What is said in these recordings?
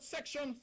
Section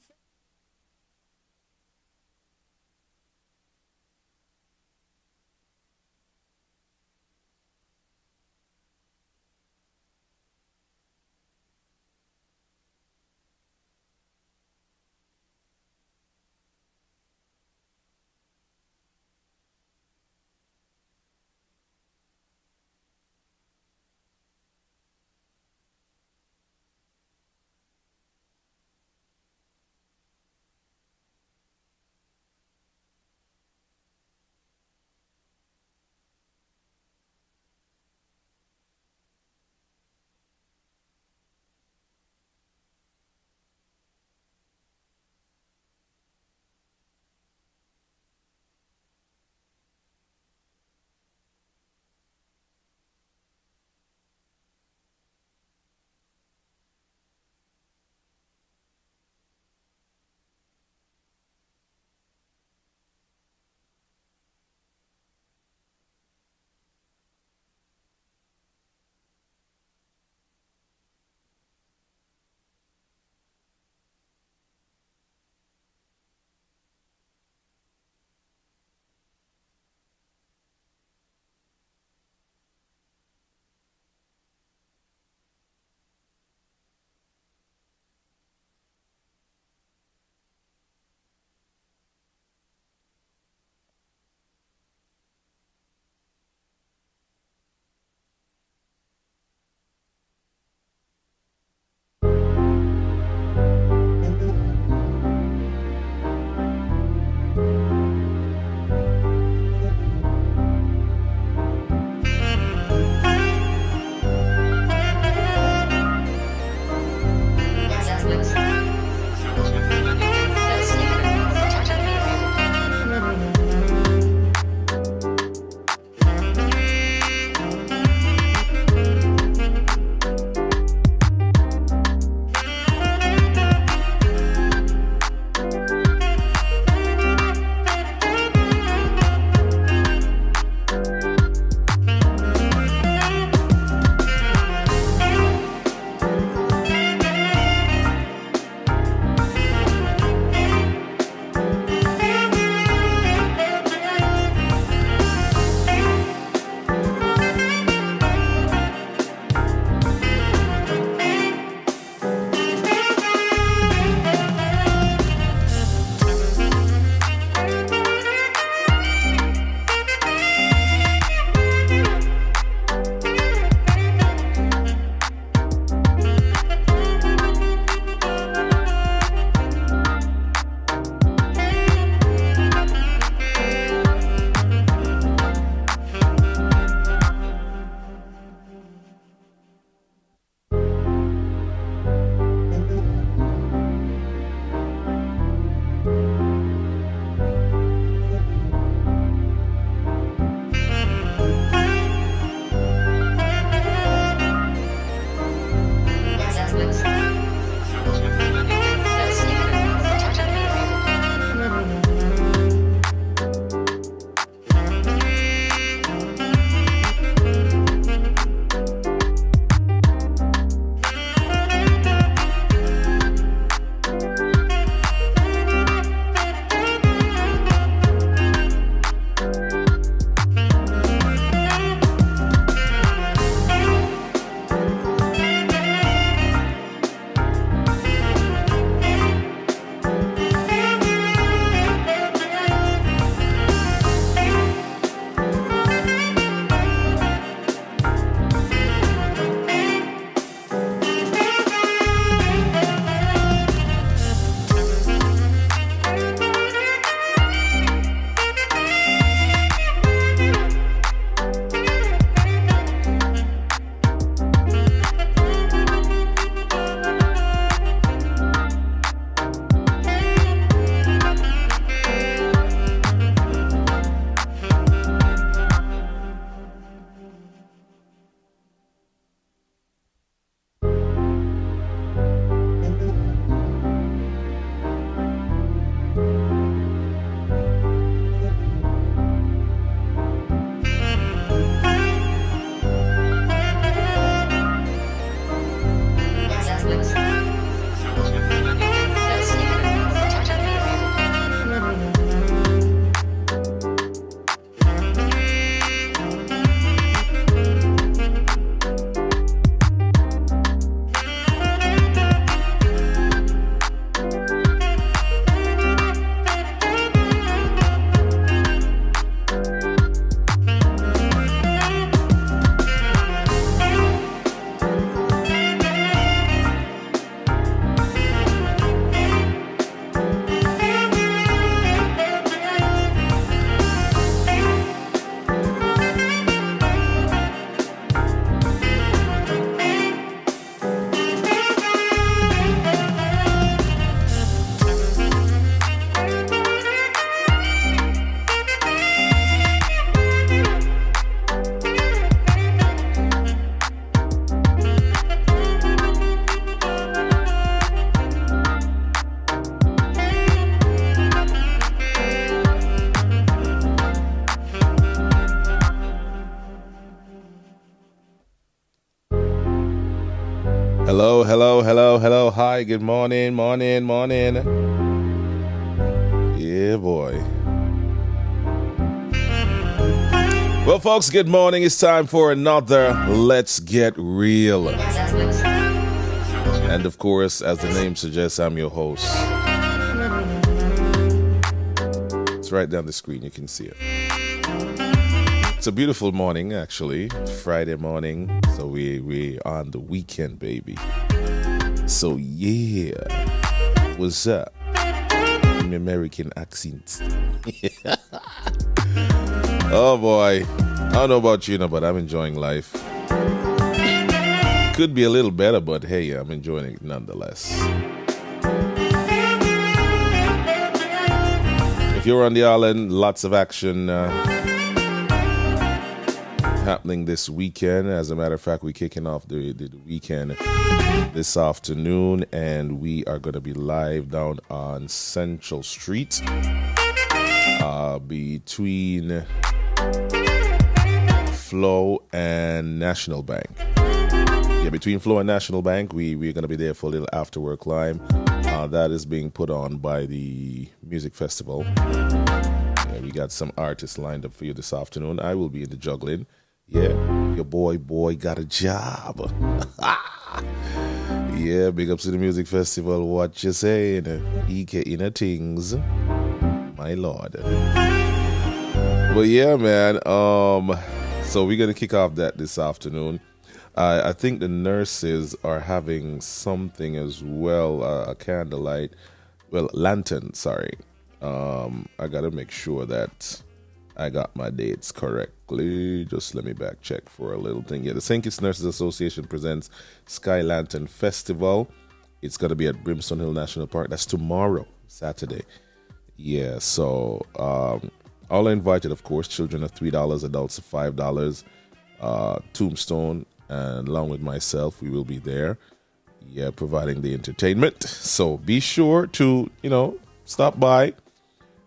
Hello, hello, hello, hello. Hi, good morning, morning, morning. Yeah, boy. Well, folks, good morning. It's time for another Let's Get Real. And of course, as the name suggests, I'm your host. It's right down the screen. You can see it. It's a beautiful morning, actually. Friday morning. So we on the weekend, baby. So yeah. What's up? In American accent. Oh boy. I don't know about you, but I'm enjoying life. Could be a little better, but hey, I'm enjoying it nonetheless. If you're on the island, lots of action happening this weekend. As a matter of fact, we're kicking off the weekend this afternoon, and we are going to be live down on Central Street between Flow and National Bank. Yeah, between Flow and National Bank, we're going to be there for a little after work live. That is being put on by the music festival. Yeah, we got some artists lined up for you this afternoon. I will be in the juggling. Yeah, your boy got a job. Yeah, big ups to the music festival. What you saying? EK things. My lord. But yeah, man. So we're gonna kick off that this afternoon. I think the nurses are having something as well, a candlelight, lantern. Sorry. I gotta make sure that I got my dates correctly. Just let me back check for a little thing. Yeah, the St. Kitts Nurses Association presents Sky Lantern Festival. It's going to be at Brimstone Hill National Park. That's tomorrow, Saturday. Yeah, so all are invited, of course. Children are $3, adults are $5. Tombstone, and along with myself, we will be there. Yeah, providing the entertainment. So be sure to, stop by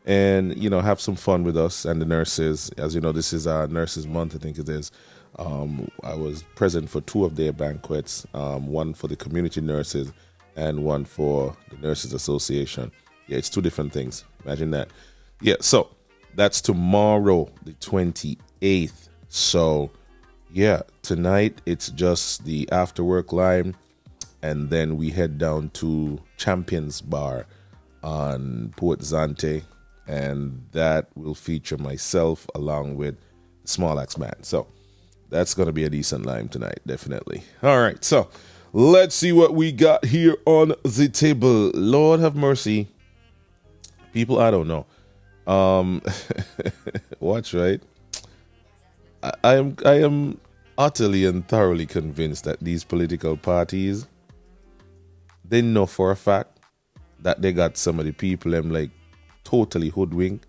and, have some fun with us and the nurses. As you know, this is our Nurses Month, I think it is. I was present for two of their banquets, one for the community nurses and one for the Nurses Association. Yeah, it's two different things. Imagine that. Yeah, so that's tomorrow, the 28th. So, yeah, tonight it's just the after work line, and then we head down to Champions Bar on Port Zante, and that will feature myself along with Small Axe Band. So that's going to be a decent line tonight, definitely. All right, so let's see what we got here on the table. Lord have mercy. People, I don't know. Watch, right? I am utterly and thoroughly convinced that these political parties, they know for a fact that they got some of the people them like totally hoodwinked,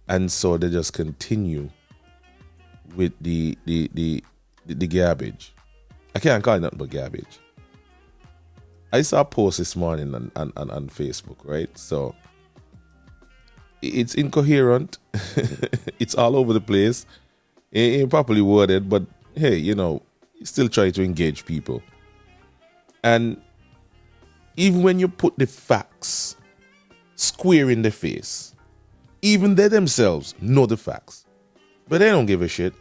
and so they just continue with the garbage. I can't call it nothing but garbage. I saw a post this morning on Facebook, right? So it's incoherent. It's all over the place. It ain't properly worded, but hey, you still try to engage people. And even when you put the facts square in the face, even they themselves know the facts, but they don't give a shit.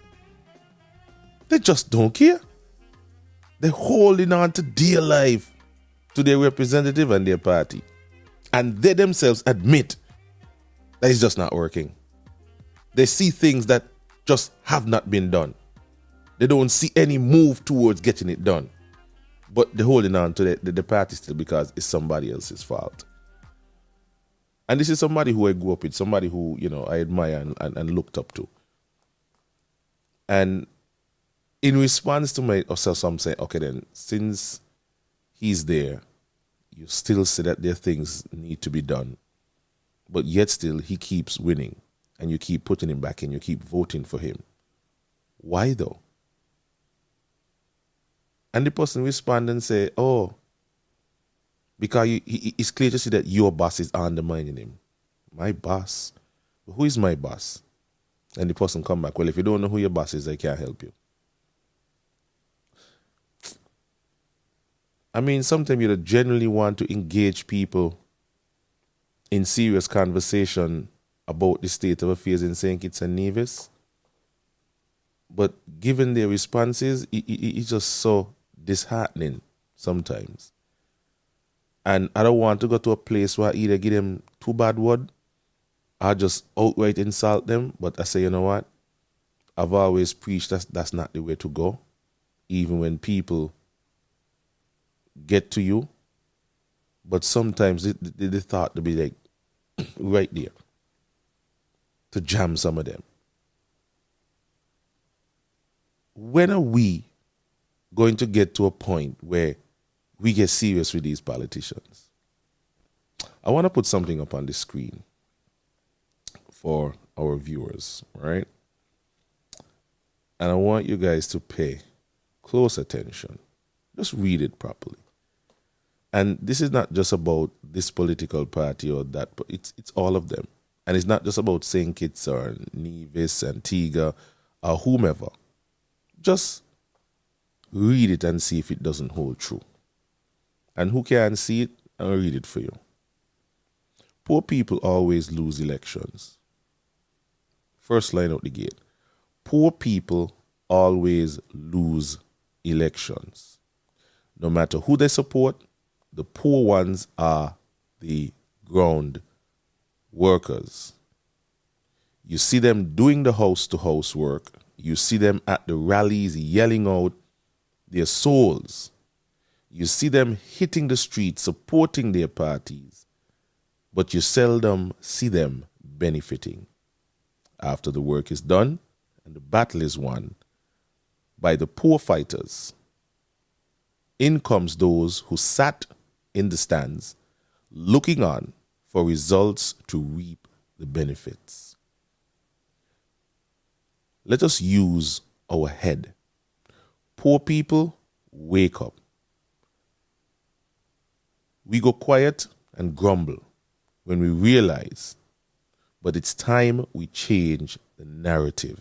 They just don't care. They're holding on to dear life to their representative and their party, and they themselves admit that it's just not working. They see things that just have not been done. They don't see any move towards getting it done, but they're holding on to the party still because it's somebody else's fault. And this is somebody who I grew up with, somebody who, I admire and looked up to. And in response to myself, I'm saying, okay then, since he's there, you still say that there are things need to be done. But yet still, he keeps winning. And you keep putting him back in, you keep voting for him. Why though? And the person respond and say, oh, because it's clear to see that your boss is undermining him. My boss? Who is my boss? And the person come back, well, if you don't know who your boss is, I can't help you. I mean, sometimes you genuinely want to engage people in serious conversation about the state of affairs in St. Kitts and Nevis. But given their responses, it's just so disheartening sometimes. And I don't want to go to a place where I either give them too bad word or just outright insult them. But I say, you know what? I've always preached that's not the way to go. Even when people get to you. But sometimes they thought to be like right there to jam some of them. When are we going to get to a point where we get serious with these politicians? I want to put something up on the screen for our viewers, right? And I want you guys to pay close attention. Just read it properly. And this is not just about this political party or that, but it's all of them. And it's not just about St. Kitts or Nevis, Antigua, or whomever. Just read it and see if it doesn't hold true. And who can see it, I'll read it for you. Poor people always lose elections. First line out the gate. Poor people always lose elections. No matter who they support, the poor ones are the ground workers. You see them doing the house-to-house work. You see them at the rallies yelling out their souls. You see them hitting the streets, supporting their parties. But you seldom see them benefiting. After the work is done and the battle is won by the poor fighters, in comes those who sat in the stands looking on for results to reap the benefits. Let us use our head. Poor people, wake up. We go quiet and grumble when we realize, but it's time we change the narrative.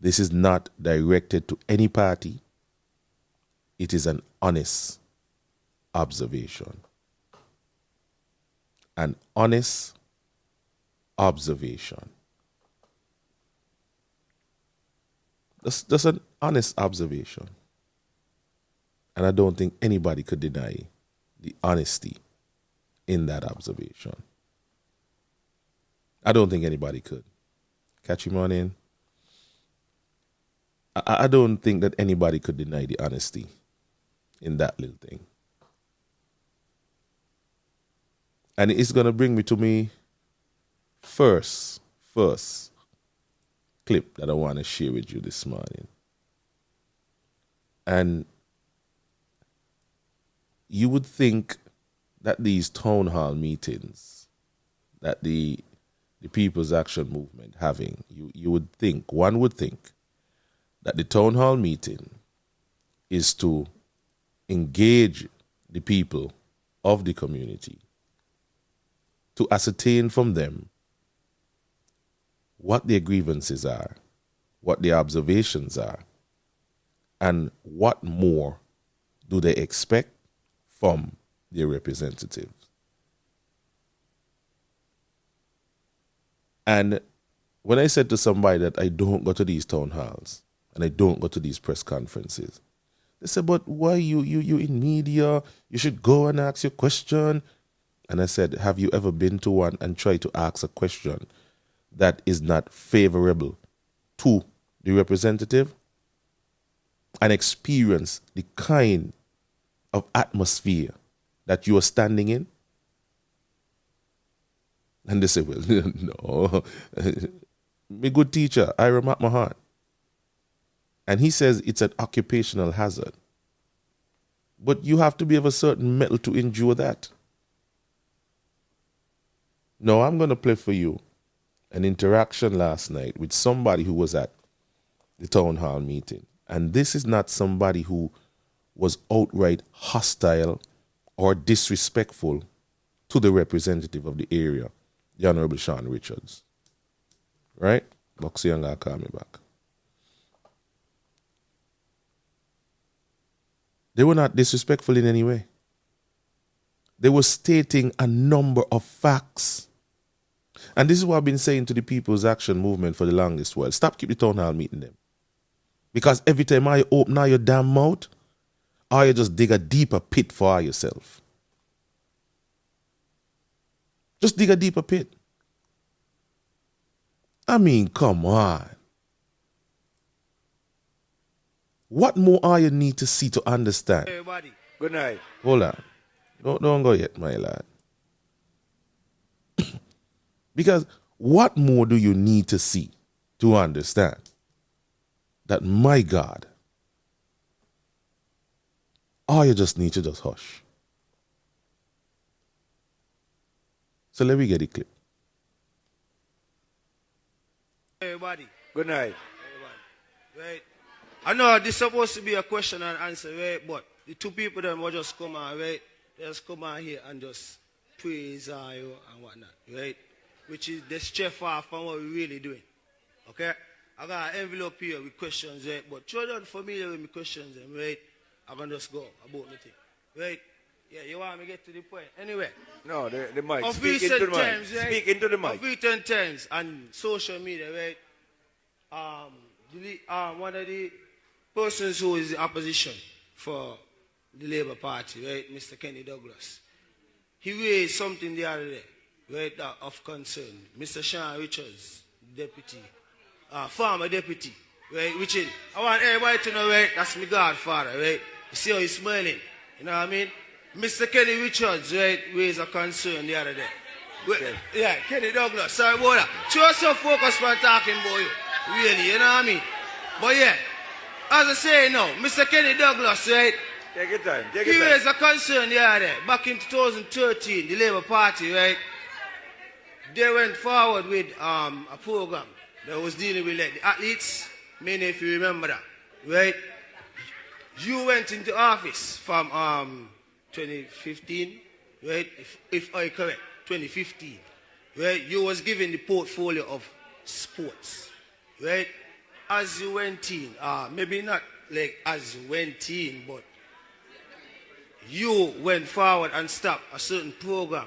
This is not directed to any party. It is an honest observation. An honest observation. That's an honest observation. And I don't think anybody could deny the honesty in that observation. I don't think anybody could. Catch him on in. I don't think that anybody could deny the honesty in that little thing. And it's going to bring me to me first clip that I want to share with you this morning. And you would think that these town hall meetings that the People's Action Movement having, one would think that the town hall meeting is to engage the people of the community, to ascertain from them what their grievances are, what their observations are, and what more do they expect from their representatives. And when I said to somebody that I don't go to these town halls and I don't go to these press conferences, they said, but why you in media? You should go and ask your question. And I said, have you ever been to one and tried to ask a question that is not favorable to the representative and experience the kind of atmosphere that you are standing in? And they say, well, no. My good teacher, Ira McMahon. And he says it's an occupational hazard. But you have to be of a certain metal to endure that. No, I'm going to play for you an interaction last night with somebody who was at the town hall meeting. And this is not somebody who was outright hostile or disrespectful to the representative of the area, the Honorable Sean Richards. Right? Boxy Young, call me back. They were not disrespectful in any way. They were stating a number of facts. And this is what I've been saying to the People's Action Movement for the longest while. Stop keep the town hall meeting them. Because every time I open your damn mouth, or you just dig a deeper pit for yourself. Just dig a deeper pit. I mean, come on. What more are you need to see to understand? Everybody, good night. Hold on. Don't go yet, my lad. Because what more do you need to see to understand that, my God, or you just need to just hush? So let me get it clip. Everybody, good night. Everybody. Right. I know this is supposed to be a question and answer, right? But the two people that will just come on, right? They just come on here and just praise you and whatnot, right? Which is the stray far from what we're really doing. Okay? I got an envelope here with questions, right? But children familiar with my questions, right? I'm going to just go about the thing. Right? Yeah, you want me to get to the point? Anyway. No, the mic. Of Speak into the mic. Right? Speak into the mic. Of recent times and social media, right? One of the persons who is the opposition for the Labour Party, right? Mr. Kenny Douglas. He raised something the other day, right, of concern. Mr. Sean Richards, deputy, former deputy, right, which is, I want everybody to know, right, that's my godfather, right? You see how he's smiling, you know what I mean? Mr. Kenny Richards, right, raised a concern the other day. Okay. Yeah, Kenny Douglas, sorry about that. Show some focus for talking about you, really, you know what I mean? But yeah, as I say now, Mr. Kenny Douglas, right, take your time, he raised a concern the other day. Back in 2013, the Labour Party, right, they went forward with a program that was dealing with like, the athletes. Many if you remember that, right? You went into office from 2015, right? If I correct, 2015, right? You was given the portfolio of sports, right? As you went in, maybe not like as you went in, but you went forward and stopped a certain program,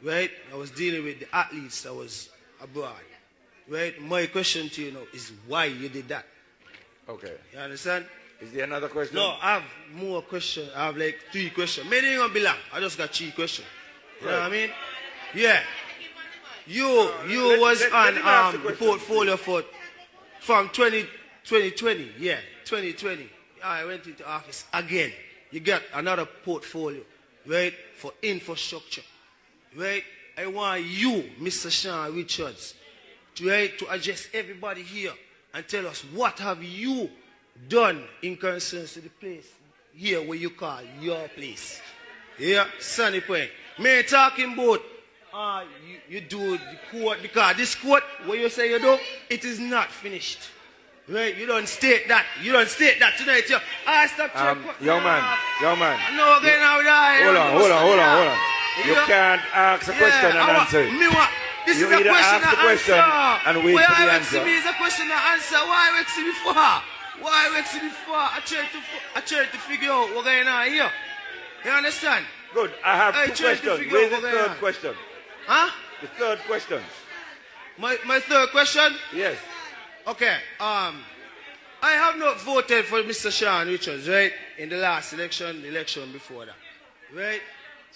right? I was dealing with the athletes that was abroad, right? My question to you now is why you did that. Okay. You understand? Is there another question? No, I have more questions. I have like 3 questions. Maybe it won't be long. I just got 3 questions. You know what I mean? Yeah. You was on the portfolio from 2020. Yeah, 2020. I went into office again. You got another portfolio, right, for infrastructure, right? I want you, Mr. Sean Richards, to address everybody here and tell us what have you done in concern to the place here where you call your place. Yeah, Sunny Point. Me talking about you do the court, because this court, what you say you do, it is not finished. Right, you don't state that. You don't state that tonight. I stop young man. I know again how that. Hold on. You can't ask a question and answer it. This you is a either question ask the question and wait for the answer. Me is a question and answer. Why vex me for? Why vex me for? I try to figure out what's going on here. You understand? Good. I have 2 questions. Where's the third question? Huh? The third question. My third question? Yes. Okay, I have not voted for Mr. Sean Richards, right? In the last election, the election before that, right?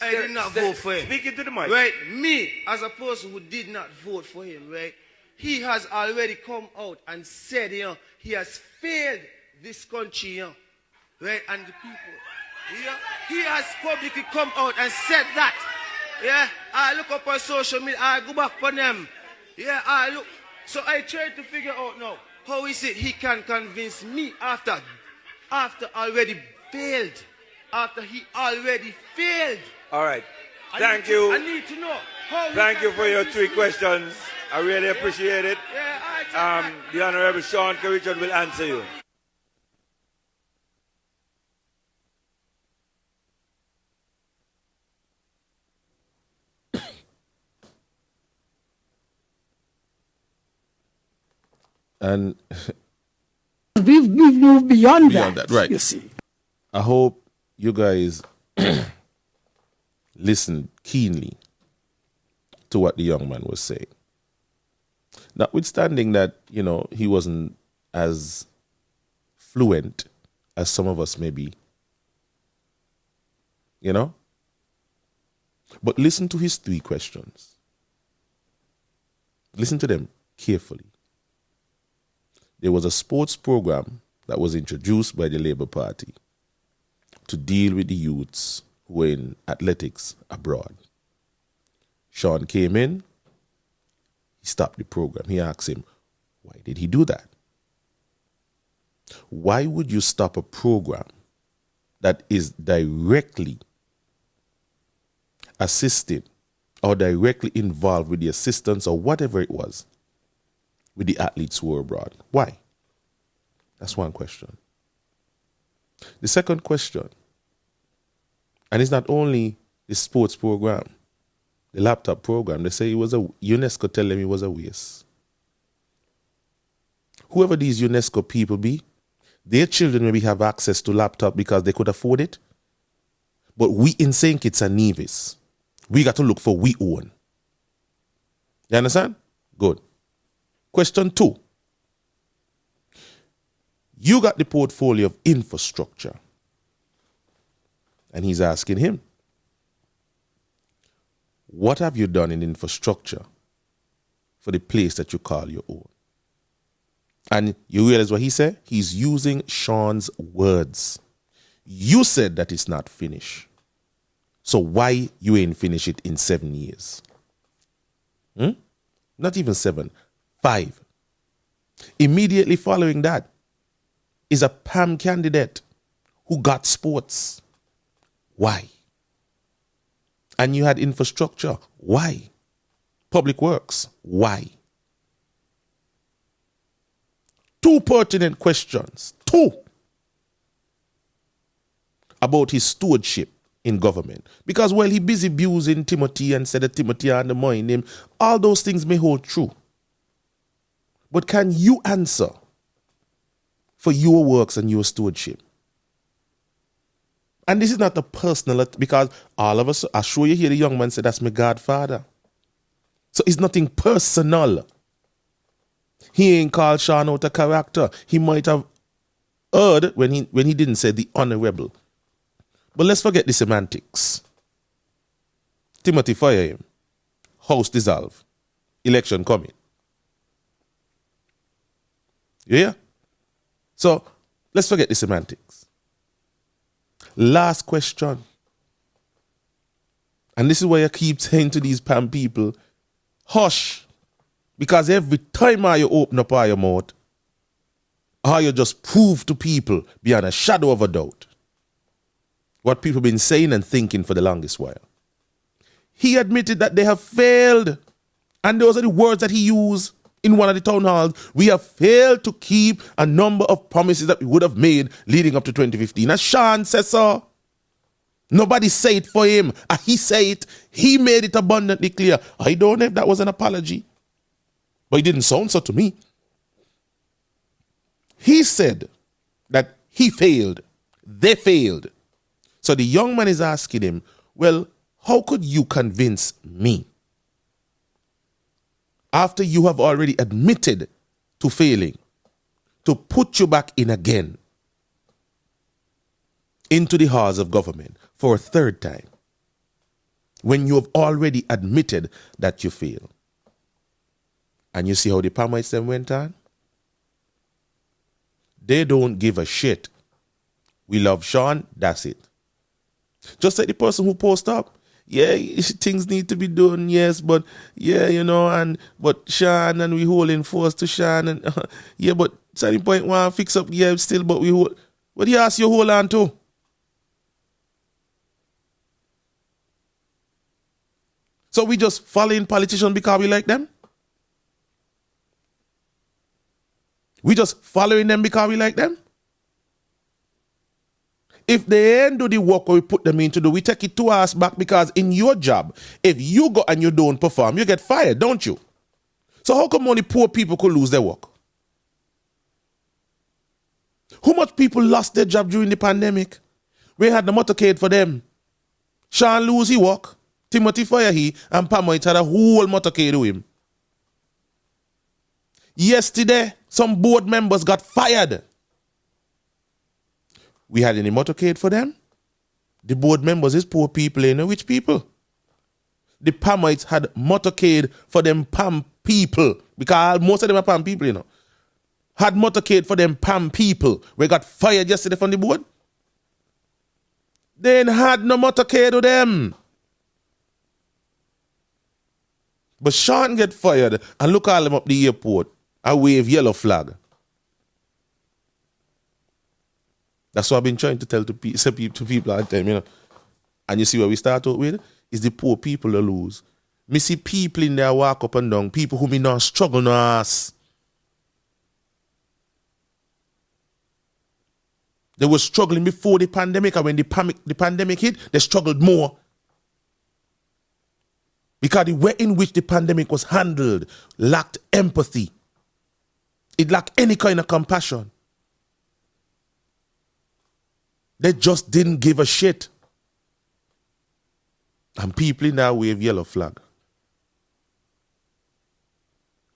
I did not vote for him. Speak into the mic. Right? Me, as a person who did not vote for him, right? He has already come out and said, he has failed this country, right? And the people, he has publicly come out and said that, yeah? I look up on social media, I go back on them, yeah? I look. So I tried to figure out now, how is it he can convince me after already failed, after he already failed. All right. Thank you. I need to know how. Thank you for your 3 questions. I really appreciate it. Yeah, the Honorable Sean Richard will answer you. We've moved beyond that, right? You see, I hope you guys listened keenly to what the young man was saying. Notwithstanding that, he wasn't as fluent as some of us may be. But listen to his 3 questions. Listen to them carefully. There was a sports program that was introduced by the Labour Party to deal with the youths who were in athletics abroad. Sean came in, he stopped the program. He asked him, why did he do that? Why would you stop a program that is directly assisted or directly involved with the assistance or whatever it was with the athletes who were abroad? Why? That's one question. The second question, and it's not only the sports program, the laptop program, they say UNESCO tell them it was a waste. Whoever these UNESCO people be, their children maybe have access to laptop because they could afford it. But we in St. Kitts and Nevis, we got to look for we own. You understand? Good. Question 2. You got the portfolio of infrastructure. And he's asking him, what have you done in infrastructure for the place that you call your own? And you realize what he said? He's using Sean's words. You said that it's not finished. So why you ain't finish it in 7 years? Not even 7, 5. Immediately following that is a PAM candidate who got sports. Why? And you had infrastructure. Why? Public works. Why? 2 pertinent questions. 2. About his stewardship in government. Because while he busy abusing Timothy and said that Timothy undermined him, all those things may hold true. But can you answer for your works and your stewardship? And this is not a personal, because all of us, I sure you hear the young man say, that's my godfather. So it's nothing personal. He ain't called Sean out a character. He might have heard when he didn't say the honorable. But let's forget the semantics. Timothy fire him. House dissolve. Election coming. Yeah? So let's forget the semantics. Last question. And this is why I keep saying to these PAM people, hush. Because every time you open up your mouth, you just prove to people beyond a shadow of a doubt what people have been saying and thinking for the longest while. He admitted that they have failed. And those are the words that he used in one of the town halls. We have failed to keep a number of promises that we would have made leading up to 2015. As Sean says so. Nobody say it for him. He say it. He made it abundantly clear. I don't know if that was an apology. But it didn't sound so to me. He said that he failed. They failed. So the young man is asking him, well, how could you convince me? After you have already admitted to failing, to put you back in again into the halls of government for a 3rd time, when you have already admitted that you failed. And you see how the Palmites then went on? They don't give a shit. We love Sean, that's it. Just like the person who posted up. Yeah, things need to be done, yes, but yeah, but Sean and we holding force to Sean and yeah, but certain point want to fix up, yeah, still, but we hold. What do you ask you hold on to? So we just following politicians because we like them? We just following them because we like them? If they ain't do the work we put them in to do, we take it 2 hours back, because in your job, if you go and you don't perform, you get fired, don't you? So how come only poor people could lose their work? How much people lost their job during the pandemic? We had the motorcade for them. Sean lose he walk. Timothy fire he and Pamoit had a whole motorcade with him. Yesterday, some board members got fired. We had any motorcade for them? The board members is poor people, you know which people? The Pamoites had motorcade for them Pam people. Because most of them are Pam people, you know. Had motorcade for them Pam people. We got fired yesterday from the board. They ain't had no motorcade with them. But Sean get fired and look all them up the airport and wave yellow flag. That's what I've been trying to tell to people all the time, you know. And you see what we start out with? Is the poor people that lose. Me see people in there walk up and down, people who me not struggle no ass. They were struggling before the pandemic, and when the pandemic hit, they struggled more. Because the way in which the pandemic was handled lacked empathy. It lacked any kind of compassion. They just didn't give a shit. And people in that wave yellow flag.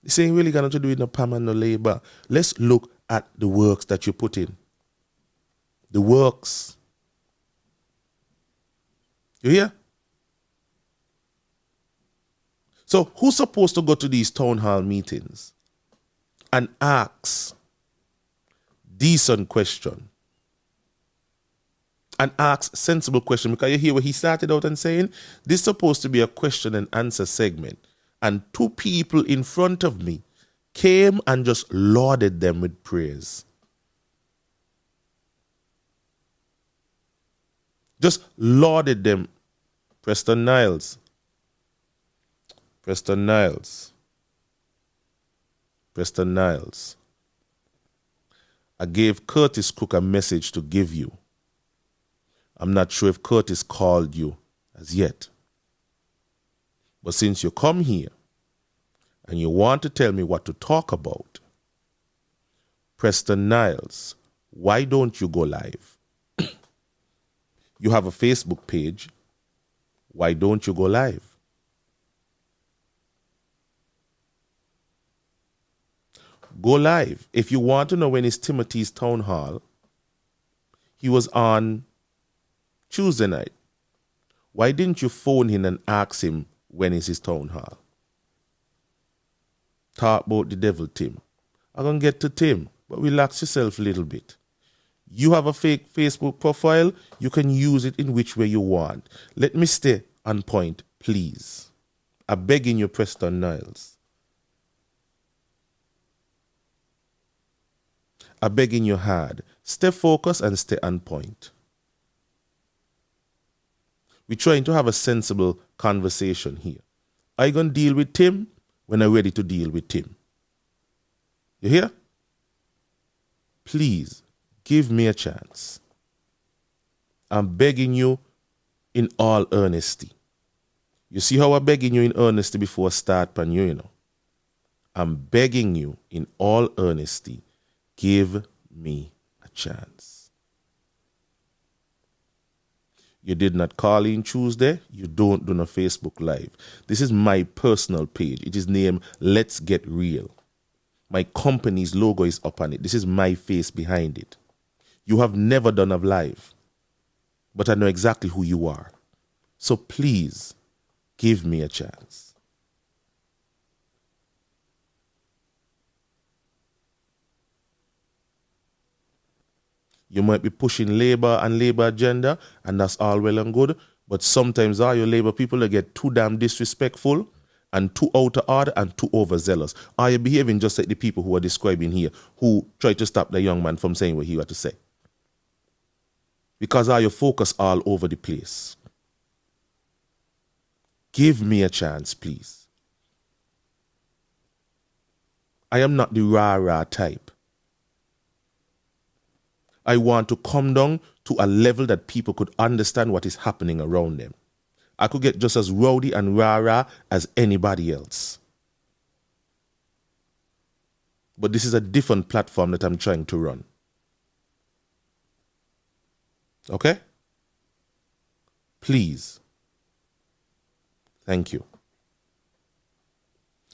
This ain't really got nothing to do with no PAM and no labor. Let's look at the works that you put in. The works. You hear? So who's supposed to go to these town hall meetings and ask decent question and ask sensible question? Because you hear what he started out and saying, this is supposed to be a question and answer segment. And two people in front of me came and just lauded them with praise. Just lauded them. Preston Niles. Preston Niles. Preston Niles. I gave Curtis Cook a message to give you. I'm not sure if Curtis called you as yet. But since you come here and you want to tell me what to talk about, Preston Niles, why don't you go live? You have a Facebook page. Why don't you go live? Go live. If you want to know when it's Timothy's town hall, he was on Tuesday night. Why didn't you phone him and ask him when is his town hall? Talk about the devil, Tim. I'm going to get to Tim, but relax yourself a little bit. You have a fake Facebook profile. You can use it in which way you want. Let me stay on point, please. I'm begging you, Preston Niles. I'm begging you hard. Stay focused and stay on point. We're trying to have a sensible conversation here. Are you going to deal with Tim when I'm ready to deal with Tim? You hear? Please, give me a chance. I'm begging you in all earnesty. You see how I'm begging you in earnesty before I start on you, you know? I'm begging you in all earnesty. Give me a chance. You did not call in Tuesday. You don't do no Facebook Live. This is my personal page. It is named Let's Get Real. My company's logo is up on it. This is my face behind it. You have never done a live, but I know exactly who you are. So please, give me a chance. You might be pushing labor and labor agenda, and that's all well and good, but sometimes all your labor people that get too damn disrespectful and too out of order and too overzealous. Are you behaving just like the people who are describing here, who try to stop the young man from saying what he had to say? Because are you focused all over the place? Give me a chance, please. I am not the rah-rah type. I want to come down to a level that people could understand what is happening around them. I could get just as rowdy and rah-rah as anybody else. But this is a different platform that I'm trying to run. Okay? Please. Thank you.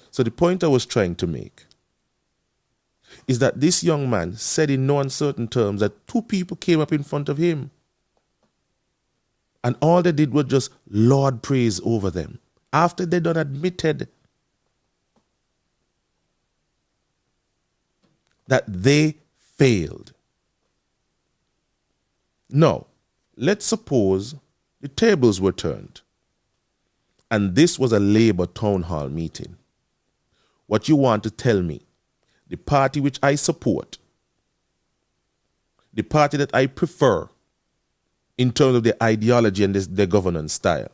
So the point I was trying to make is that this young man said in no uncertain terms that two people came up in front of him. And all they did was just Lord praise over them. After they done admitted that they failed. Now, let's suppose the tables were turned and this was a Labour town hall meeting. What you want to tell me, the party which I support, the party that I prefer in terms of their ideology and their governance style,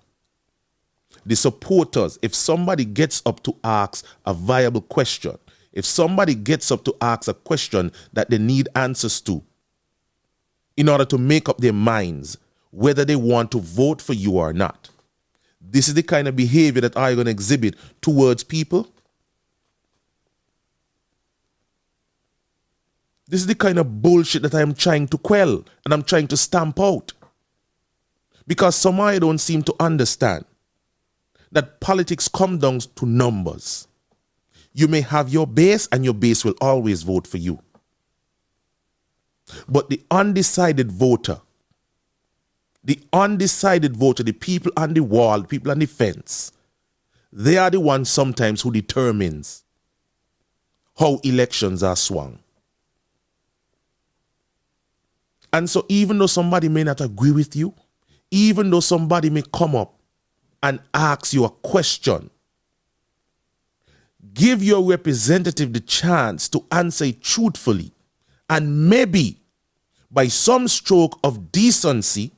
the supporters, if somebody gets up to ask a viable question, if somebody gets up to ask a question that they need answers to in order to make up their minds whether they want to vote for you or not, this is the kind of behavior that I'm going to exhibit towards people. This is the kind of bullshit that I'm trying to quell and I'm trying to stamp out. Because somehow don't seem to understand that politics come down to numbers. You may have your base and your base will always vote for you. But the undecided voter, the people on the wall, the people on the fence, they are the ones sometimes who determines how elections are swung. And so even though somebody may not agree with you, even though somebody may come up and ask you a question, give your representative the chance to answer it truthfully. And maybe by some stroke of decency,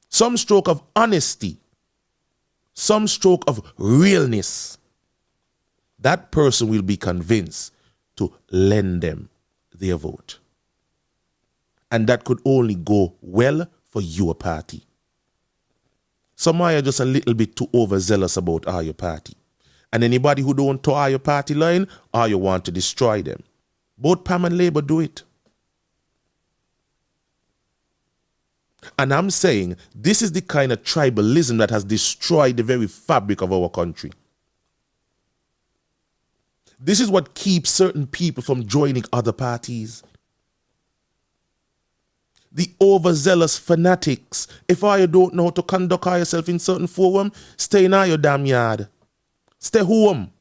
some stroke of honesty, some stroke of realness, that person will be convinced to lend them their vote. And that could only go well for your party. Some are just a little bit too overzealous about your party. And anybody who don't toe your party line, or you want to destroy them. Both PAM and Labour do it. And I'm saying this is the kind of tribalism that has destroyed the very fabric of our country. This is what keeps certain people from joining other parties. The overzealous fanatics. If you don't know how to conduct yourself in certain forum, stay in your damn yard. Stay home.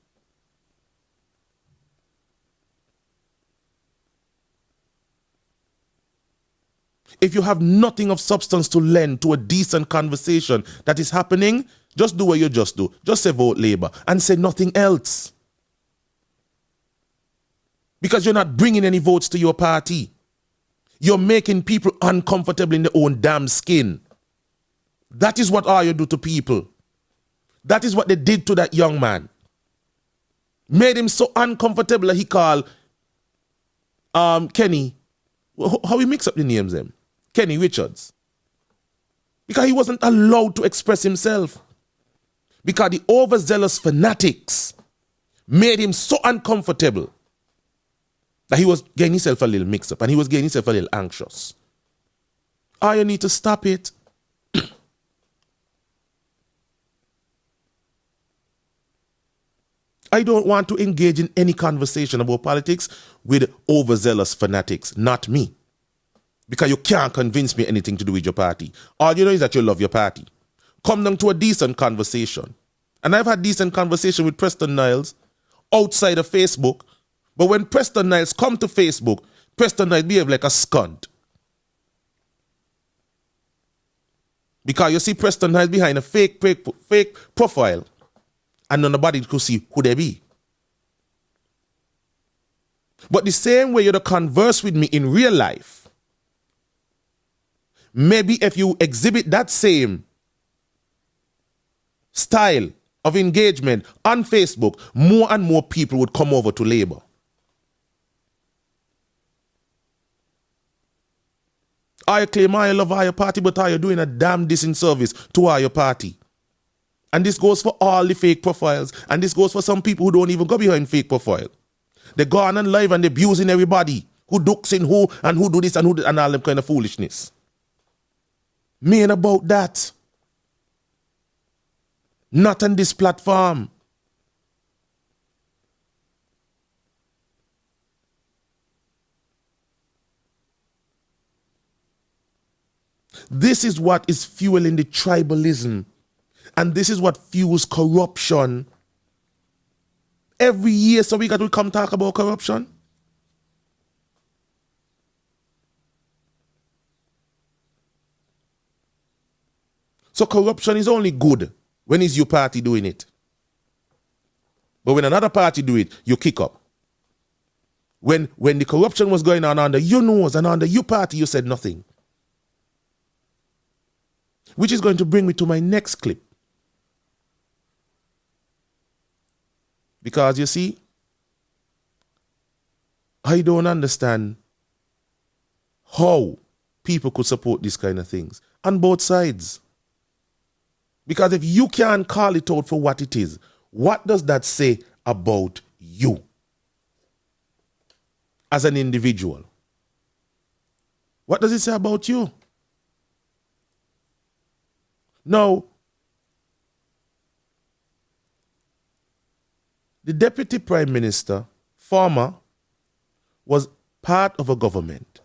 If you have nothing of substance to lend to a decent conversation that is happening, just do what you just do. Just say vote Labour and say nothing else. Because you're not bringing any votes to your party. You're making people uncomfortable in their own damn skin. That is what all you do to people. That is what they did to that young man. Made him so uncomfortable that he called Kenny. How we mix up the names them? Kenny Richards. Because he wasn't allowed to express himself. Because the overzealous fanatics made him so uncomfortable that he was getting himself a little mixed up and he was getting himself a little anxious. You need to stop it. I don't want to engage in any conversation about politics with overzealous fanatics, not me. Because you can't convince me anything to do with your party. All you know is that you love your party. Come down to a decent conversation. And I've had decent conversation with Preston Niles outside of Facebook. But when Preston Niles come to Facebook, Preston Niles behave like a scunt. Because you see Preston Niles behind a fake profile. And nobody could see who they be. But the same way you converse with me in real life, maybe if you exhibit that same style of engagement on Facebook, more and more people would come over to Labour. I claim I love your party, but are you doing a damn decent service to your party? And this goes for all the fake profiles. And this goes for some people who don't even go behind fake profile. They go on and live and they're abusing everybody. Who dukes in who and who do this and who do, and all them kind of foolishness. Me ain't about that. Not on this platform. This is what is fueling the tribalism. And this is what fuels corruption. Every year, so we got to come talk about corruption. So corruption is only good when it's your party doing it. But when another party do it, you kick up. When the corruption was going on under your nose and under your party, you said nothing. Which is going to bring me to my next clip. Because you see, I don't understand how people could support these kind of things on both sides. Because if you can't call it out for what it is, what does that say about you as an individual? What does it say about you? Now, the Deputy Prime Minister, former, was part of a government.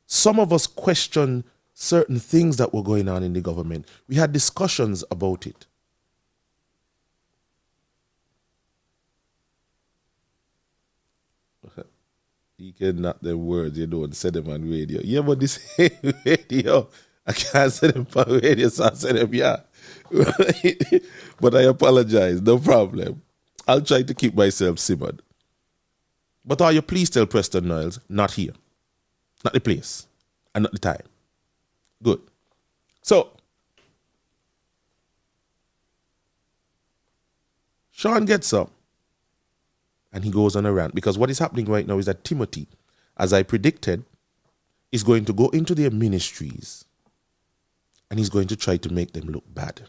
Some of us question certain things that were going on in the government. We had discussions about it. You can knock them words, you don't say them on radio. Yeah, but this radio, I can't say them on radio, so I say them, yeah. But I apologize, no problem. I'll try to keep myself simmered. But are you please tell Preston Niles, not here. Not the place. And not the time. Good. So, Sean gets up and he goes on a rant because what is happening right now is that Timothy, as I predicted, is going to go into their ministries and he's going to try to make them look bad.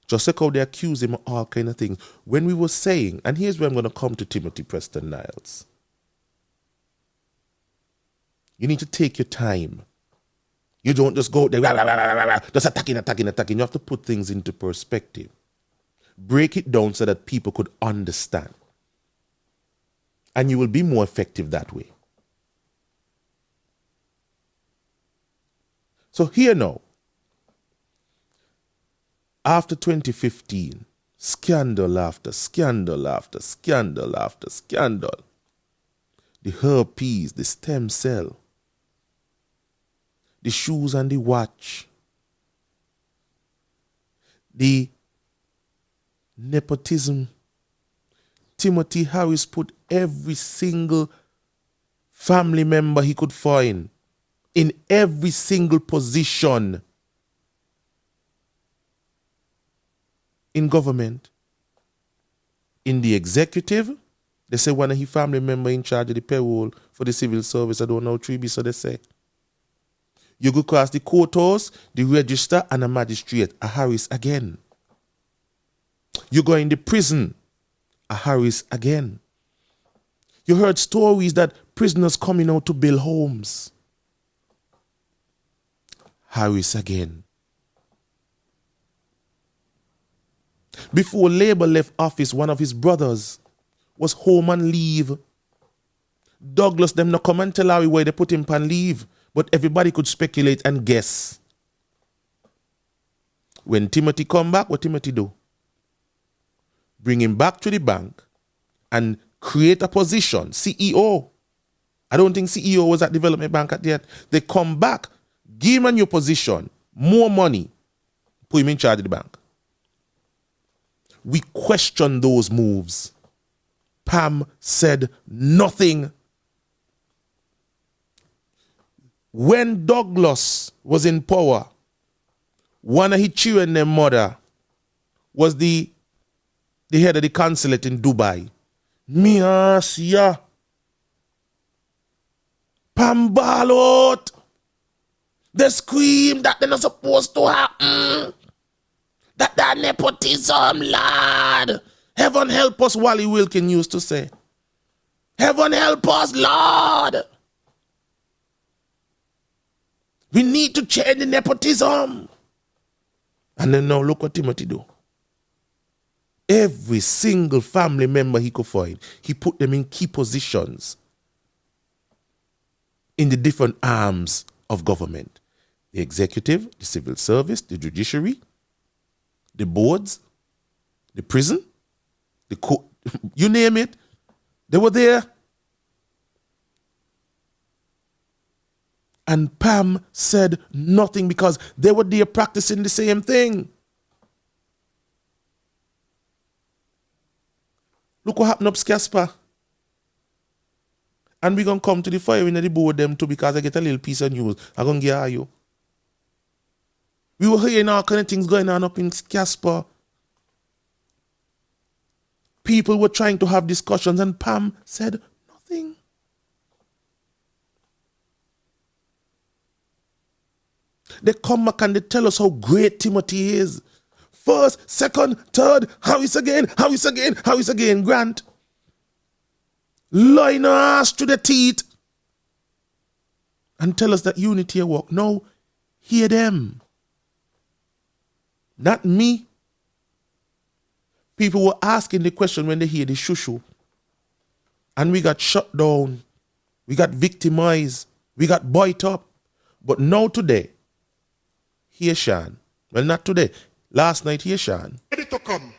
Just like how they accuse him of all kind of things. When we were saying, and here's where I'm going to come to Timothy Preston Niles. You need to take your time. You don't just go there, just attacking. You have to put things into perspective. Break it down so that people could understand. And you will be more effective that way. So here now, after 2015, scandal after scandal after scandal after scandal. The herpes, the stem cell, the shoes and the watch, the nepotism. Timothy Harris put every single family member he could find in every single position in government. In the executive, they say one of his family member in charge of the payroll for the civil service. I don't know, 3B, so they say. You go across the courthouse, the register, and a magistrate, a Harris again. You go in the prison, a Harris again. You heard stories that prisoners coming out to build homes. Harris again. Before Labour left office, one of his brothers was home on leave. Douglas them not come and tell Harry why they put him on leave, but everybody could speculate and guess. When Timothy come back, what Timothy do? Bring him back to the bank and create a position, CEO. I don't think CEO was at Development Bank at yet. They come back, give him a new position, more money, put him in charge of the bank. We question those moves. Pam said nothing. When Douglas was in power, one of his children, their mother, was the head of the consulate in Dubai. Me ask ya. Pam ball out. They scream that they're not supposed to happen. That nepotism, Lord. Heaven help us, Wally Wilkin used to say. Heaven help us, Lord. We need to change the nepotism. And then now look what Timothy do. Every single family member he could find, he put them in key positions in the different arms of government. The executive, the civil service, the judiciary, the boards, the prison, the court, you name it, they were there. And Pam said nothing because they were there practicing the same thing. Look what happened up Scaspa. And we're going to come to the fire in the board them too because I get a little piece of news. I'm going to give you. We were hearing all kind of things going on up in Scaspa. People were trying to have discussions and Pam said nothing. They come back and they tell us how great Timothy is. First, second, third, how is again, Grant. Line our ass to the teeth and tell us that unity will work. No, hear them. Not me. People were asking the question when they hear the shushu. And we got shut down. We got victimized. We got bought up. But now today, here Sean. Well, not today. Last night, here Sean. Ready to come.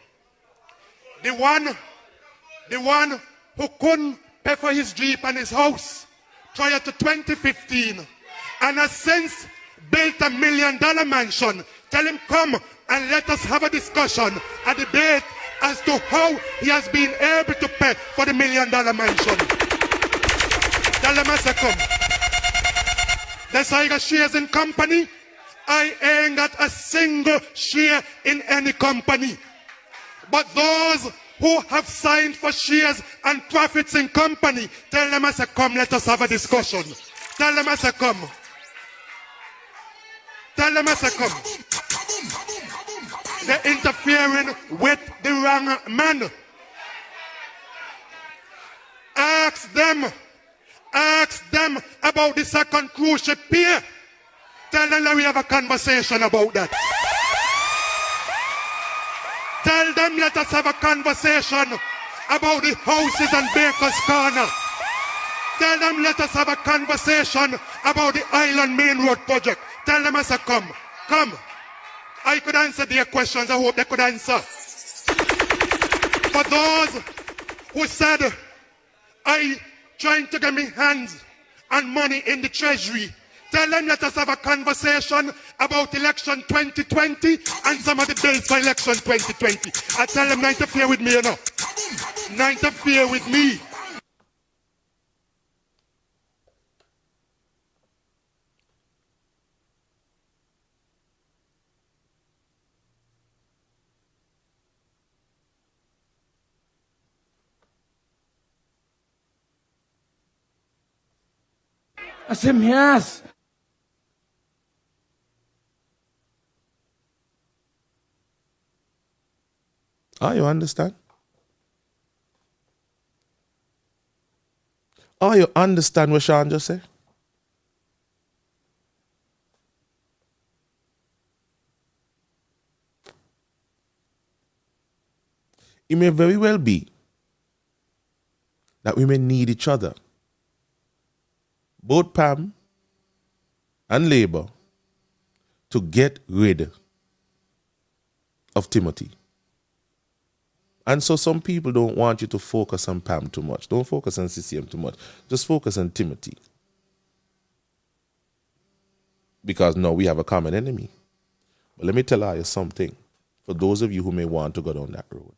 The one who couldn't pay for his Jeep and his house prior to 2015 and has since built $1 million mansion. Tell him come and let us have a discussion, a debate as to how he has been able to pay for the $1 million mansion. Tell him I say come. That's how I got shares in company. I ain't got a single share in any company. But those who have signed for shares and profits in company, tell them I say come, let us have a discussion. Tell them I say come. Tell them I say come. They're interfering with the wrong man. Ask them about the second cruise ship pier. Tell them that we have a conversation about that. Tell them let us have a conversation about the houses and Baker's Corner. Tell them let us have a conversation about the Island Main Road project. Tell them I say come. I could answer their questions. I hope they could answer. For those who said I trying to get me hands and money in the treasury, tell them let us have a conversation about election 2020 and some of the bills for election 2020. I tell them not interfere with me, you know. Not interfere with me. Asim yes. You understand? You understand what Sean just said? It may very well be that we may need each other. Both Pam and Labour to get rid of Timothy. And so some people don't want you to focus on Pam too much. Don't focus on CCM too much. Just focus on Timothy. Because now we have a common enemy. But let me tell you something. For those of you who may want to go down that road.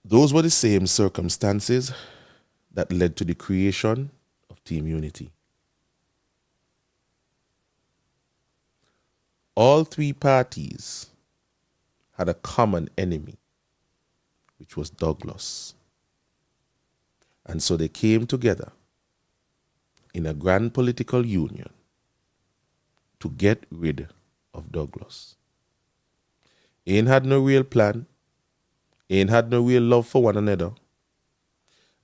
Those were the same circumstances that led to the creation of Team Unity. All three parties had a common enemy, which was Douglas. And so they came together in a grand political union to get rid of Douglas. Ain't had no real plan, ain't had no real love for one another.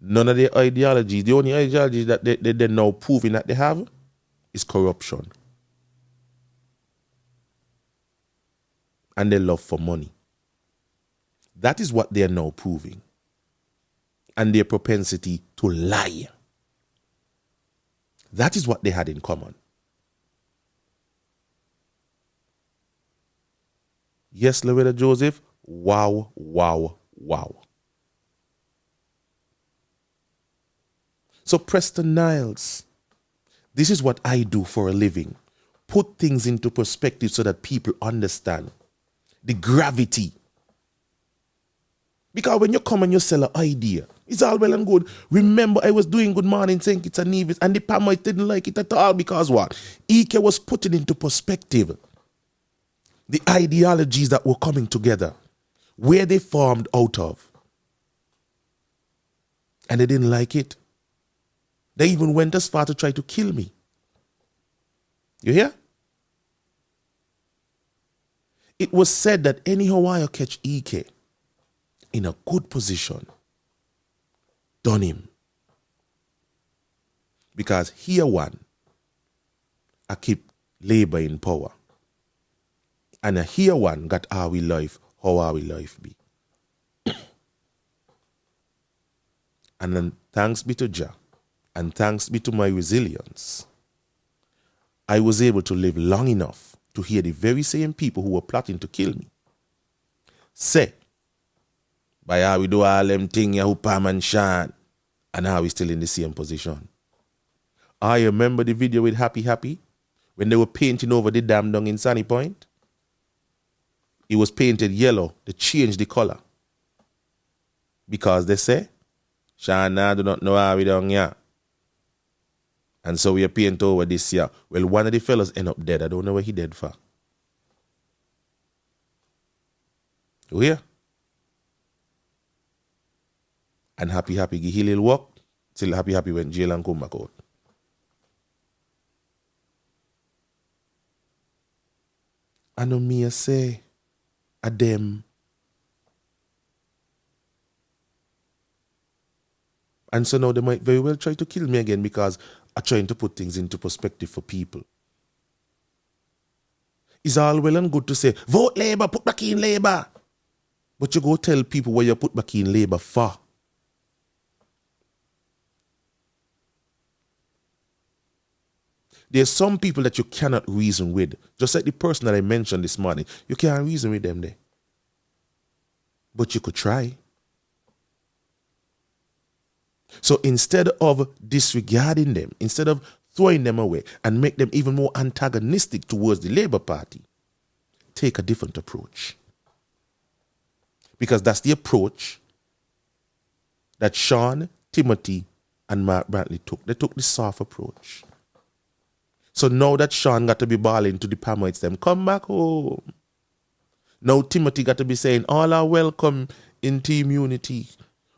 None of their ideologies, the only ideology that they're now proving that they have is corruption. And their love for money. That is what they are now proving. And their propensity to lie. That is what they had in common. Yes, Loretta Joseph, wow, wow, wow. So Preston Niles, this is what I do for a living. Put things into perspective so that people understand the gravity. Because when you come and you sell an idea, it's all well and good. Remember, I was doing Good Morning St. Kitts and Nevis, and the Palmite didn't like it at all because what? Ike was putting into perspective the ideologies that were coming together, where they formed out of. And they didn't like it. They even went as far to try to kill me. You hear? It was said that anyhow I catch Ike in a good position, done him. Because here one, I keep labor in power. And here one got how we life be. And then thanks be to Jah, and thanks be to my resilience, I was able to live long enough to hear the very same people who were plotting to kill me say, by how we do all them things, who Pam and Sean, and how we still in the same position. I remember the video with Happy Happy when they were painting over the dam down in Sunny Point. It was painted yellow. They changed the color. Because they say, Sean now do not know how we done here. And so we are painted over this year. Well, one of the fellas end up dead. I don't know where he dead for. You hear? And Happy Happy give he little walk till Happy Happy went jail and come back out. I know me say a them. And so now they might very well try to kill me again because I'm trying to put things into perspective for people. It's all well and good to say, vote Labour, put back in Labour. But you go tell people what you put back in Labour for. There's some people that you cannot reason with. Just like the person that I mentioned this morning. You can't reason with them there. But you could try. So instead of disregarding them, instead of throwing them away and make them even more antagonistic towards the Labour Party, take a different approach. Because that's the approach that Sean, Timothy, and Mark Brantley took. They took the soft approach. So now that Sean got to be bawling to the Palmites, them come back home. Now Timothy got to be saying, all are welcome in Team Unity.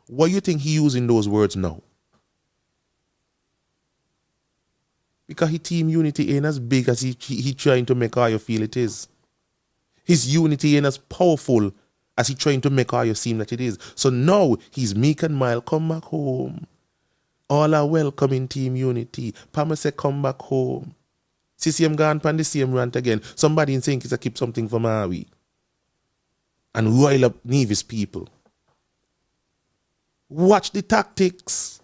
Why you think he using those words now? Because his Team Unity ain't as big as he trying to make all you feel it is. His unity ain't as powerful as he trying to make all you seem that it is. So now he's meek and mild, come back home. All are welcome in Team Unity. Pama say come back home. CCM gone pan the same rant again. Somebody in St. Kitts a keep something for Maui. And roil up Nevis people. Watch the tactics.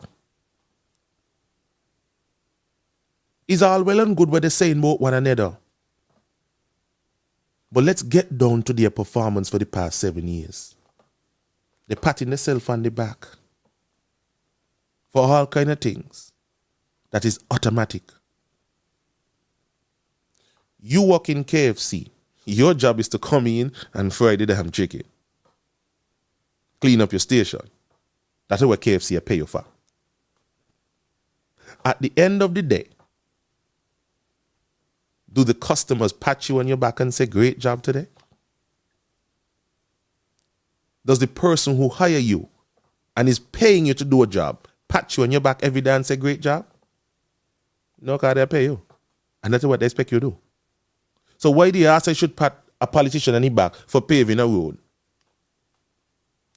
It's all well and good what they're saying about one another. But let's get down to their performance for the past 7 years. They're patting themselves on the back. For all kind of things. That is automatic. You work in KFC. Your job is to come in and fry the damn chicken. Clean up your station. That's what KFC will pay you for. At the end of the day, do the customers pat you on your back and say, great job today? Does the person who hire you and is paying you to do a job pat you on your back every day and say, great job? No, because they pay you. And that's what they expect you to do. So why do you ask I should pat a politician on his back for paving a road?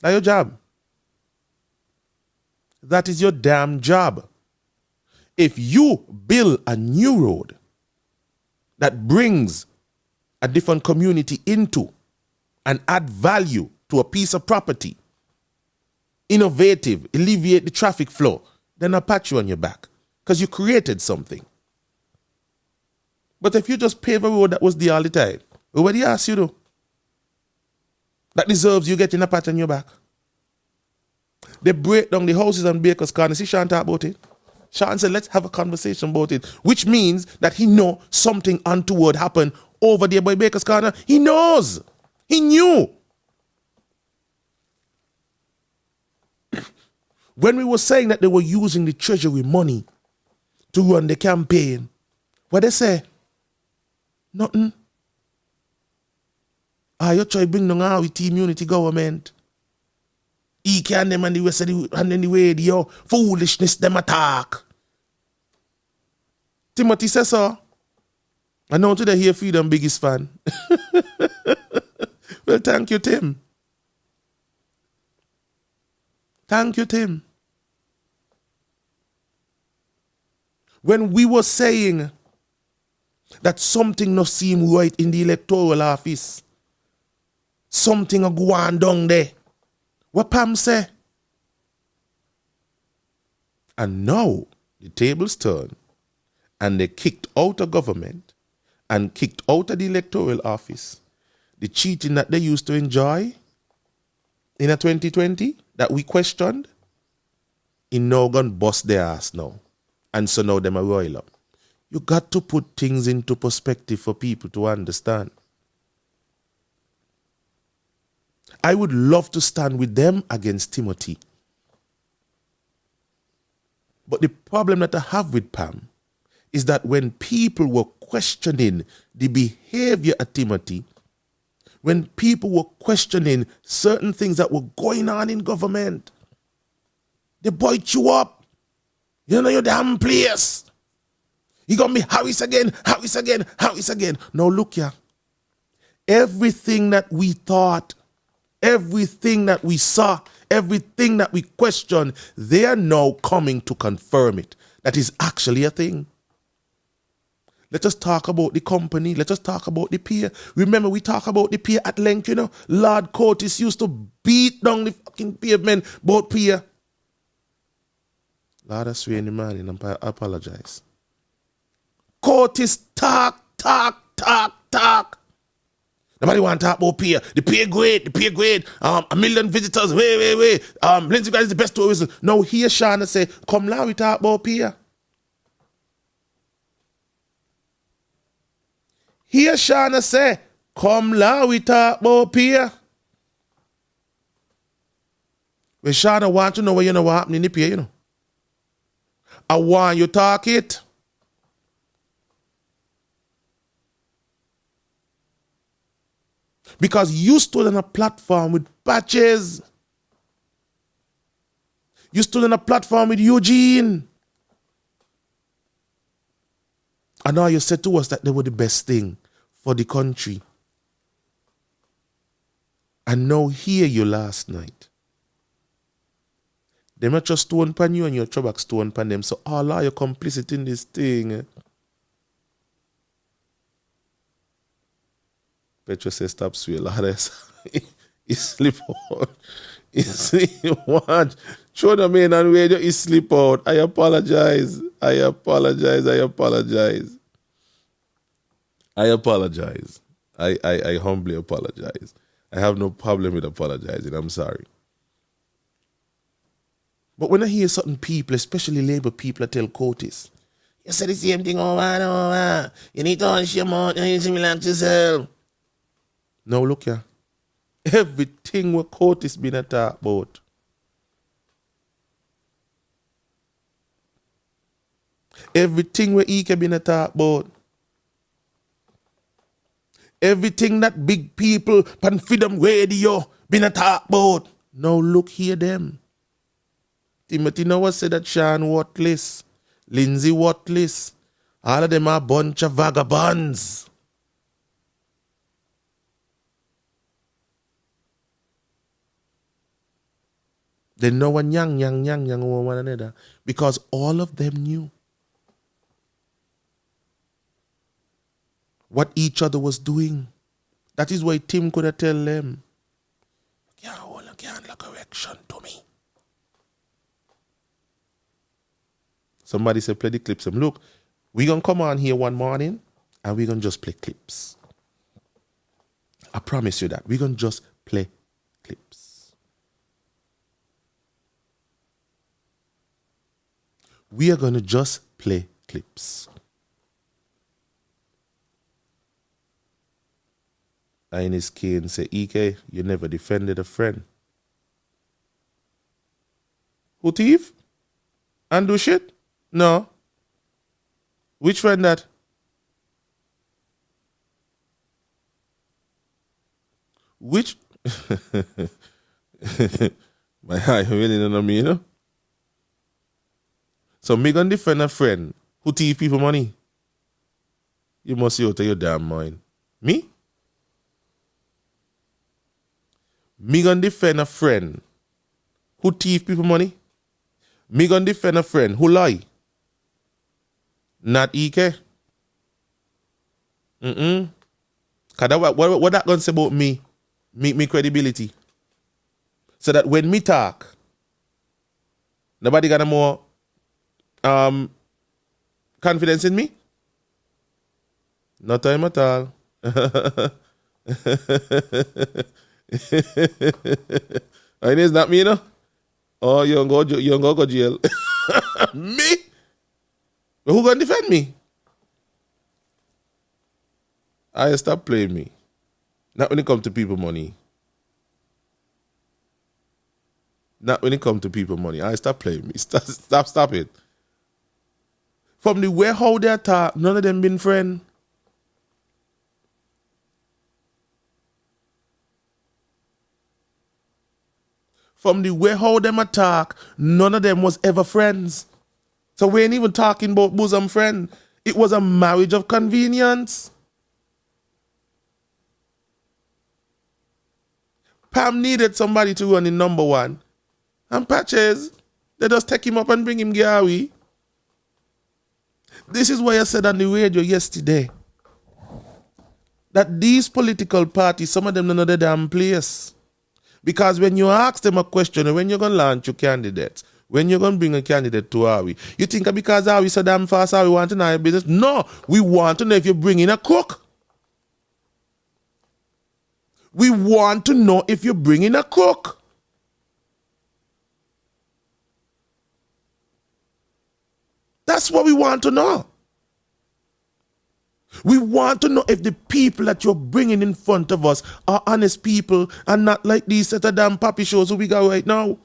That's your job. that is your damn job. If you build a new road that brings a different community into and add value to a piece of property, innovative, alleviate the traffic flow, then I'll pat you on your back because you created something. But if you just pave a road that was there all the time, what do you ask you do? That deserves you getting a pat on your back. They break down the houses on Baker's Corner. See Sean talk about it. Sean said, let's have a conversation about it, which means that he know something untoward happened over there by Baker's Corner. He knows. He knew. When we were saying that they were using the treasury money to run the campaign, what they say? Nothing. You try to bring down our team unity government. He can them and the rest of the and then the radio foolishness them attack. Timothy says so. I know today here Freedom biggest fan. Well, thank you, Tim. Thank you, Tim. When we were saying that something not seem right in the electoral office, something a go on down there, what Pam say? And now the tables turn and they kicked out of government and kicked out of the electoral office. The cheating that they used to enjoy in a 2020 that we questioned, in now gonna bust their ass now. And so now them a roil up. You got to put things into perspective for people to understand. I would love to stand with them against Timothy. But the problem that I have with Pam is that when people were questioning the behavior of Timothy, when people were questioning certain things that were going on in government, they bite you up. You know your damn place. You gonna be Harris again, Harris again, Harris again. Now look here. Everything that we thought, everything that we saw, everything that we questioned, they are now coming to confirm it. That is actually a thing. Let us talk about the company. Let us talk about the pier. Remember, we talk about the pier at length, you know. Lord Curtis used to beat down the fucking pavement about pier. Lord, I swear in the morning, I apologize. Curtis talk. Nobody want to talk about pier. The pier great. A million visitors. Wait. Lindsay guys is the best tourism. Now here Shana say, come now we talk about pier. Here Shana say, come now we talk about pier. When Shana want to know what you know what happened in the pier, you know. I want you talk it. Because you stood on a platform with Patches. You stood on a platform with Eugene. And now you said to us that they were the best thing for the country. And now hear you last night. They not just stone pan you and your trouble stone pan them. So all are you complicit in this thing. Petro says stop swear. Lord, he slip out. He slip out. Show the man and radio, he slip out. I apologize. I humbly apologize. I have no problem with apologizing. I'm sorry. But when I hear certain people, especially Labour people, that tell Curtis, you say the same thing over and over. You need to hush your mouth. You need to relax yourself. Now look here. Everything what Curtis been attacked about. Everything where Ike been attacked about. Everything that big people pan Freedom Radio been attacked about. Now look here them. Timothy Noah said that Sean worthless, Lindsay worthless. All of them are a bunch of vagabonds. They know one yang over one another because all of them knew what each other was doing. That is why Tim could have tell them, "Yeah, hold a candle correction to me." Somebody said, "Play the clips." And look, we're gonna come on here one morning and we're gonna just play clips. I promise you that. We're gonna just play clips. We are gonna just play clips. And SKN say, "EK, you never defended a friend." Who thief? And do shit? No. Which friend that? Which? My eye really don't know me, you know? So me gonna defend a friend who thief people money? You must see out of your damn mind. Me? Me gonna defend a friend who thief people money? Me gonna defend a friend who lie? Not EK. Cause that, what that gonna say about me? Me credibility. So that when me talk, nobody got a more confidence in me? No time at all. And it's not me, you know? Oh, you don't go to jail. Me? But who gonna defend me? I stop playing me. Not when it comes to people money. Not when it comes to people money. I stop playing me. Stop it. From the way how they talk, none of them been friends. From the way how them attack, none of them was ever friends. So we ain't even talking about bosom friend. It was a marriage of convenience. Pam needed somebody to run in number one. And Patches, they just take him up and bring him Gary. This is why I said on the radio yesterday that these political parties, some of them don't know the damn place. Because when you ask them a question, when you're going to launch your candidates, when you're going to bring a candidate to Harvey, you think because Harvey so damn fast, Harvey want to know your business? No, we want to know if you bring in a crook. We want to know if you bring in a crook. That's what we want to know. We want to know if the people that you're bringing in front of us are honest people and not like these set of damn papi shows who we got right now.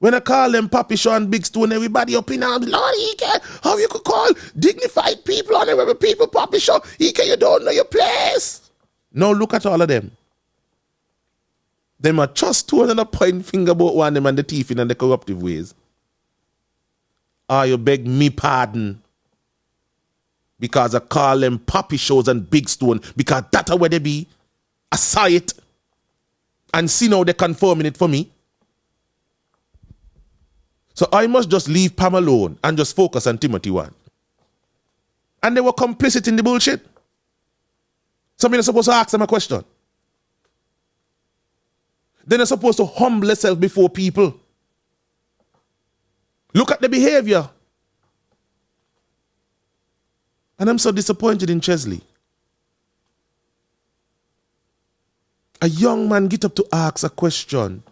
When I call them papi show and big stone, everybody up in arms, Lord, Ike, how you could call dignified people, honorable people, papi show? Ike, you don't know your place. Now look at all of them. Them are just two and a point finger about one of them and the thief in and the corruptive ways. Ah, you beg me pardon. Because I call them papi shows and big stone. Because that's where they be. I saw it. And see now they're confirming it for me. So I must just leave Pam alone and just focus on Timothy 1. And they were complicit in the bullshit. So I'm supposed to ask them a question. Then they're supposed to humble themselves before people. Look at the behavior. And I'm so disappointed in Chesley. A young man get up to ask a question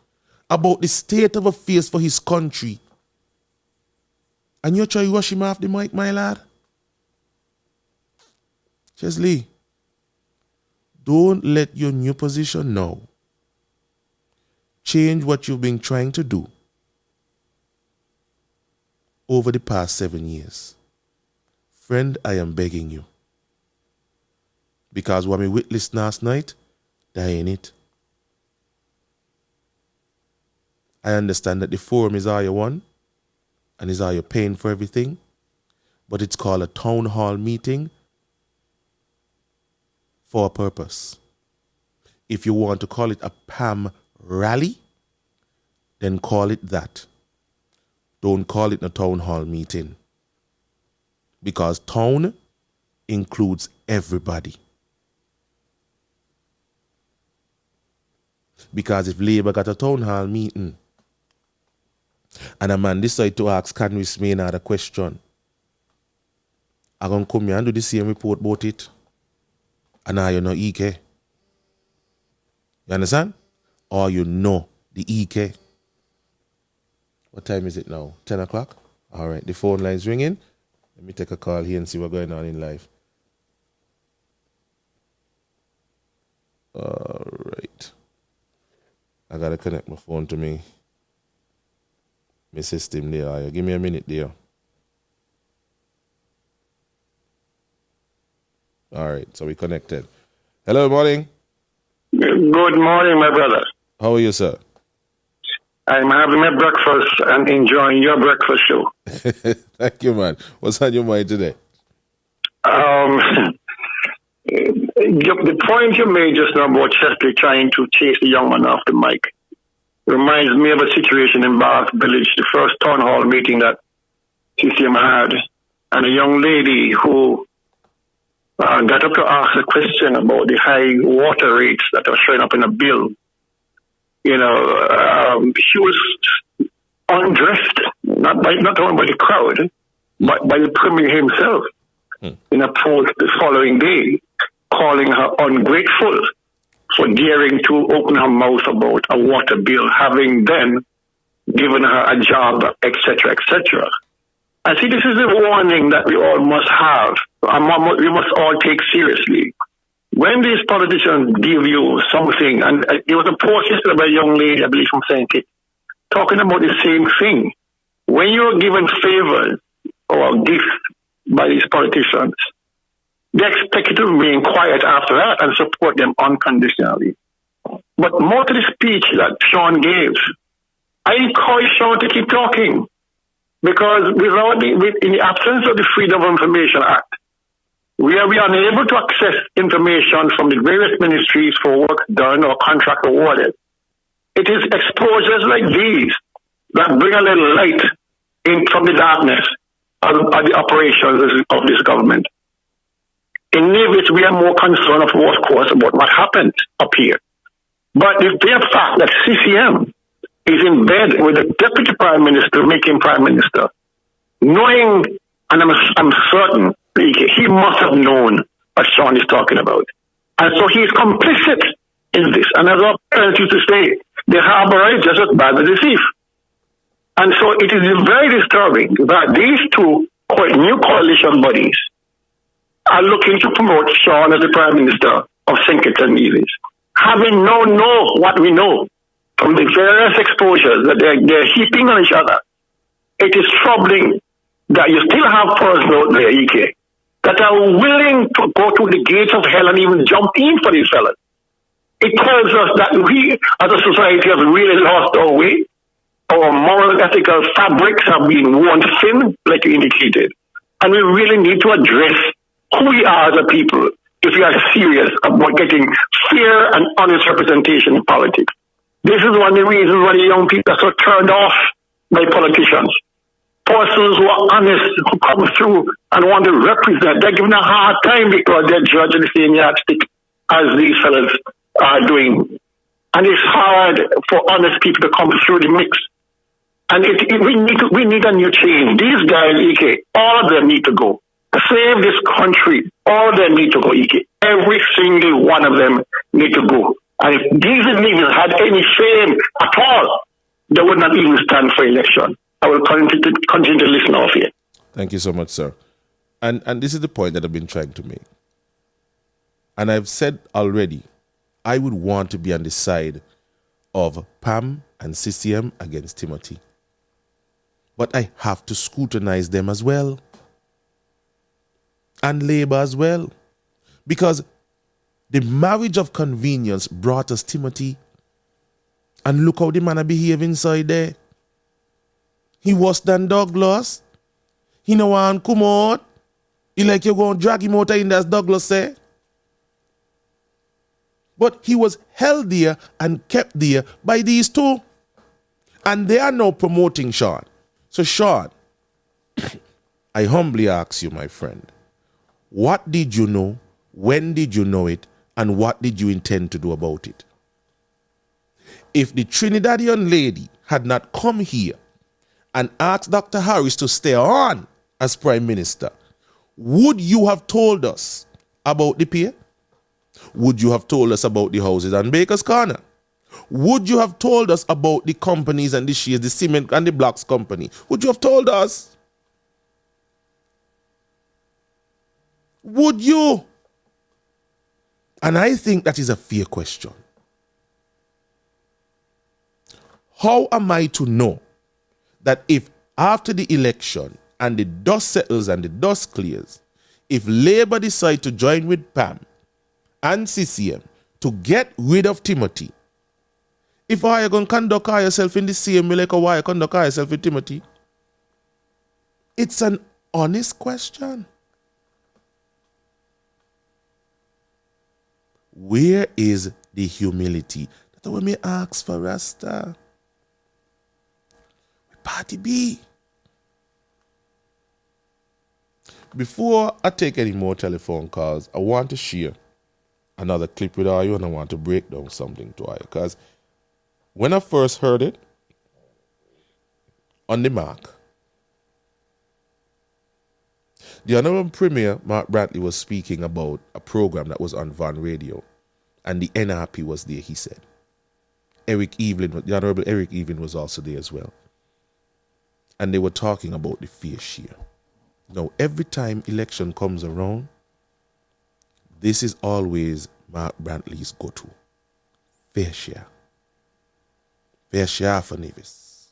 about the state of affairs for his country. And you try to rush him off the mic, my lad? Chesley, don't let your new position now change what you've been trying to do over the past 7 years. Friend, I am begging you. Because what we witnessed last night, that ain't it. I understand that the forum is all you want and is all you're paying for everything, but it's called a town hall meeting for a purpose. If you want to call it a PAM rally, then call it that. Don't call it a town hall meeting. Because town includes everybody. Because if Labour got a town hall meeting and a man decide to ask Canwis Maynard a question, I'm going to come here and do the same report about it. And now you know EK. You understand? Or you know the EK. What time is it now? 10 o'clock? All right, the phone line's ringing. Let me take a call here and see what's going on in life. All right. I got to connect my phone to my system there. Give me a minute there. All right, so we connected. Hello, morning. Good morning, my brother. How are you, sir? I'm having my breakfast and enjoying your breakfast show. Thank you, man. What's on your mind today? The point you made just now about Chesley trying to chase the young man off the mic reminds me of a situation in Bath Village, the first town hall meeting that CCM had, and a young lady who got up to ask a question about the high water rates that are showing up in a bill. You know, she was undressed, not only by the crowd, but by the Premier himself, in a post the following day, calling her ungrateful for daring to open her mouth about a water bill, having then given her a job, etc., etc. I see this is a warning that we all must have, we must all take seriously. When these politicians give you something, and it was a post yesterday by a young lady, I believe from St. Kitts, talking about the same thing. When you're given favors or gifts by these politicians, they expect you to remain quiet after that and support them unconditionally. But more to the speech that Sean gave, I encourage Sean to keep talking, because in the absence of the Freedom of Information Act, we are unable to access information from the various ministries for work done or contract awarded. It is exposures like these that bring a little light in from the darkness of the operations of this government. In Navis, we are more concerned, of course, about what happened up here. But the bare fact that CCM is in bed with the Deputy Prime Minister, making Prime Minister, knowing, and I'm certain, he must have known what Sean is talking about. And so he is complicit in this. And as our parents used to say, the harbor is just as bad as the thief. And so it is very disturbing that these two new coalition bodies are looking to promote Sean as the Prime Minister of St. Kitts and Nevis, having know what we know from the various exposures that they're heaping on each other. It is troubling that you still have persons out there, EK, that are willing to go to the gates of hell and even jump in for these fellas. It tells us that we, as a society, have really lost our way. Our moral and ethical fabrics have been worn thin, like you indicated. And we really need to address who we are as a people if we are serious about getting fair and honest representation in politics. This is one of the reasons why the young people are so turned off by politicians. Persons who are honest, who come through and want to represent, they're given a hard time because they're judged in the same yardstick as these fellas are doing. And it's hard for honest people to come through the mix. And we need a new change. These guys, EK, all of them need to go. To save this country, all of them need to go, EK. Every single one of them need to go. And if these individuals had any shame at all, they would not even stand for election. I will continue to listen off here. Thank you so much, sir. And this is the point that I've been trying to make. And I've said already, I would want to be on the side of Pam and CCM against Timothy. But I have to scrutinize them as well. And Labour as well. Because the marriage of convenience brought us Timothy. And look how the man behave inside there. He worse than Douglas. He no want come out. He like you're going to drag him out in, as Douglas say. But he was held there and kept there by these two. And they are now promoting Sean. So Sean, I humbly ask you, my friend, what did you know? When did you know it? And what did you intend to do about it? If the Trinidadian lady had not come here and asked Dr. Harris to stay on as Prime Minister, would you have told us about the pier? Would you have told us about the houses and Baker's Corner? Would you have told us about the companies and the shares, the cement and the blocks company? Would you have told us? Would you? And I think that is a fair question. How am I to know that if after the election and the dust settles and the dust clears, if Labour decide to join with PAM and CCM to get rid of Timothy, if I are going to conduct yourself in the same way like how I conduct yourself with Timothy? It's an honest question. Where is the humility? That's what me ask for, Rasta. Party B. Before I take any more telephone calls, I want to share another clip with you, and I want to break down something to you. Because when I first heard it, on the mark, the Honorable Premier Mark Brantley was speaking about a program that was on Van Radio, and the NRP was there, he said. The Honorable Eric Evelyn was also there as well. And they were talking about the fair share. Now, every time election comes around, this is always Mark Brantley's go-to. Fair share. Fair share for Nevis.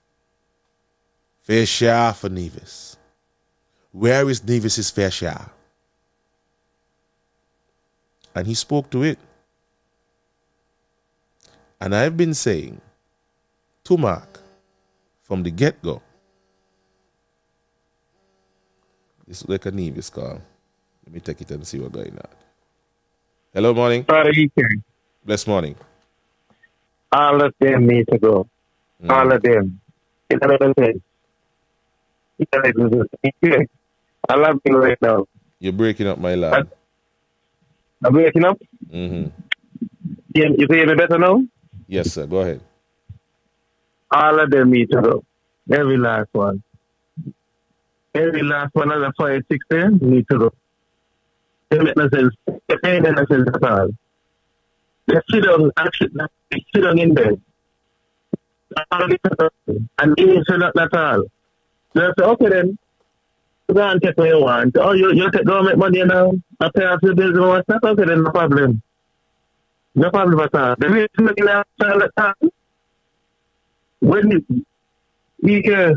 Fair share for Nevis. Where is Nevis's fair share? And he spoke to it. And I've been saying to Mark from the get-go, this is like a Nevis call. Let me take it and see what's going on. Hello, morning. Bless morning. All of them need to go. All of them. You know what I'm saying? I love you right now. You're breaking up, my lad. I'm breaking up? Mm-hmm. You hear me better now? Yes, sir. Go ahead. All of them need to go. Every last one. Every last one of the 5, 6 10 need to go. They make no sense. They ain't no sense at all. They sit down in bed. And they ain't say nothing at all. They say, okay then, go and take what you want. Oh, you take go make money now? I pay off your bills and what's that? Okay then, no problem. No problem at all. The reason making that all the time, when we got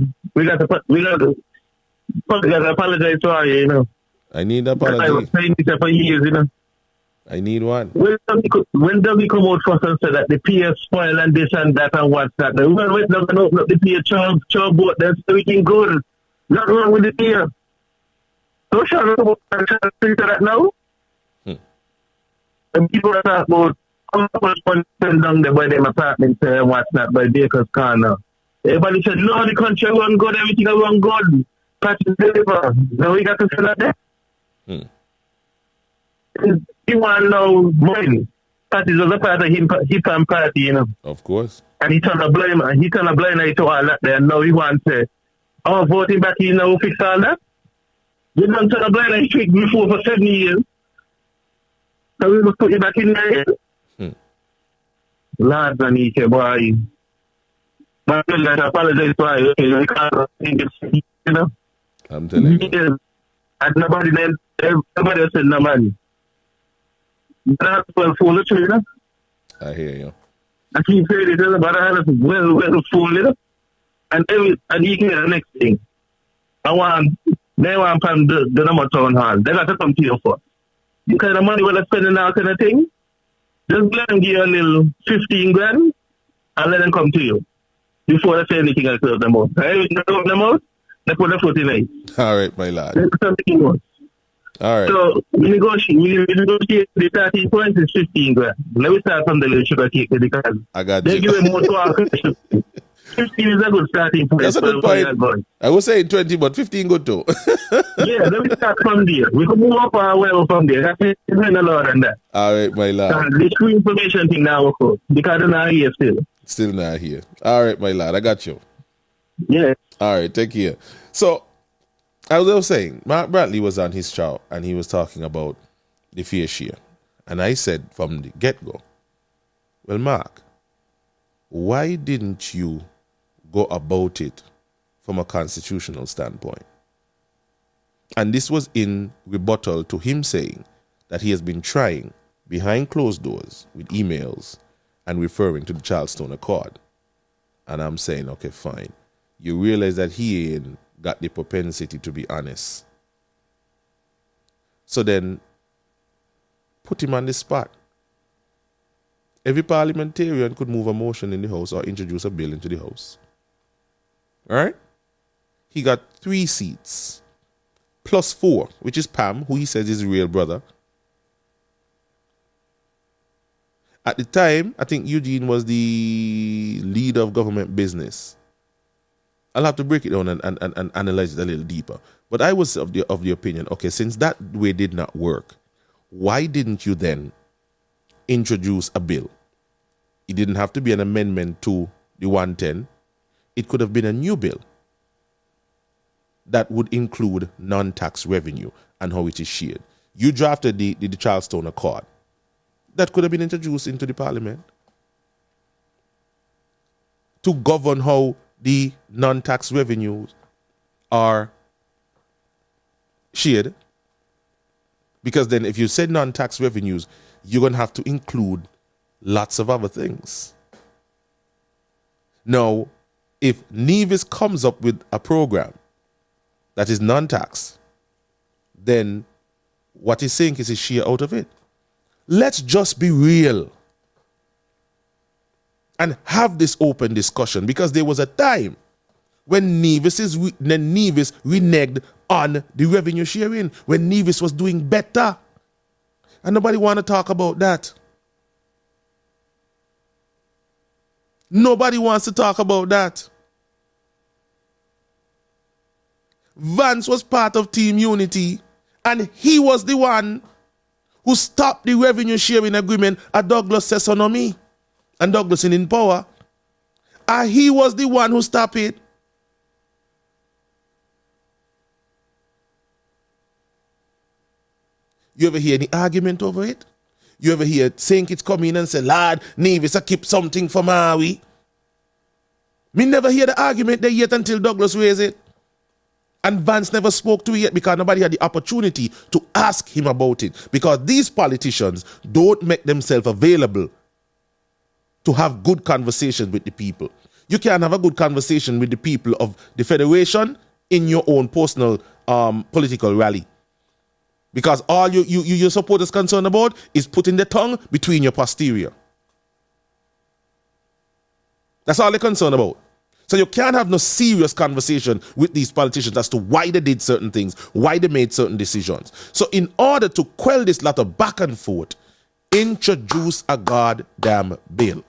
to apologize to her, you know. I need an apology. I was saying this for years, you know. I need one. When Dougie come out first and say that the PS spoil and this and that and what's that, the woman went down and open up the PS chub boat, that's everything good. Nothing wrong with the PS. So shall I come out and say that now? And people are talking about how much money spent down there by them apartments and what's that, by Baker's Corner. Everybody said, no, the country run good, everything run good. Patches deliver. Now we got to say that there. He want to know money. Patches was a part of hip and party, you know. Of course. And he turned a blind eye to all that there. And now he wants to say, oh, voting back in now, fix all that. You don't turn a blind eye trick before for 7 years. So we must put you back in there. Lads and he said, boy, my friend, I apologize for you. You can't think it's, you know. I'm telling you. And nobody else said no money. That's well full of you know. I hear you. I keep saying it, but I have well full, you know. And he can the next thing. They want the number town hall. They got to come to you first. You kind of money they're spending now kind of thing. Just let them give you a little 15 grand and let them come to you before they say anything else to them out. Hey, they open them out, they put their foot in it. All right, my lad. All right. So we negotiate the 13 points is 15 grand. Let me start from the little sugar cake because I got they you. give him more to our question. 15 is a good starting point. That's a good point. I was saying 20, but 15 good too. Yeah, let me start from there. We can move up our well from there. That's it. A lot than that. All right, my lad. The true information thing now, of course, because they're not here still. Still not here. All right, my lad. I got you. Yeah. All right, take care. So, as I was saying, Mark Bradley was on his show and he was talking about the fair share. And I said from the get-go, well, Mark, why didn't you go about it from a constitutional standpoint? And this was in rebuttal to him saying that he has been trying behind closed doors with emails and referring to the Charleston Accord. And I'm saying, okay, fine. You realize that he ain't got the propensity to be honest. So then, put him on the spot. Every parliamentarian could move a motion in the House or introduce a bill into the House. All right? He got 3 seats, plus 4, which is Pam, who he says is his real brother. At the time, I think Eugene was the leader of government business. I'll have to break it down and analyze it a little deeper. But I was of the opinion, okay, since that way did not work, why didn't you then introduce a bill? It didn't have to be an amendment to the 110. It could have been a new bill that would include non-tax revenue and how it is shared. You drafted the Charleston Accord. That could have been introduced into the parliament to govern how the non-tax revenues are shared. Because then if you said non-tax revenues, you're going to have to include lots of other things. Now, if Nevis comes up with a program that is non-tax, then what he's saying is his share out of it. Let's just be real and have this open discussion, because there was a time when Nevis reneged on the revenue sharing, when Nevis was doing better. And nobody want to talk about that. Nobody wants to talk about that. Vance was part of Team Unity, and he was the one who stopped the revenue sharing agreement at Douglas Sessonomy and Douglas in power. And he was the one who stopped it. You ever hear any argument over it? You ever hear Saint come in and say, Lord, Nevis, I keep something for Maui? Me never hear the argument there yet until Douglas raised it. And Vance never spoke to it yet because nobody had the opportunity to ask him about it. Because these politicians don't make themselves available to have good conversations with the people. You can't have a good conversation with the people of the Federation in your own personal political rally. Because all your supporters concerned about is putting the tongue between your posterior. That's all they're concerned about. So you can't have no serious conversation with these politicians as to why they did certain things, why they made certain decisions. So in order to quell this lot of back and forth, introduce a goddamn bill.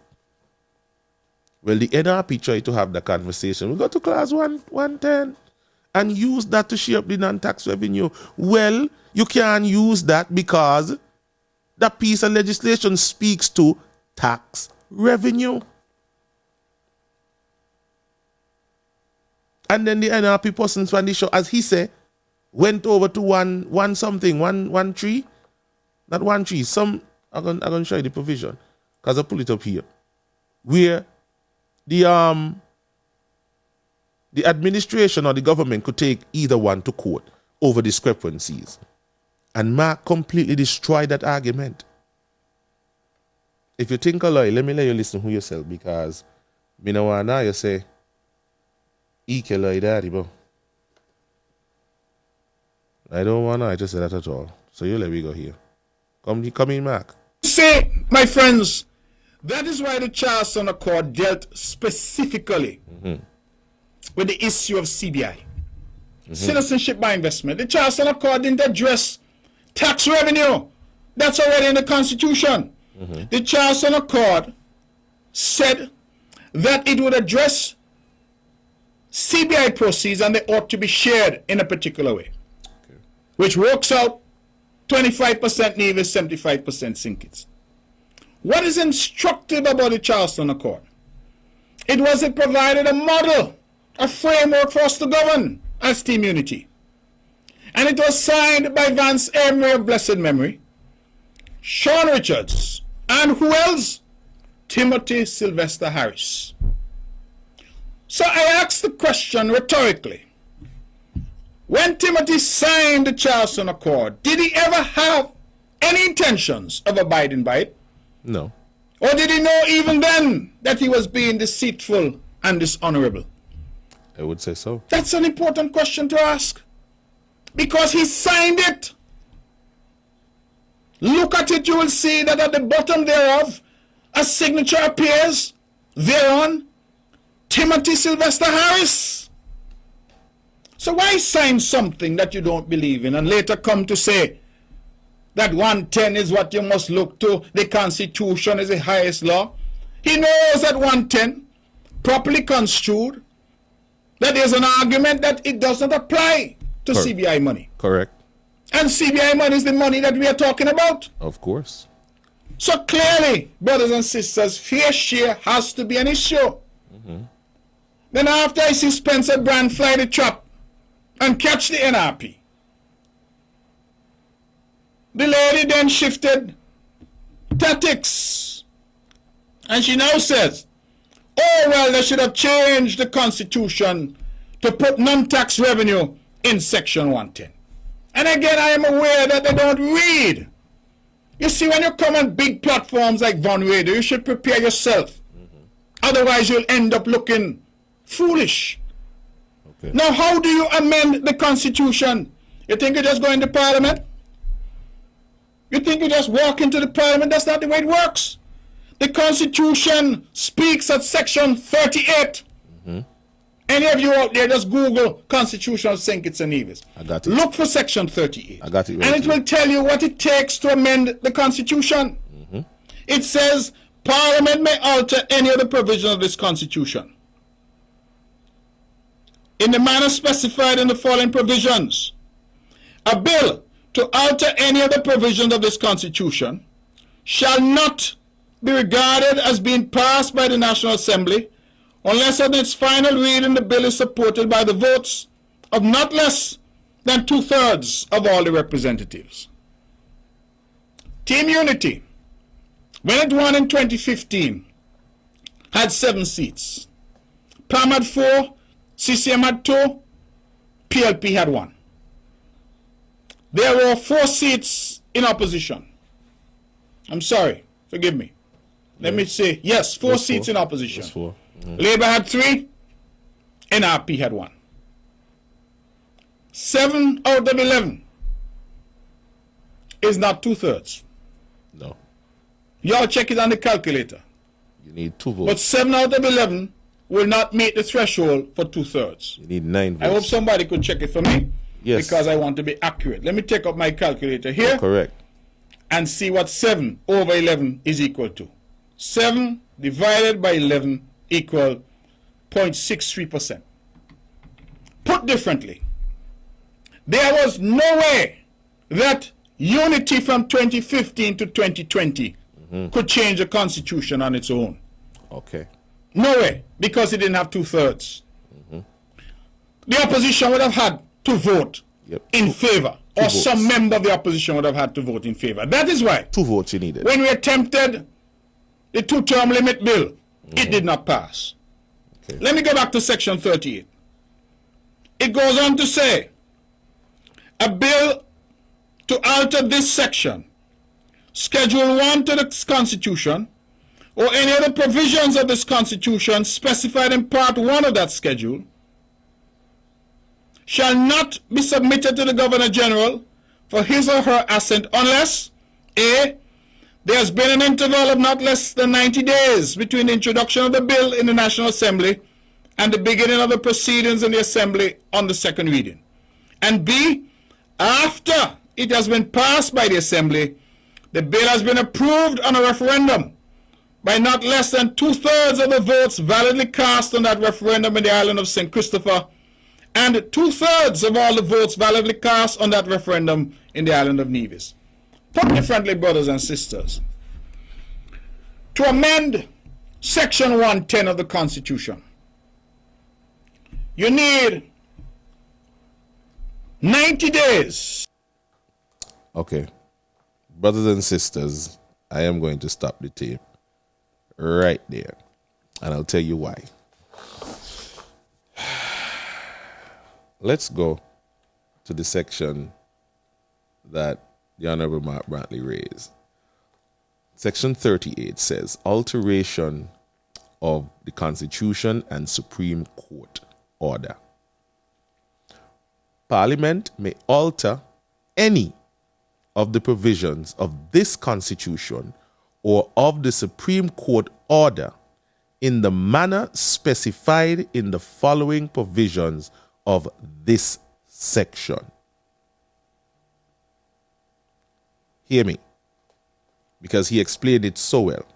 Well, the NRP tried to have the conversation. We go to clause 110 and use that to share up the non-tax revenue. Well, you can't use that because that piece of legislation speaks to tax revenue. And then the NRP persons from the show, as he said, went over to one tree. Not one tree. I'm gonna show you the provision. Because I pull it up here. Where the administration or the government could take either one to court over discrepancies. And Mark completely destroyed that argument. If you think a lot, let me let you listen to yourself, because me no want now you say Ike like daddy, bro. I don't want to just say that at all. So you let me go here. Come in, Mark. Say, my friends, that is why the Charleston Accord dealt specifically with the issue of CBI. Citizenship by investment. The Charleston Accord didn't address tax revenue. That's already in the Constitution. The Charleston Accord said that it would address CBI proceeds and they ought to be shared in a particular way, which works out 25% Nevis, 75% St. Kitts. What is instructive about the Charleston Accord? It was it provided a model, a framework for us to govern as Team Unity. And it was signed by Vance Emery of blessed memory, Sean Richards, and who else? Timothy Sylvester Harris. So I ask the question rhetorically. When Timothy signed the Charleston Accord, did he ever have any intentions of abiding by it? No. Or did he know even then that he was being deceitful and dishonorable? I would say so. That's an important question to ask. Because he signed it. Look at it, you will see that at the bottom thereof, a signature appears thereon, Timothy Sylvester Harris. So why sign something that you don't believe in and later come to say that 110 is what you must look to, the Constitution is the highest law? He knows that 110, properly construed, that there's an argument that it does not apply to CBI money. Correct. And CBI money is the money that we are talking about. Of course. So clearly, brothers and sisters, fair share has to be an issue. Then after I see Spencer Brand fly the trap and catch the NRP, the lady then shifted tactics. And she now says, oh, well, they should have changed the Constitution to put non-tax revenue in Section 110. And again, I am aware that they don't read. You see, when you come on big platforms like Von Radio, you should prepare yourself. Otherwise, you'll end up looking foolish. Okay. Now, how do you amend the Constitution? You think you just go into Parliament? You think you just walk into the Parliament? That's not the way it works. The Constitution speaks at Section 38. Any of you out there, just Google Constitution of St. Kitts and Nevis. I got it. Look for Section 38. I got it. And it will tell you what it takes to amend the Constitution. It says, Parliament may alter any of the provisions of this Constitution in the manner specified in the following provisions. A bill to alter any of the provisions of this Constitution shall not be regarded as being passed by the National Assembly unless on its final reading the bill is supported by the votes of not less than 2/3 of all the representatives. Team Unity, when it won in 2015, had 7 seats. PAM had 4, CCM had 2, PLP had 1. There were 4 seats in opposition. I'm sorry, forgive me. Let me say, yes, 4 seats in opposition. That's 4. Labour had 3, NRP had 1. 7 out of 11 is not 2/3. No. Y'all check it on the calculator. You need 2 But votes. 7 out of 11 will not meet the threshold for 2/3. You need 9 votes. I hope somebody could check it for me. Yes. Because I want to be accurate. Let me take up my calculator here Correct. and see what 7 over 11 is equal to. 7 divided by 11 equal 0.63%. Put differently, there was no way that unity from 2015 to 2020 could change the Constitution on its own. Okay. No way, because it didn't have 2/3. The opposition would have had to vote in favor, or votes. some member of the opposition would have had to vote in favor. That is why 2 votes you needed. when we attempted the 2-term limit bill, it did not pass. Okay. Let me go back to Section 38. It goes on to say, a bill to alter this section, Schedule 1 to the Constitution, or any other provisions of this Constitution specified in Part 1 of that schedule, shall not be submitted to the Governor General for his or her assent unless A. There has been an interval of not less than 90 days between the introduction of the bill in the National Assembly and the beginning of the proceedings in the Assembly on the second reading. And B. After it has been passed by the Assembly, the bill has been approved on a referendum by not less than 2/3 of the votes validly cast on that referendum in the island of St. Christopher, and 2/3 of all the votes validly cast on that referendum in the island of Nevis. Put differently, brothers and sisters, to amend Section 110 of the Constitution, you need 90 days. Okay. Brothers and sisters, I am going to stop the tape right there. And I'll tell you why. Let's go to the section that the Honorable Mark Brantley raised. Section 38 says, alteration of the Constitution and Supreme Court order. Parliament may alter any of the provisions of this Constitution or of the Supreme Court order in the manner specified in the following provisions of this section. Hear me, because he explained it so well.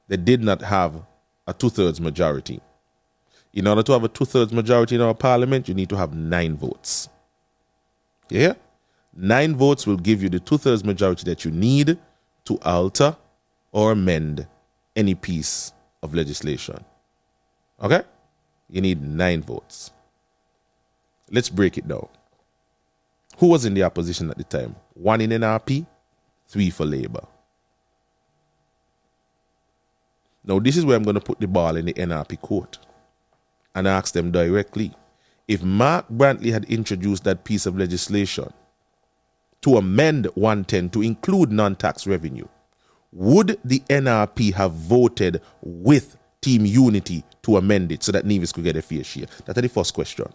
They did not have a 2/3 majority. In order to have a 2/3 majority in our parliament, you need to have 9 votes. Yeah? 9 votes will give you the 2/3 majority that you need to alter or amend any piece of legislation. Okay? You need 9 votes. Let's break it down. Who was in the opposition at the time? 1 in NRP, 3 for Labour. Now, this is where I'm going to put the ball in the NRP court and ask them directly. If Mark Brantley had introduced that piece of legislation to amend 110 to include non-tax revenue, would the NRP have voted with Team Unity to amend it so that Nevis could get a fair share? That's the first question.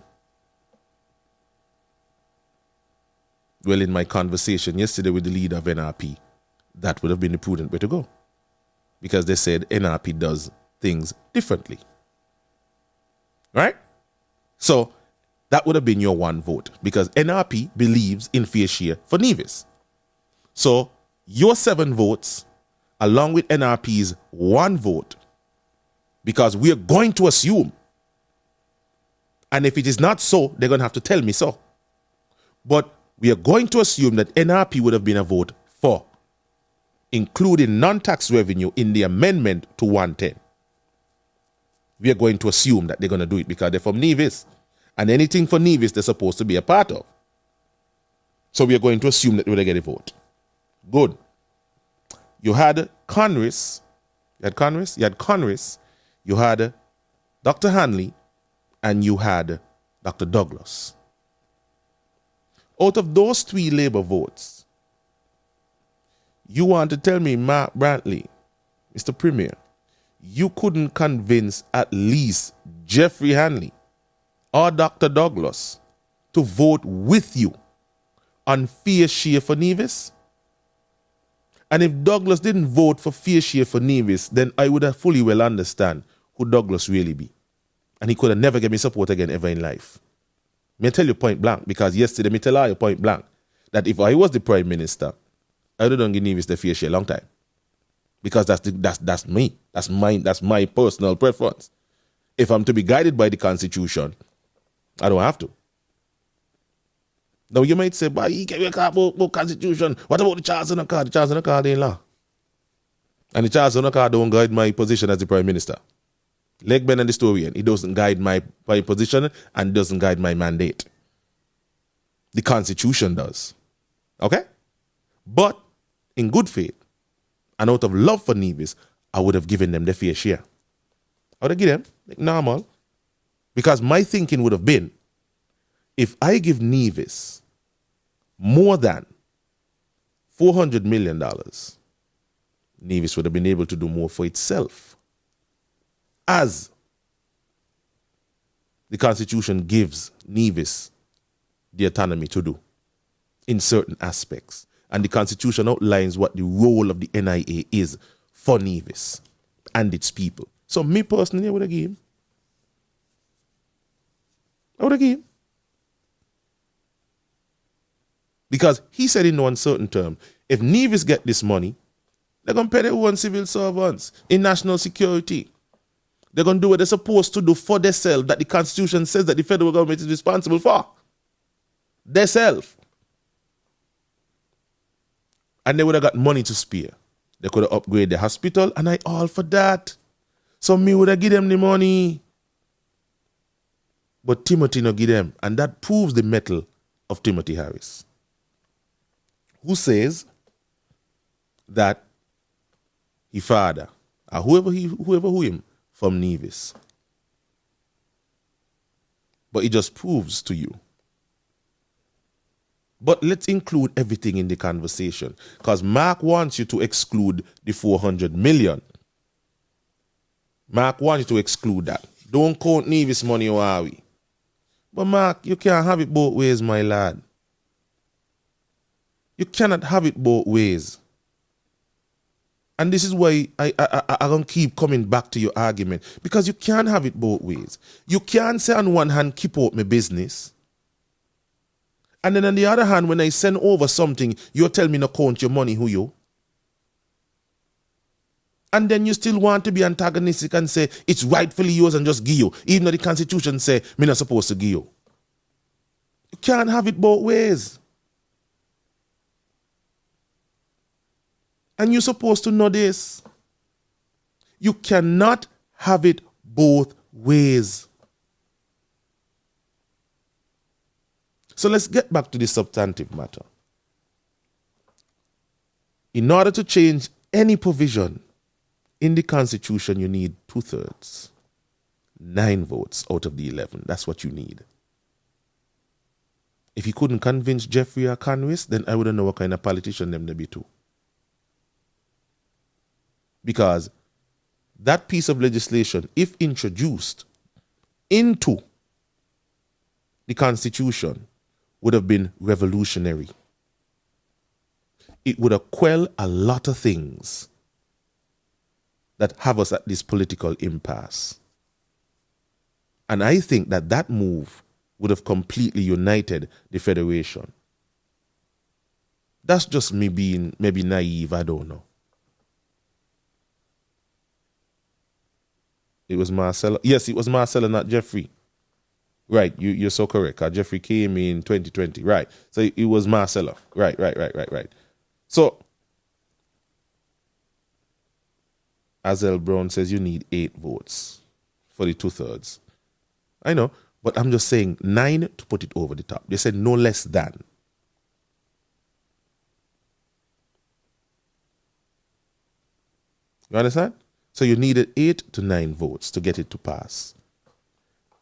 Well, in my conversation yesterday with the leader of NRP, that would have been the prudent way to go, because they said NRP does things differently. Right? So that would have been your one vote, because NRP believes in fair share for Nevis. So your 7 votes, along with NRP's 1 vote, because we are going to assume, and if it is not so, they're going to have to tell me so, but we are going to assume that NRP would have been a vote for including non-tax revenue in the amendment to 110. We are going to assume that they're going to do it because they're from Nevis, and anything for Nevis they're supposed to be a part of. So we are going to assume that we're going to get a vote. Good. You had Congress. You had Congress. You had Congress. You had Dr. Hanley, and you had Dr. Douglas. Out of those 3 Labour votes, you want to tell me, Mark Brantley, Mr. Premier, you couldn't convince at least Jeffrey Hanley or Dr. Douglas to vote with you on fair share for Nevis? And if Douglas didn't vote for fair share for Nevis, then I would have fully well understand who Douglas really be. And he could have never given me support again ever in life. Me tell you point blank, because yesterday me tell you point blank that if I was the Prime Minister, I would have give Nevis the fair share a long time. Because that's me. That's my personal preference. If I'm to be guided by the Constitution, I don't have to. Now you might say, but you can't about Constitution. What about the Charles on the card? The Charles on the card ain't law. And the Charles on the card don't guide my position as the Prime Minister. Legben and the historian, it doesn't guide my position and doesn't guide my mandate. The Constitution does. Okay? But in good faith and out of love for Nevis, I would have given them the fair share. I would have given them like normal. Because my thinking would have been, if I give Nevis more than $400 million, Nevis would have been able to do more for itself, as the Constitution gives Nevis the autonomy to do in certain aspects. And the Constitution outlines what the role of the NIA is for Nevis and its people. So me personally, I would have given him. Because he said in no uncertain term, if Nevis get this money, They're going to pay their own civil servants in national security. They're going to do what they're supposed to do for themselves that the Constitution says that the federal government is responsible for. Themselves. And they would have got money to spare. They could have upgraded the hospital, and I all for that. So me would have give them the money. But Timothy no give them. And that proves the mettle of Timothy Harris, who says that his father, or whoever who him, from Nevis. But it just proves to you. But let's include everything in the conversation, because Mark wants you to exclude the 400 million. Mark wants you to exclude that. Don't count Nevis money, or are we? But Mark, you can't have it both ways, my lad. You cannot have it both ways. And this is why I don't keep coming back to your argument, because you can't have it both ways. You can't say on one hand, keep out my business, and then on the other hand, when I send over something, you tell me no count your money, who you? And then you still want to be antagonistic and say it's rightfully yours and just give you, even though the Constitution say me not supposed to give you. You can't have it both ways. And you're supposed to know this. You cannot have it both ways. So let's get back to the substantive matter. In order to change any provision in the Constitution, you need 2/3. 9 votes out of the 11. That's what you need. If you couldn't convince Jeffrey or Conway, then I wouldn't know what kind of politician them they be too. Because that piece of legislation, if introduced into the Constitution, would have been revolutionary. It would have quelled a lot of things that have us at this political impasse. And I think that that move would have completely united the Federation. That's just me being maybe naive, I don't know. It was Marcelo. Yes, it was Marcelo, not Jeffrey. Right, you're so correct. Jeffrey came in 2020. Right. So it was Marcelo. Right. So Azel Brown says you need 8 votes for the 2/3. I know, but I'm just saying 9 to put it over the top. They said no less than. You understand? So you needed 8 to 9 votes to get it to pass.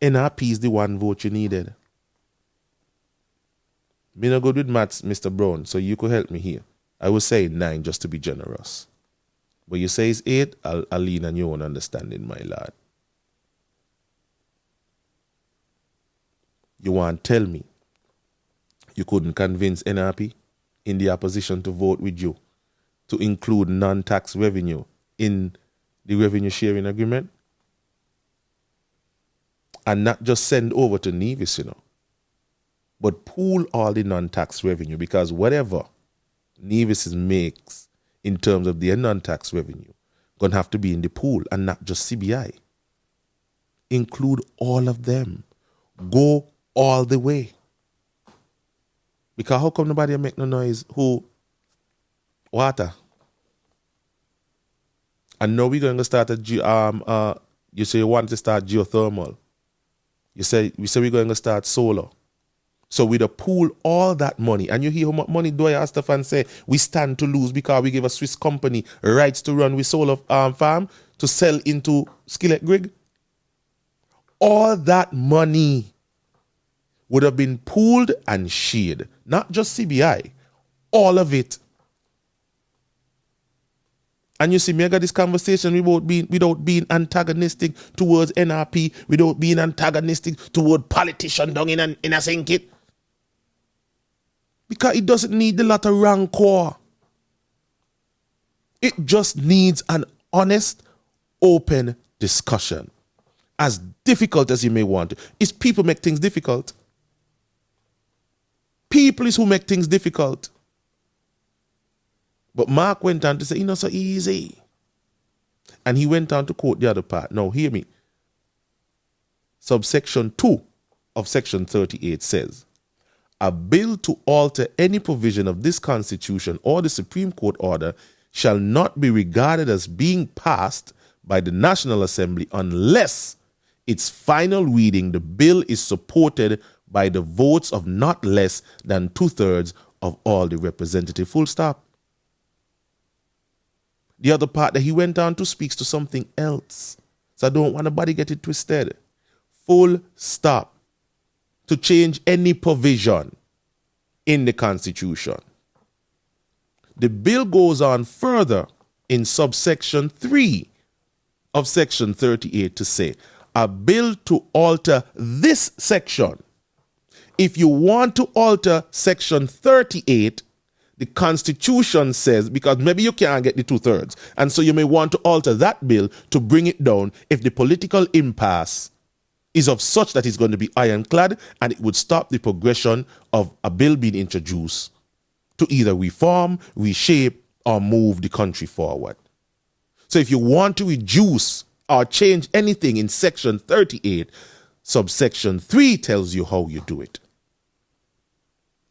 NRP is the 1 vote you needed. Me no good with maths, Mr. Brown, so you could help me here. I would say 9 just to be generous. But you say it's 8, I'll lean on your own understanding, my lad. You want to tell me you couldn't convince NRP in the opposition to vote with you to include non-tax revenue in the revenue sharing agreement? And not just send over to Nevis, but pool all the non-tax revenue, because whatever Nevis makes in terms of their non-tax revenue going to have to be in the pool and not just CBI. Include all of them. Go all the way. Because how come nobody make no noise? Who? Water. And now we're going to start you say you want to start geothermal. We say we're going to start solar. So we'd pool all that money. And you hear how much money Doya Astafan say we stand to lose because we give a Swiss company rights to run with solar farm to sell into Skillet Grig. All that money would have been pooled and shared. Not just CBI. All of it. And you see, me I got this conversation without being antagonistic towards NRP, without being antagonistic toward politicians down in a sink it. Because it doesn't need a lot of rancor. It just needs an honest, open discussion. As difficult as you may want. It's people make things difficult. People is who make things difficult. But Mark went on to say, so easy. And he went on to quote the other part. Now, hear me. Subsection 2 of Section 38 says, a bill to alter any provision of this Constitution or the Supreme Court order shall not be regarded as being passed by the National Assembly unless its final reading, the bill is supported by the votes of not less than 2/3 of all the representative. Full stop. The other part that he went on to speaks to something else. So I don't want nobody get it twisted. Full stop. To change any provision in the Constitution. The bill goes on further in subsection 3 of Section 38 to say, a bill to alter this section. If you want to alter Section 38, the Constitution says, because maybe you can't get the 2/3, and so you may want to alter that bill to bring it down if the political impasse is of such that it's going to be ironclad and it would stop the progression of a bill being introduced to either reform, reshape, or move the country forward. So if you want to reduce or change anything in Section 38, subsection 3 tells you how you do it.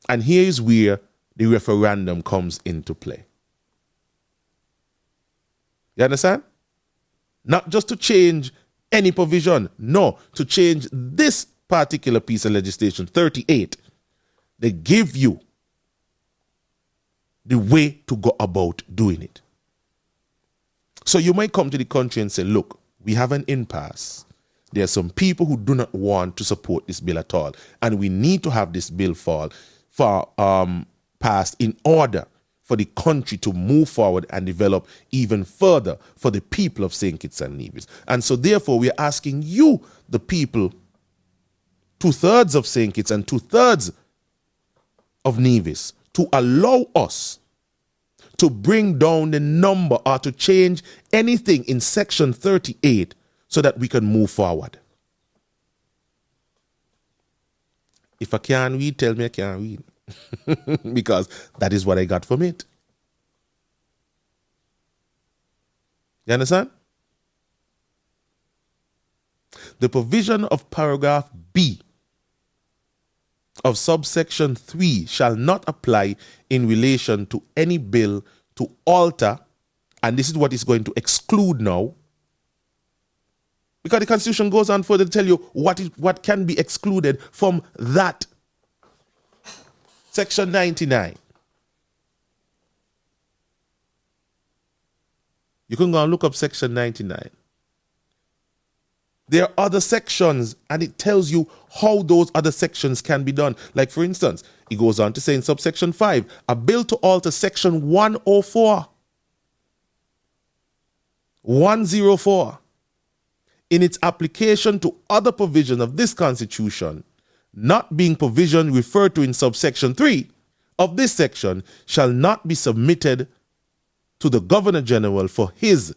And here is where the referendum comes into play. You understand? Not just to change any provision, no, to change this particular piece of legislation, 38. They give you the way to go about doing it. So you might come to the country and say, look, we have an impasse. There are some people who do not want to support this bill at all, and we need to have this bill passed in order for the country to move forward and develop even further for the people of St. Kitts and Nevis. And so therefore we are asking you, the people, 2/3 of St. Kitts and 2/3 of Nevis, to allow us to bring down the number or to change anything in Section 38 so that we can move forward. If I can't read, tell me I can't read. Because that is what I got from it. You understand? The provision of paragraph B of subsection 3 shall not apply in relation to any bill to alter, and this is what is going to exclude now, because the Constitution goes on further to tell you what can be excluded from that. Section 99. You can go and look up Section 99. There are other sections, and it tells you how those other sections can be done. Like, for instance, it goes on to say in subsection 5, a bill to alter Section 104. 104. In its application to other provisions of this Constitution, not being provision referred to in subsection 3 of this section, shall not be submitted to the Governor General for his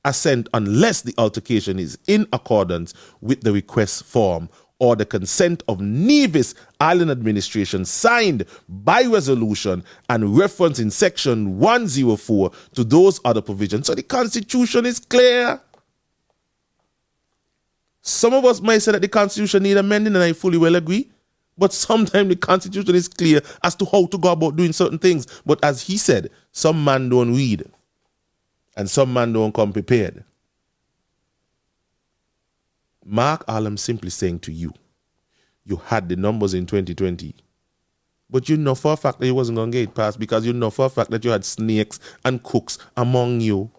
assent unless the altercation is in accordance with the request form or the consent of Nevis Island Administration signed by resolution and reference in section 104 to those other provisions. So the Constitution is clear. Some of us might say that the Constitution needs amending, and I fully well agree. But sometimes the Constitution is clear as to how to go about doing certain things. But as he said, some man don't read, and some man don't come prepared. Mark, all I'm simply saying to you, you had the numbers in 2020, but you know for a fact that you wasn't going to get it passed because you know for a fact that you had snakes and crooks among you.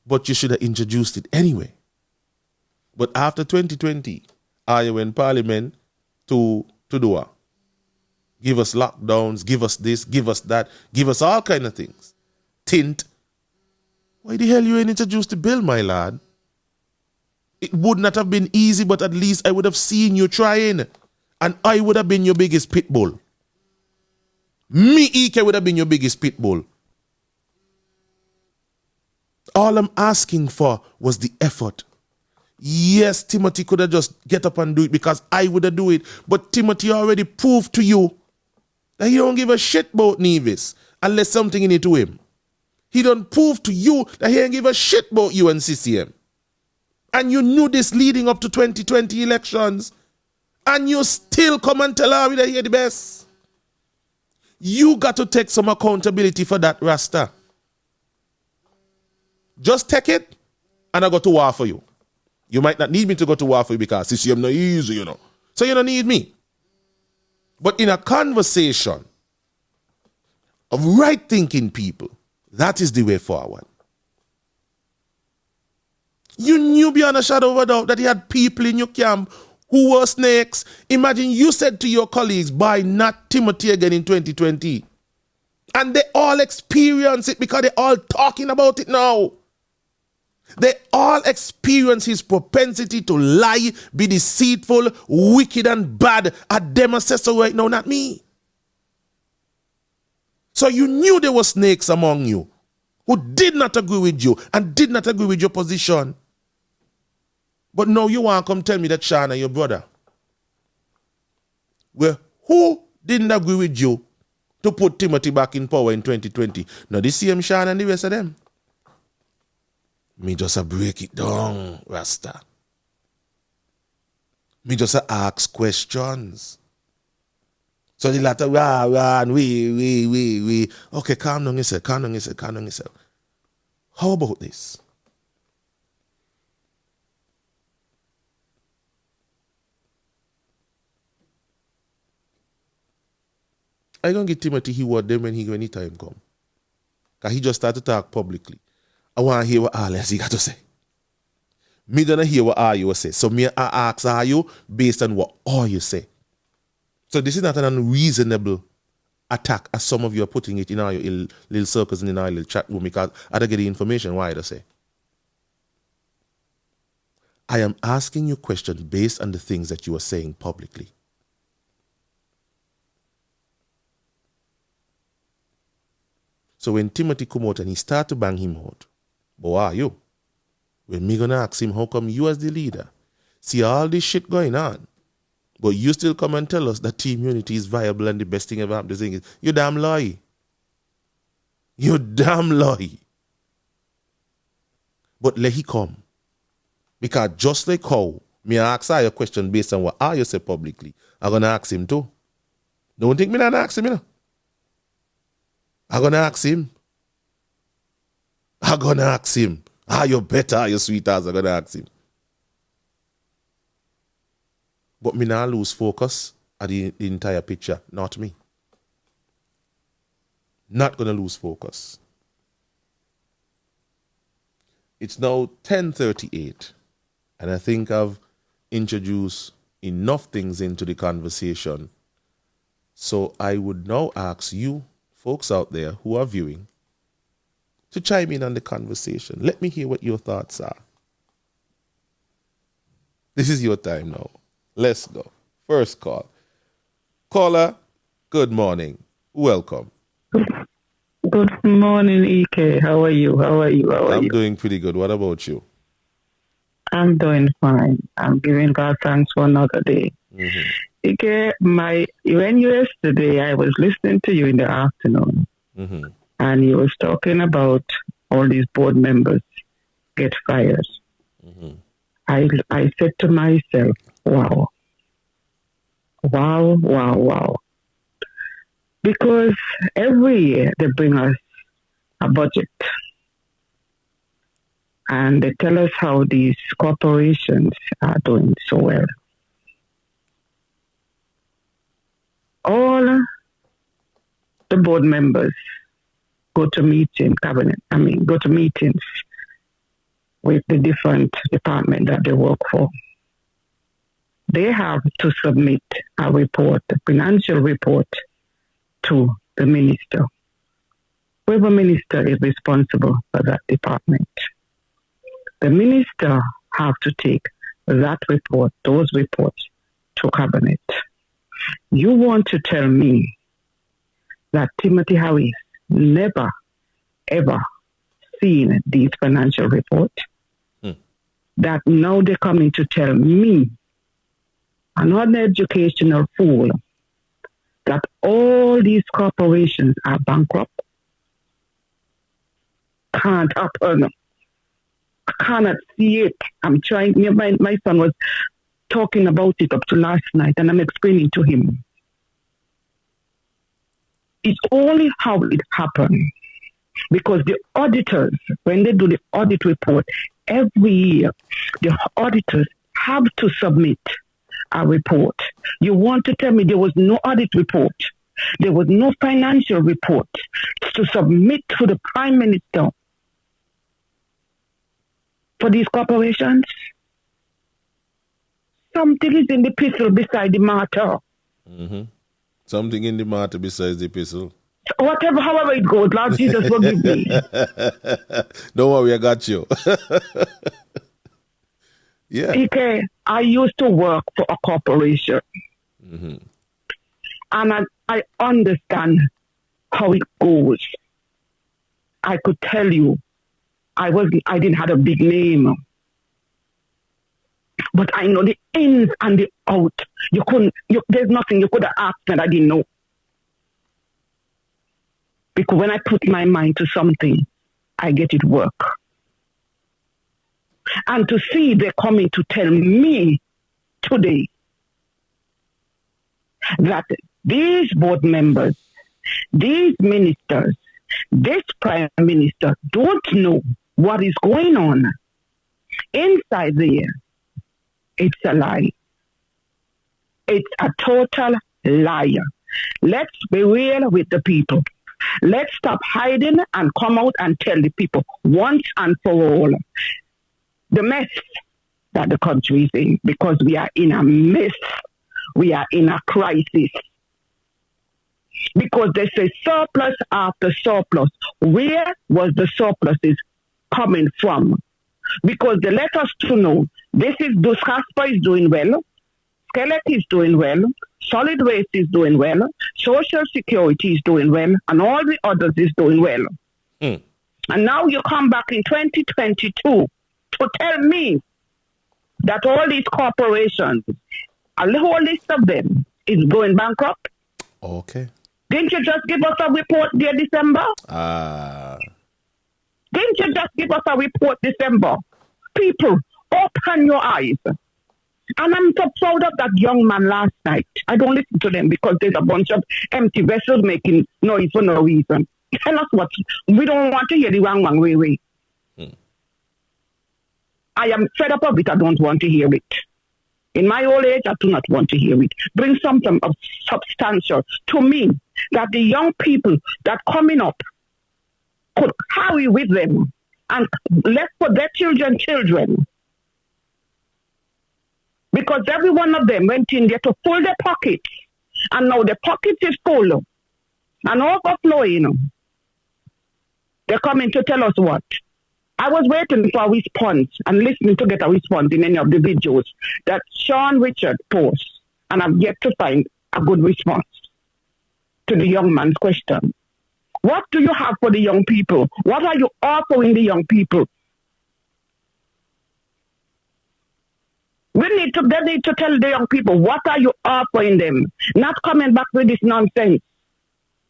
But you should have introduced it anyway. But after 2020, are you in Parliament to do what? Give us lockdowns, give us this, give us that, give us all kind of things. Tint. Why the hell you ain't introduced the bill, my lad? It would not have been easy, but at least I would have seen you trying. And I would have been your biggest pit bull. Me, Ike, would have been your biggest pit bull. All I'm asking for was the effort. Yes, Timothy could have just get up and do it because I would have do it. But Timothy already proved to you that he don't give a shit about Nevis unless something in it to him. He done prove to you that he ain't give a shit about you and CCM. And you knew this leading up to 2020 elections. And you still come and tell Harry that you're the best. You got to take some accountability for that, Rasta. Just take it and I go to war for you. You might not need me to go to war for you because CCM not easy, you know. So you don't need me. But in a conversation of right thinking people, that is the way forward. You knew beyond a shadow of a doubt that you had people in your camp who were snakes. Imagine you said to your colleagues, buy not Timothy again in 2020. And they all experience it because they're all talking about it now. They all experience his propensity to lie, be deceitful, wicked and bad. A them says so right now, not me. So you knew there were snakes among you who did not agree with you and did not agree with your position. But now you want to come tell me that Shana, your brother, well, who didn't agree with you to put Timothy back in power in 2020? Now the same Shana and the rest of them. Me just a break it down, Rasta. Me just a ask questions. So the latter, and we. Okay, calm down yourself. How about this? I gonna give Timothy he word them when he time come. Cause he just started to talk publicly. I want to hear what all he got to say. Me don't hear what all you say. So me I ask all you based on what all you say. So this is not an unreasonable attack as some of you are putting it in our little circles and in our little chat room because I don't get the information why I say. I am asking you questions based on the things that you are saying publicly. So when Timothy come out and he start to bang him out, but why are you? When me gonna ask him, how come you as the leader see all this shit going on, but you still come and tell us that team unity is viable and the best thing ever happened? The thing is, you damn lie. You damn lie. But let he come. Because just like how me ask her a question based on what I you say publicly, I'm gonna ask him too. Don't think me not ask him, you know. I'm gonna ask him. Are you better? Are you sweethearts? I'm gonna ask him. But me not lose focus at the entire picture. Not me. Not gonna lose focus. It's now 10:38, and I think I've introduced enough things into the conversation. So I would now ask you, folks out there who are viewing, to chime in on the conversation. Let me hear what your thoughts are. This is your time now. Let's go. First call. Caller, good morning. Welcome. Good morning, EK. How are you? I'm doing pretty good. What about you? I'm doing fine. I'm giving God thanks for another day. Mm-hmm. EK, when yesterday I was listening to you in the afternoon, Mm-hmm. and you was talking about all these board members get fired. Mm-hmm. I said to myself, wow. Because every year they bring us a budget and they tell us how these corporations are doing so well. All the board members go to meetings with the different departments that they work for. They have to submit a financial report to the minister. Whoever minister is responsible for that department. The minister have to take those reports to cabinet. You want to tell me that Timothy Harris never, ever seen these financial reports? that now they're coming to tell me, an uneducational fool, that all these corporations are bankrupt? Can't happen. I cannot see it. I'm trying. My son was talking about it up to last night, and I'm explaining to him. It's only how it happened. Because the auditors, when they do the audit report, every year, the auditors have to submit a report. You want to tell me there was no audit report? There was no financial report to submit to the Prime Minister for these corporations? Something is in the pistol beside the matter. Mm-hmm. Something in the matter besides the pistol. Whatever, however it goes, Lord Jesus, forgive me. Don't worry, I got you. Yeah. Okay, I used to work for a corporation. Mm-hmm. And I understand how it goes. I could tell you, I didn't have a big name. But I know the ins and the out. There's nothing you could have asked that I didn't know. Because when I put my mind to something, I get it work. And to see they're coming to tell me today that these board members, these ministers, this prime minister don't know what is going on inside there, it's a lie. It's a total lie. Let's be real with the people. Let's stop hiding and come out and tell the people once and for all the mess that the country is in, because we are in a mess. We are in a crisis. Because they say surplus after surplus. Where was the surpluses coming from? Because they let us to know Casper is doing well, Skeleton is doing well, solid waste is doing well, social security is doing well, and all the others is doing well. And now you come back in 2022 to tell me that all these corporations, a whole list of them, is going bankrupt. Okay. Didn't you just give us a report there December? Didn't you just give us a report December? People, open your eyes. And I'm so proud of that young man last night. I don't listen to them because there's a bunch of empty vessels making noise for no reason. Tell us what. We don't want to hear the wrong way. I am fed up of it. I don't want to hear it. In my old age, I do not want to hear it. Bring something of substantial to me that the young people that coming up could carry with them and left for their children. Because every one of them went in there to fill their pockets. And now the pockets is full and overflowing. They're coming to tell us what? I was waiting for a response and listening to get a response in any of the videos that Sean Richard posts. And I've yet to find a good response to the young man's question. What do you have for the young people? What are you offering the young people? They need to tell the young people, what are you offering them? Not coming back with this nonsense.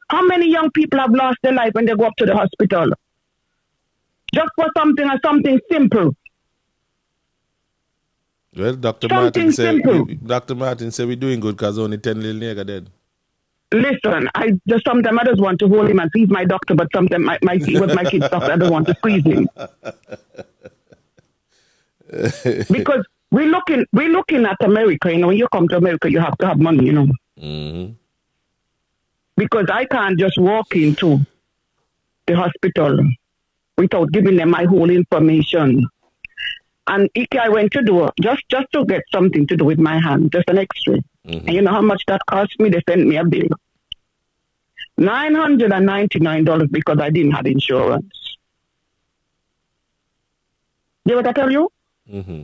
How many young people have lost their life when they go up to the hospital? Just for something simple. Well, Dr. Martin said we're doing good because only 10 little nigga dead. Listen, sometimes I just want to hold him and he's my doctor, but sometimes he was my kid's doctor. I don't want to squeeze him. Because we're looking at America, when you come to America, you have to have money, Mm-hmm. Because I can't just walk into the hospital without giving them my whole information. And I went to do just to get something to do with my hand, just an X-ray. Mm-hmm. And you know how much that cost me? They sent me a bill. $999 because I didn't have insurance. You know what I tell you? Mm-hmm.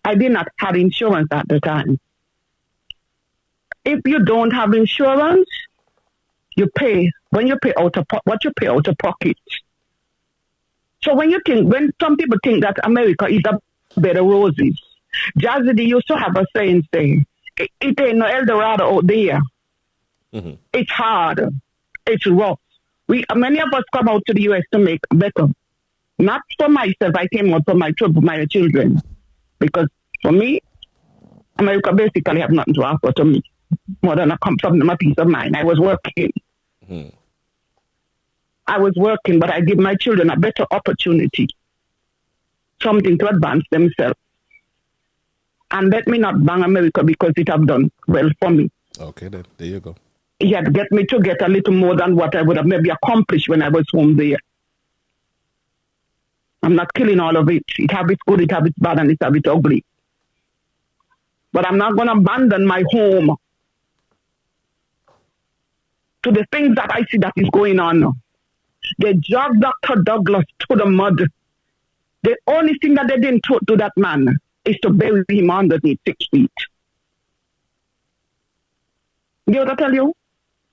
I did not have insurance at the time. If you don't have insurance, you pay. When you pay what you pay out of pocket, So when some people think that America is a bed of roses, Jazzy used to have a saying saying, it ain't no El Dorado out there. Mm-hmm. It's hard. It's rough. Many of us come out to the US to make better. Not for myself. I came out for my children. Because for me, America basically have nothing to offer to me. More than a peace of mind. I was working. Mm-hmm. I was working, but I give my children a better opportunity. Something to advance themselves. And let me not bang America because it have done well for me. Okay, then. There you go. He had get me to get a little more than what I would have maybe accomplished when I was home there. I'm not killing all of it. It have its good, it have its bad, and it have its ugly. But I'm not going to abandon my home to the things that I see that is going on now. They dragged Dr. Douglas to the mud. The only thing that they didn't do that man is to bury him underneath 6 feet. You know what I tell you?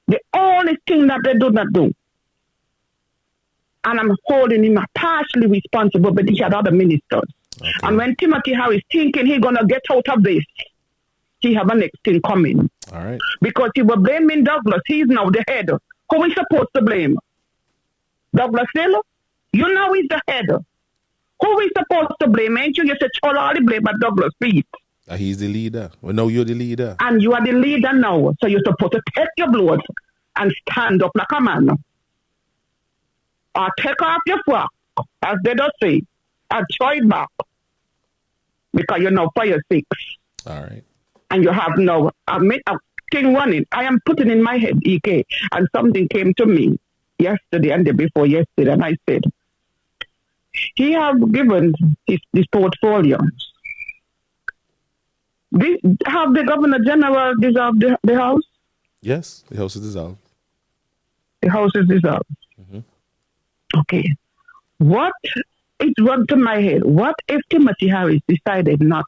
The only thing that they do not do. And I'm holding him partially responsible, but he had other ministers. Okay. And when Timothy Harris thinking he's going to get out of this, he have a next thing coming. All right. Because he was blaming Douglas. He's now the head. Who is supposed to blame? Douglas Hill? You know he's the head. Who is supposed to blame? Ain't you? You said all the blame at Douglas' feet. He's the leader. Well, no, you're the leader. And you are the leader now. So you're supposed to take your blood and stand up like a man. Or take off your frock, as they don't say, and throw it back. Because you're now fire 6. All right. And you have now a thing running. I am putting in my head, EK, and something came to me yesterday and the before yesterday, and I said, he have given his portfolio. Have the Governor General dissolved the House? Yes, the House is dissolved. The House is dissolved. Mm-hmm. Okay. It run to my head. What if Timothy Harris decided not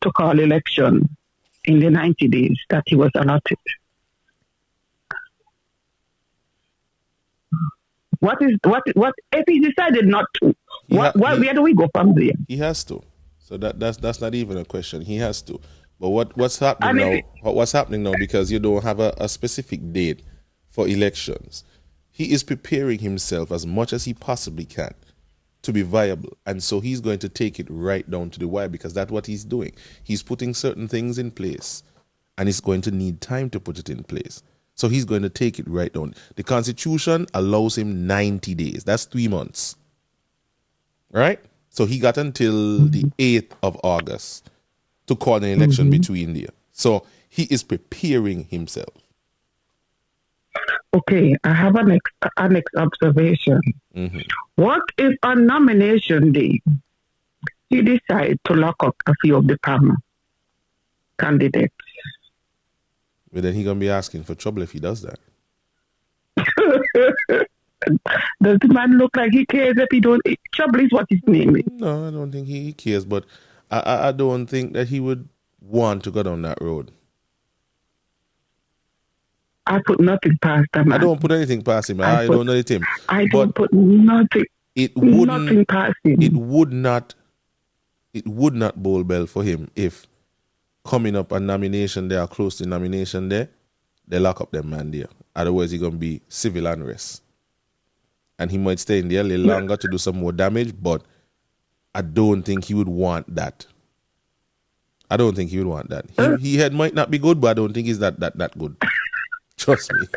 to call election in the 90 days that he was allotted? What if he decided not to? Where do we go from there? He has to. So that's not even a question. He has to. But what's happening now? What's happening now? Because you don't have a specific date for elections. He is preparing himself as much as he possibly can to be viable, and so he's going to take it right down to the wire because that's what he's doing. He's putting certain things in place, and he's going to need time to put it in place. So he's going to take it right down. The Constitution allows him 90 days. That's 3 months. Right? So he got until the 8th of August to call an election between there. So he is preparing himself. Okay, I have a next observation. Mm-hmm. What if on nomination day he decides to lock up a few of the PAM candidates? But then he's going to be asking for trouble if he does that. Does the man look like he cares if he don't? Trouble is what his name is. No, I don't think he cares, but I don't think that he would want to go down that road. I put nothing past that man. I don't put anything past him. I don't know him. I don't put nothing. Nothing past him. It would not bowl bell for him if coming up a nomination there or close to nomination there, they lock up them man there. Otherwise, he's gonna be civil unrest. And he might stay in there a little longer to do some more damage, but I don't think he would want that. I don't think he would want that. He head might not be good, but I don't think he's that good. Trust me.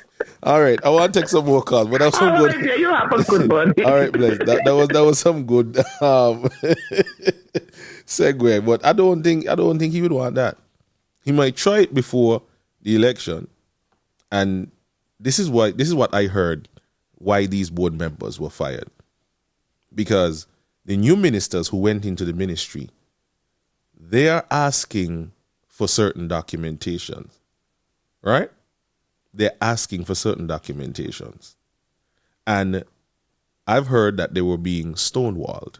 All right, I want to take some more calls, but that was some good. Right, you have a good one. All right, bless. That was some good segue, but I don't think he would want that. He might try it before the election, and this is what I heard why these board members were fired, because the new ministers who went into the ministry, they are asking for certain documentations, right? They're asking for certain documentations. And I've heard that they were being stonewalled.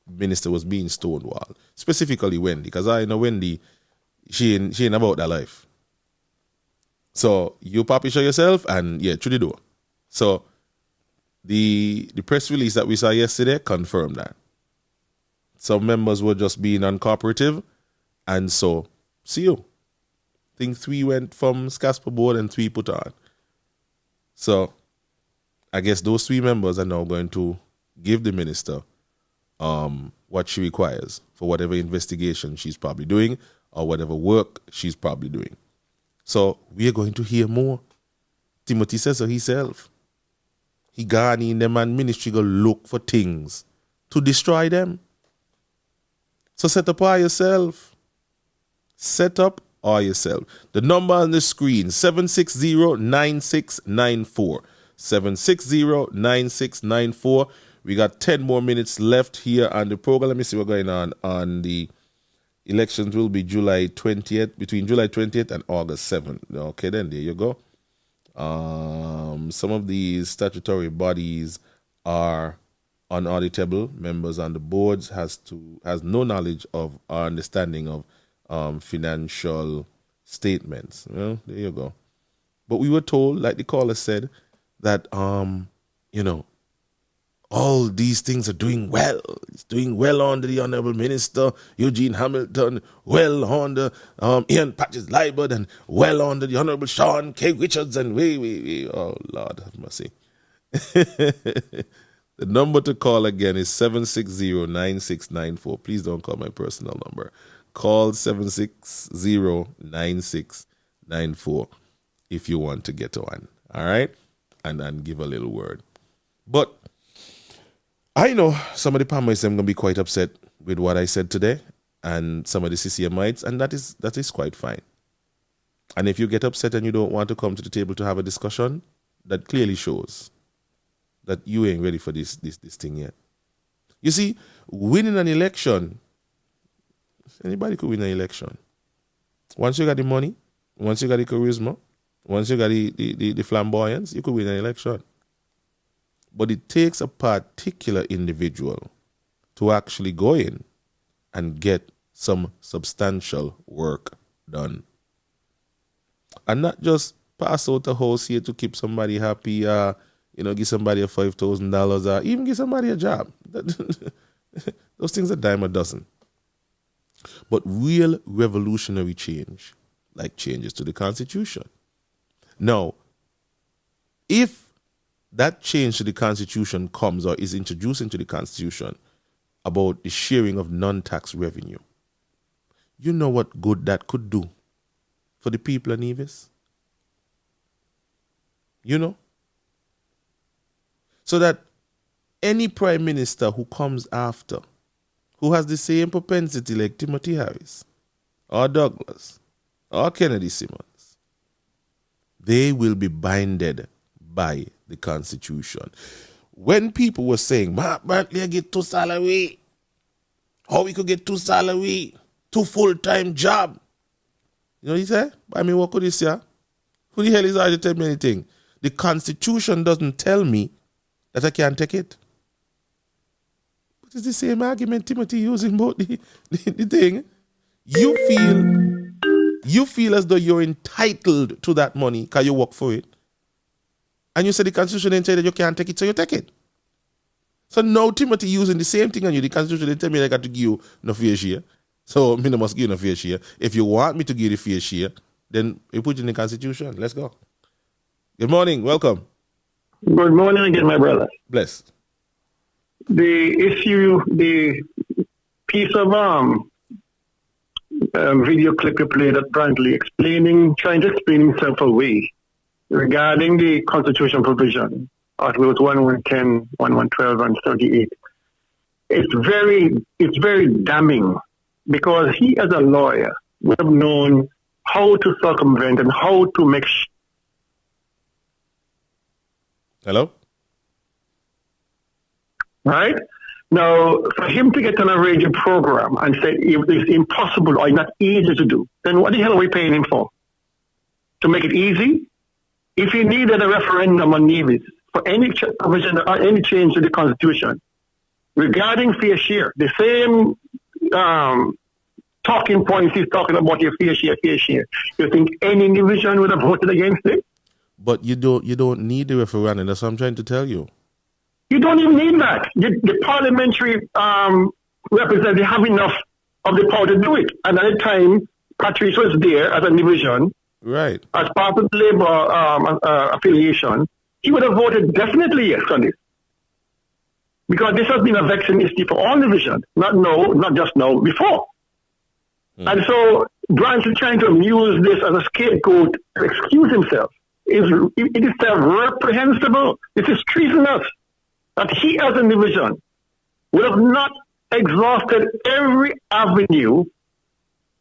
Minister was being stonewalled. Specifically Wendy, because I know Wendy, she ain't about that life. So you papi show yourself and through the door. So the press release that we saw yesterday confirmed that. Some members were just being uncooperative, and so, see you. I think 3 went from SCASPA board and 3 put on. So, I guess those 3 members are now going to give the minister what she requires for whatever investigation she's probably doing or whatever work she's probably doing. So, we are going to hear more. Timothy says so himself. He gone in them and ministry go look for things to destroy them. So set up all yourself. Set up all yourself. The number on the screen, 760-9694. 760-9694. We got 10 more minutes left here on the program. Let me see what's going on the elections will be July 20th, between July 20th and August 7th. Okay, then there you go. Some of these statutory bodies are unauditable. Members on the boards has no knowledge of or understanding of financial statements. Well, there you go. But we were told, like the caller said, that all these things are doing well. It's doing well under the Honorable Minister Eugene Hamilton, well under Ian Patches Libert, and well under the Honorable Sean K. Richards, and oh Lord have mercy. The number to call again is 760-9694. Please don't call my personal number. Call 760-9694 if you want to get on. All right? And then give a little word. But I know some of the Palmers are going to be quite upset with what I said today, and some of the CCMites, and that is quite fine. And if you get upset and you don't want to come to the table to have a discussion, that clearly shows that you ain't ready for this thing yet. You see, winning an election, anybody could win an election. Once you got the money, once you got the charisma, once you got the flamboyance, you could win an election. But it takes a particular individual to actually go in and get some substantial work done. And not just pass out a house here to keep somebody happy, give somebody a $5,000, or even give somebody a job. Those things are dime a dozen. But real revolutionary change, like changes to the Constitution. Now, if that change to the Constitution comes or is introduced into the Constitution about the sharing of non-tax revenue, you know what good that could do for the people of Nevis? You know? So that any prime minister who comes after, who has the same propensity like Timothy Harris, or Douglas, or Kennedy Simmons, they will be binded by the Constitution. When people were saying, Mark Barkley get 2 salary, how we could get 2 salary, 2 full-time job. You know what he said? I mean, what could he say? Who the hell is to tell me anything? The Constitution doesn't tell me that I can't take it. But it's the same argument Timothy using about the thing. You feel as though you're entitled to that money because you work for it. And you say the Constitution didn't say that you can't take it, so you take it. So now Timothy using the same thing on you. The Constitution didn't tell me I got to give you no fair share. So I must give you no fair share. If you want me to give you the fair share, then you put it in the Constitution. Let's go. Good morning. Welcome. Good morning again, my brother. Bless. The piece of video clip you played apparently trying to explain himself away regarding the Constitution provision, Articles 1110, 1112, and 38. It's very damning because he, as a lawyer, would have known how to circumvent and how to make Hello? Right? Now, for him to get on a radio program and say it's impossible or not easy to do, then what the hell are we paying him for? To make it easy? If he needed a referendum on Nevis for any provision or any change to the Constitution regarding fair share, the same talking points he's talking about your fair share, you think any division would have voted against it? But you don't need the referendum. That's what I'm trying to tell you. You don't even need that. The parliamentary representatives have enough of the power to do it. And at the time, Patrice was there as a division, Right. as part of the Labour affiliation. He would have voted definitely yes on this. Because this has been a vexing issue for all divisions, not just now, before. And so Grant is trying to use this as a scapegoat to excuse himself. It is reprehensible. This is treasonous. That he as a division would have not exhausted every avenue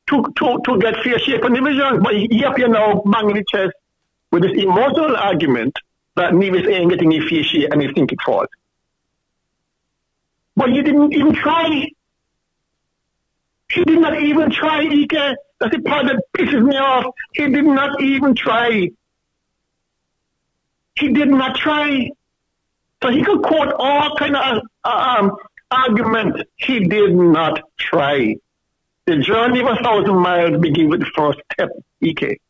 to get fair share on division. But he up here now banging the chest with this emotional argument that Nevis ain't getting a fair share and he think it falls. But he didn't even try. He did not even try, Ike. That's the part that pisses me off. He did not even try. He did not try. So he could quote all kind of arguments. He did not try. The journey of 1,000 miles begins with the first step, Ike.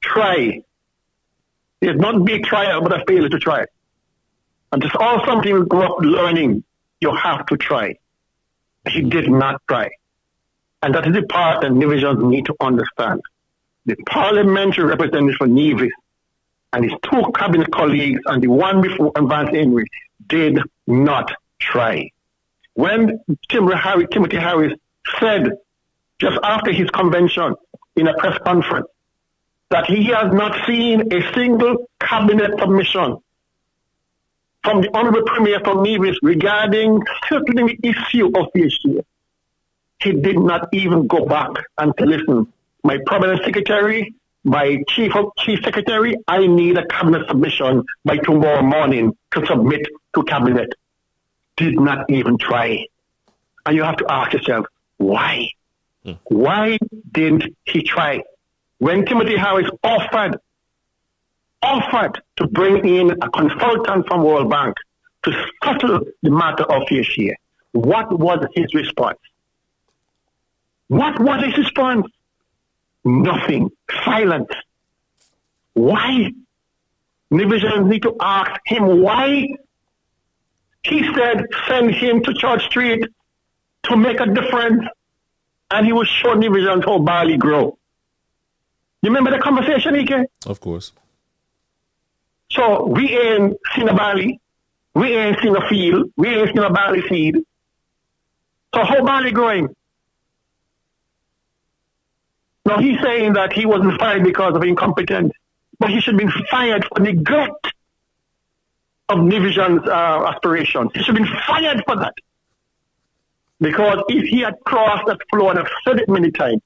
Try. There's not big trial, but a failure to try. And it's all something we grow up learning. You have to try. He did not try. And that is the part that divisions need to understand. The parliamentary representative for Nevis and his two cabinet colleagues and the one before Vance Henry did not try. When Timothy Harris said just after his convention in a press conference that he has not seen a single cabinet submission from the Honorable Premier from Nevis regarding settling the issue of the issue, he did not even go back and say, listen, my permanent secretary, my chief secretary, I need a cabinet submission by tomorrow morning to submit to cabinet. Did not even try. And you have to ask yourself, why? Why didn't he try? When Timothy Harris offered to bring in a consultant from World Bank to settle the matter of this year, what was his response? What was his response? Nothing. Silence. Why? Divisions need to ask him why. He said, send him to Church Street to make a difference. And he was showing divisions how barley grow. You remember the conversation, Ike? Of course. So we ain't seen a barley. We ain't seen a field. We ain't seen a barley seed. So how barley growing? Now he's saying that he wasn't fired because of incompetence, but he should have been fired for neglect of division's aspirations. He should have been fired for that. Because if he had crossed that floor, and I've said it many times,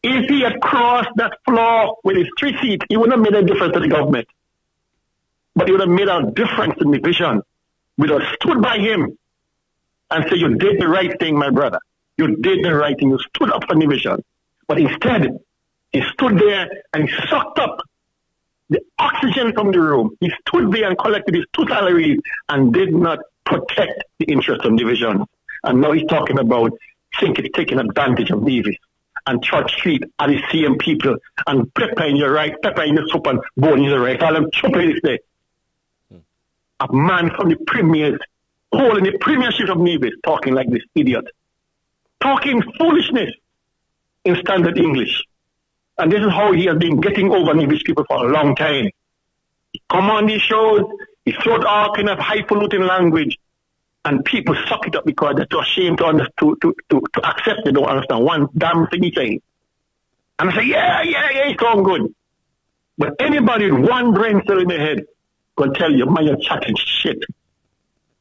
if he had crossed that floor with his 3 seats, he wouldn't have made a difference to the government. But he would have made a difference in division. We would have stood by him and said, you did the right thing, my brother. You did the right thing. You stood up for division. But instead, he stood there and he sucked up the oxygen from the room. He stood there and collected his 2 salaries and did not protect the interest of division. And now he's talking about taking advantage of Nevis and Church Street and the same people and pepper in your rice, pepper in the soup and bone in the rice. All them chopping this day. A man from the premiers, holding the premiership of Nevis, talking like this idiot. Talking foolishness in standard English. And this is how he has been getting over Nevis people for a long time. He come on these shows, he throws all kind of highfalutin language, and people suck it up because they're too ashamed to accept they don't understand one damn thing he's saying. And I say, yeah, it's all good. But anybody with one brain cell in their head can tell you, man, you're chatting shit.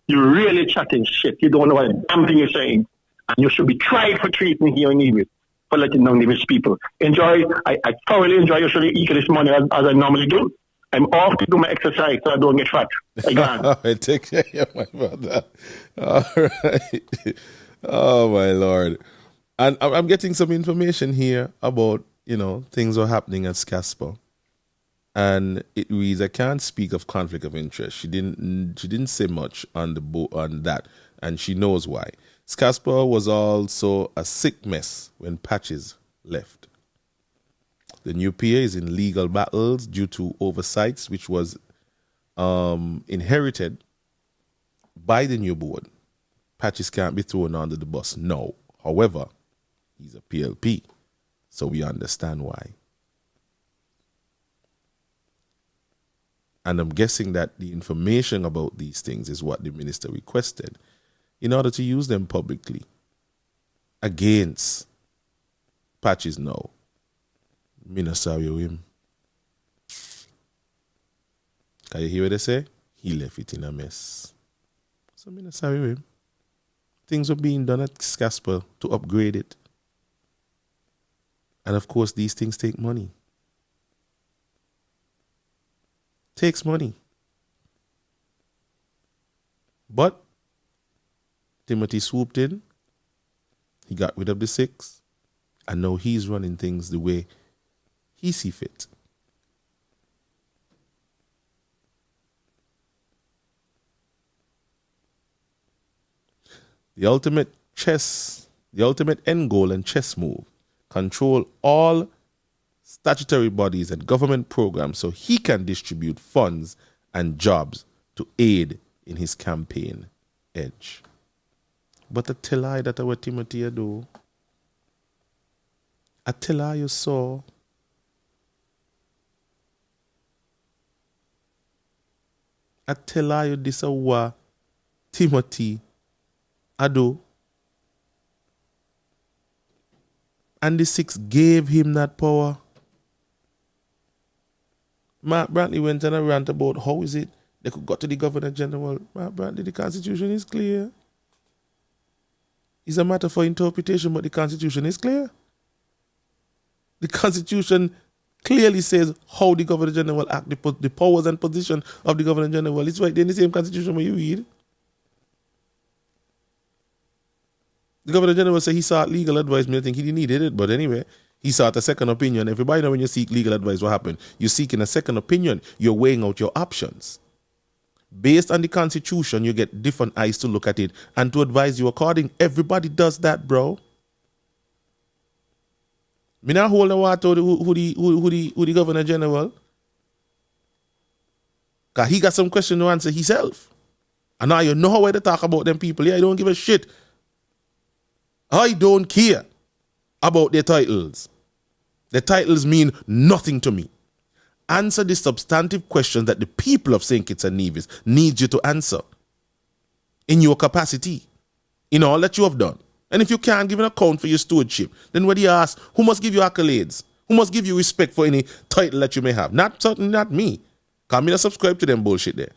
You're really chatting shit. You don't know what damn thing you're saying. And you should be tried for treating here in Nevis, for letting down Nevis people. I thoroughly enjoy your show this morning as I normally do. I'm off to do my exercise so I don't get fat. All right, take care, my brother. All right. Oh, my Lord. And I'm getting some information here about, things are happening at SCASPA. And it reads, I can't speak of conflict of interest. She didn't say much on that, and she knows why. SCASPA was also a sick mess when Patches left. The new PA is in legal battles due to oversights, which was inherited by the new board. Patches can't be thrown under the bus. No. However, he's a PLP, so we understand why. And I'm guessing that the information about these things is what the minister requested in order to use them publicly against Patches. No. Me no sorry with him. Can you hear what they say? He left it in a mess. So me no sorry with him. Things were being done at Scasper to upgrade it. And of course, these things take money. Takes money. But Timothy swooped in. He got rid of the 6. And now he's running things the way he see fit. The ultimate end goal and chess move, control all statutory bodies and government programs so he can distribute funds and jobs to aid in his campaign edge. But I tell I that our Timothy do. I tell I you saw. I tell I you this what Timothy I do. And the 6 gave him that power. Mark Brantley went on a rant about how is it they could go to the Governor General. Mark Brantley, the Constitution is clear. It's a matter for interpretation, but the Constitution is clear. The Constitution clearly says how the Governor General act, the powers and position of the Governor General. It's right there in the same Constitution when you read. The Governor General said he sought legal advice. I think he needed it, but anyway, he sought a second opinion. Everybody know when you seek legal advice, what happened? You're seeking a second opinion. You're weighing out your options. Based on the Constitution, you get different eyes to look at it and to advise you according. Everybody does that, bro. Me not hold the water who the Governor General. Because he got some question to answer himself. And now you know how to talk about them people. Yeah, I don't give a shit. I don't care about their titles. The titles mean nothing to me. Answer the substantive questions that the people of St. Kitts and Nevis need you to answer in your capacity, in all that you have done. And if you can't give an account for your stewardship, then what do you ask? Who must give you accolades? Who must give you respect for any title that you may have? Certainly not me. Because me not subscribe to them bullshit there.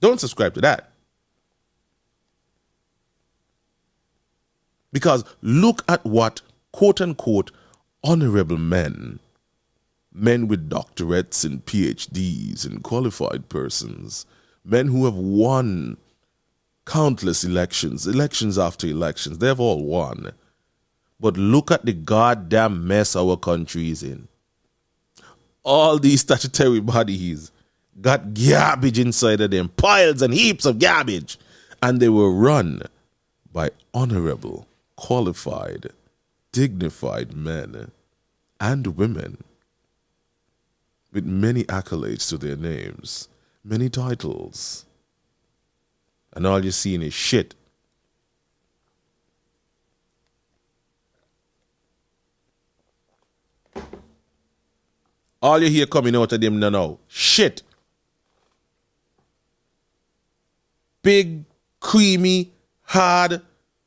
Don't subscribe to that. Because look at what, quote unquote, honorable men with doctorates and PhDs and qualified persons, men who have won countless elections after elections, they've all won. But look at the goddamn mess our country is in. All these statutory bodies got garbage inside of them, piles and heaps of garbage, and they were run by honorable, qualified, dignified men and women with many accolades to their names, many titles, and all you're seeing is shit. All you hear coming out of them now, shit. Big, creamy, hard,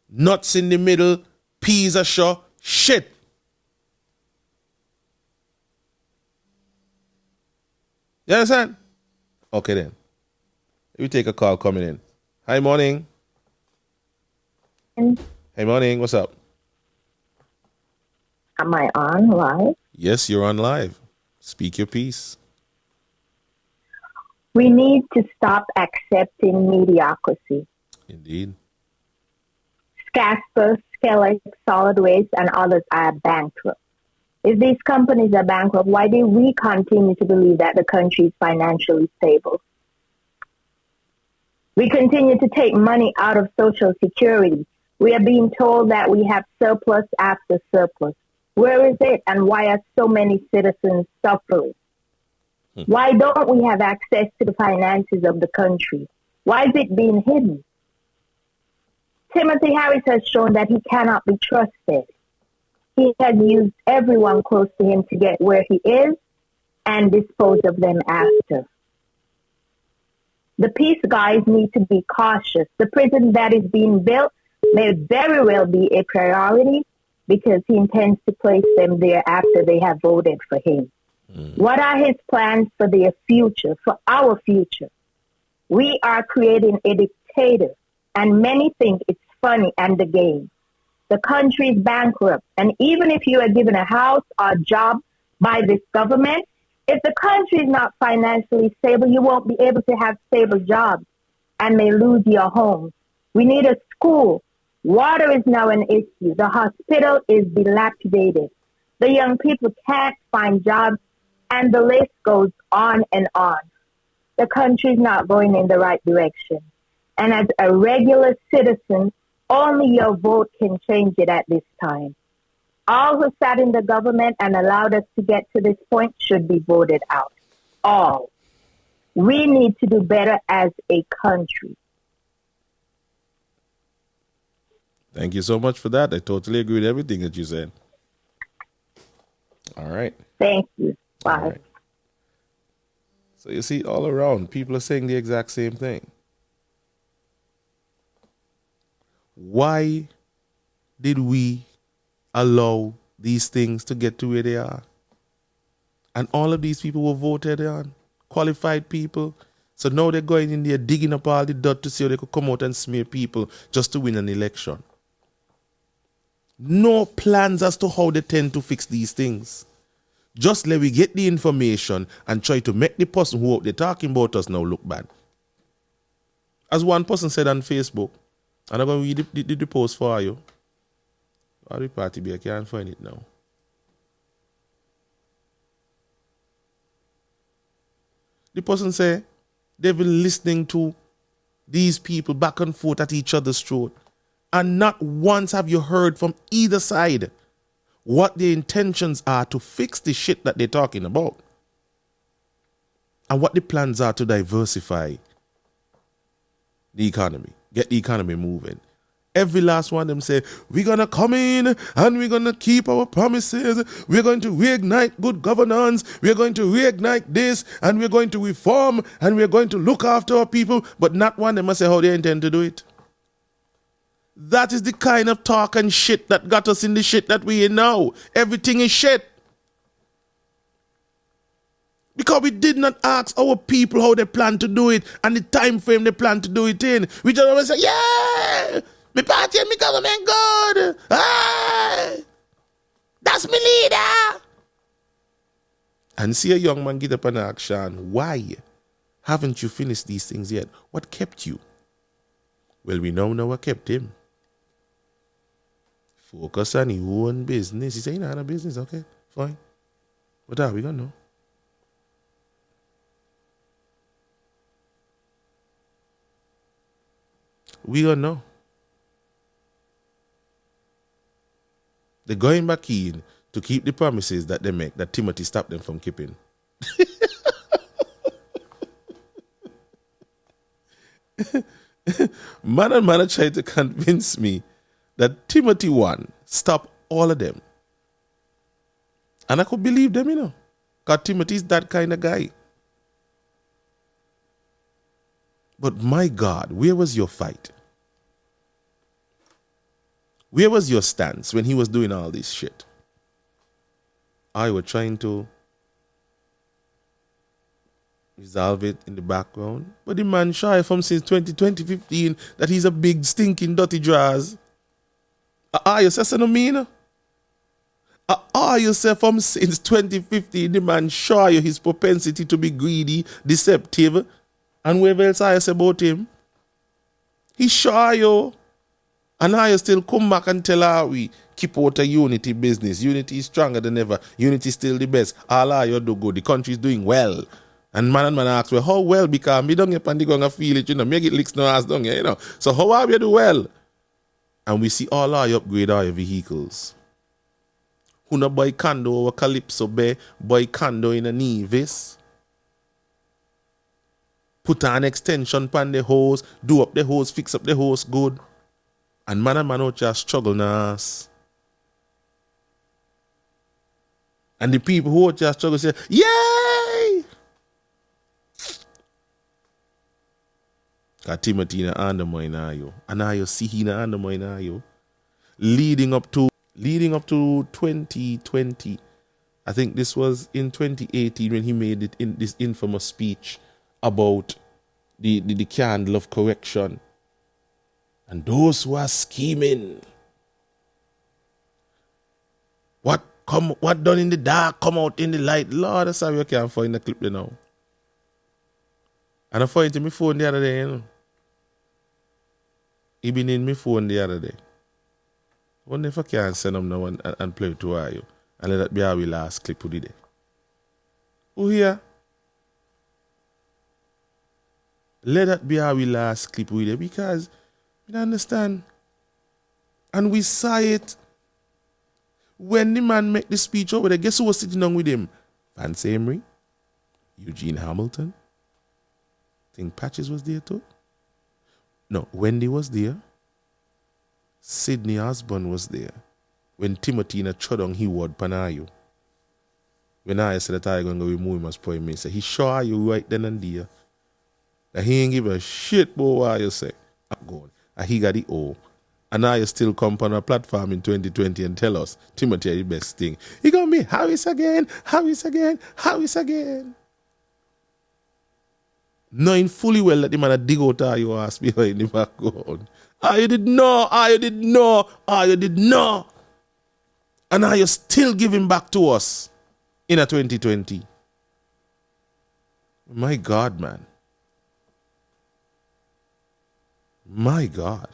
nuts in the middle, peas are sure, shit. You understand? Okay then. We take a call coming in. Hi, morning. Hey, morning. What's up? Am I on live? Yes, you're on live. Speak your piece. We need to stop accepting mediocrity. Indeed. Scasper, Skellig, Solid Waste, and others are bankrupt. If these companies are bankrupt, why do we continue to believe that the country is financially stable? We continue to take money out of Social Security. We are being told that we have surplus after surplus. Where is it, and why are so many citizens suffering? Why don't we have access to the finances of the country? Why is it being hidden? Timothy Harris has shown that he cannot be trusted. He has used everyone close to him to get where he is and dispose of them after. The peace guys need to be cautious. The prison that is being built may very well be a priority because he intends to place them there after they have voted for him. What are his plans for their future, for our future? We are creating a dictator, and many think it's funny and the game. The country is bankrupt, and even if you are given a house or job by this government, if the country is not financially stable, you won't be able to have stable jobs and may lose your home. We need a school. Water is now an issue. The hospital is dilapidated. The young people can't find jobs, and the list goes on and on. The country is not going in the right direction. And as a regular citizen, only your vote can change it at this time. All who sat in the government and allowed us to get to this point should be voted out. All. We need to do better as a country. Thank you so much for that. I totally agree with everything that you said. All right. Thank you. Bye. All right. So you see, all around, people are saying the exact same thing. Why did we allow these things to get to where they are? And all of these people were voted on, qualified people. So now they're going in there digging up all the dirt to see how they could come out and smear people just to win an election. No plans as to how they tend to fix these things. Just let we get the information and try to make the person who they're talking about us now look bad. As one person said on Facebook, and I'm going to read the post for you. Or the party be, I can't find it now. The person said they've been listening to these people back and forth at each other's throat, and not once have you heard from either side what their intentions are to fix the shit that they're talking about, and what the plans are to diversify the economy, get the economy moving. Every last one of them say, we're going to come in and we're going to keep our promises. We're going to reignite good governance. We're going to reignite this, and we're going to reform, and we're going to look after our people. But not one of them must say how they intend to do it. That is the kind of talk and shit that got us in the shit that we in now. Everything is shit. Because we did not ask our people how they plan to do it and the time frame they plan to do it in. We just always say, yeah, my party and my government good. Hey, that's my leader. And see a young man get up and ask Sean, why haven't you finished these things yet? What kept you? Well, we know what kept him. Focus on your own business. He said, you know, a business, okay, fine. What are we going to know? We don't know. They're going back in to keep the promises that they make, that Timothy stopped them from keeping. Man and man tried to convince me that Timothy won, stop all of them. And I could believe them, you know, because Timothy is that kind of guy. But my God, where was your fight? Where was your stance when he was doing all this shit? I was trying to resolve it in the background. But the man shy from since 2015 that he's a big stinking dirty drawers. You say no mean? You say from since 2015 the man show you his propensity to be greedy, deceptive, and whatever else I say about him. He show you. And now you still come back and tell her we keep out a unity business. Unity is stronger than ever. Unity is still the best. All you do good. The country is doing well. And man ask, well, how well? Because me don't get and they gonna feel it, you know. Make it licks no ass down here, you know. So how are you do well? And we see all our upgrade our vehicles. Who no buy condo or Calypso Bay, buy condo in a Nevis. put an extension pan the hose, do up the hose, fix up the hose good. And man and man out here struggle nas. And the people who out here struggle say, yay! Because Timothy na undermine you. And now you see he na undermine you. Leading up to 2020, I think this was in 2018 when he made it in this infamous speech about the candle of correction. And those who are scheming, what done in the dark come out in the light. Lord, that's how you can find the clip there now. And I found it in my phone the other day, you know. He been in my phone the other day. I wonder if I can send him now and play it to you. And let that be our last clip of the day. Who here? Let that be our last clip of the day because you understand. And we saw it when the man make the speech over there. Guess who was sitting down with him? Vance Emery, Eugene Hamilton. I think Patches was there too. No, Wendy was there. Sidney Osborne was there. When Timothy in a chodong he would panayu. When I said that I going to remove him as prime minister, he sure you right then and there. That he ain't give a shit boy what you say. I'm going. And he got the O. And now you still come on a platform in 2020 and tell us Timothy is the best thing. He gonna be Harris again, Harris again, Harris again. Knowing fully well that the man a dig out your ass behind the background. You did know, you did know, you did know. And now you still giving back to us in a 2020. My God, man. My God.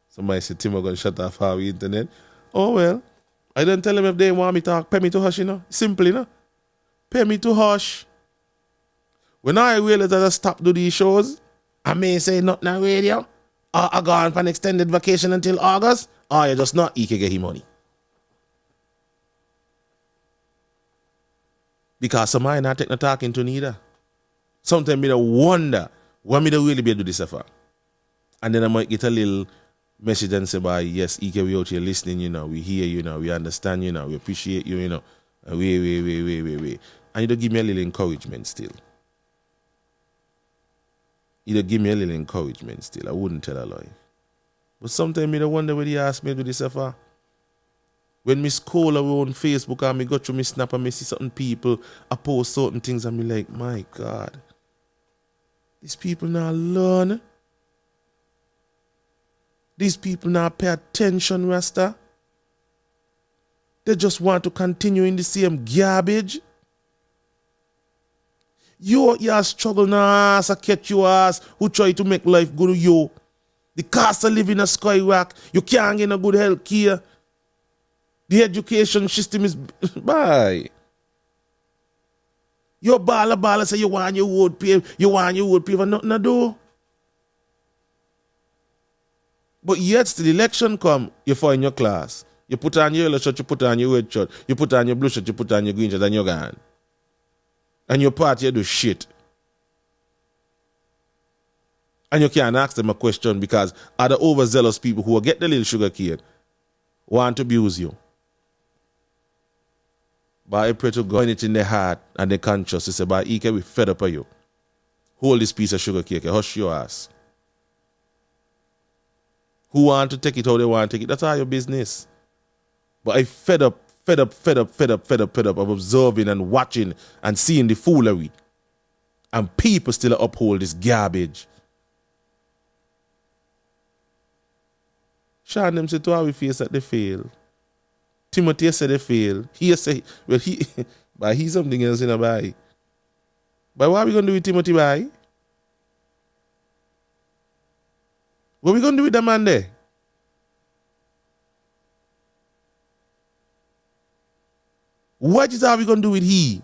Somebody said Tim are going to shut off our internet. Oh, well. I don't tell them if they want me to talk. Pay me to hush, you know. Simple, you know. Pay me to hush. When I realize that I stop do these shows, I may say nothing on radio, or I go on for an extended vacation until August, or you just not, he can get him money. Because somebody not take no talking to neither. Sometimes I wonder, what me really be do this for? And then I might get a little message and say, yes, EK, we out here listening, you know, we hear you now, we understand you now, we appreciate you, you know. Wait. And you don't give me a little encouragement still. You don't give me a little encouragement still. I wouldn't tell a lie. But sometimes I don't wonder where they ask me to do this for. When me scroll around Facebook and me go through me snap and me see certain people, I post certain things and me like, my God. These people now learn. These people now pay attention, Rasta. They just want to continue in the same garbage. You struggle now, ass, I catch your ass, who try to make life good to you. The cost of living a skyrocket. You can't get a good health care. The education system is bye. Your baller say you want your wood pay, for nothing to do. But yet till the election come, you find your class. You put on your yellow shirt, you put on your red shirt, you put on your blue shirt, you put on your green shirt, and you're gone. And your party you do shit. And you can't ask them a question because other overzealous people who will get the little sugar cane want to abuse you. But I pray to God it in their heart and their conscience to say, but Ike, we fed up of you. Hold this piece of sugar cake, hush your ass. Who want to take it, how they want to take it, that's all your business. But I fed up of observing and watching and seeing the foolery. And people still uphold this garbage. Sean them say to our face that they fail. Timothy said they fail. He say, well, but he's something else in a buy. But what are we going to do with Timothy, bye? What are we going to do with the man there? What is we going to do with he?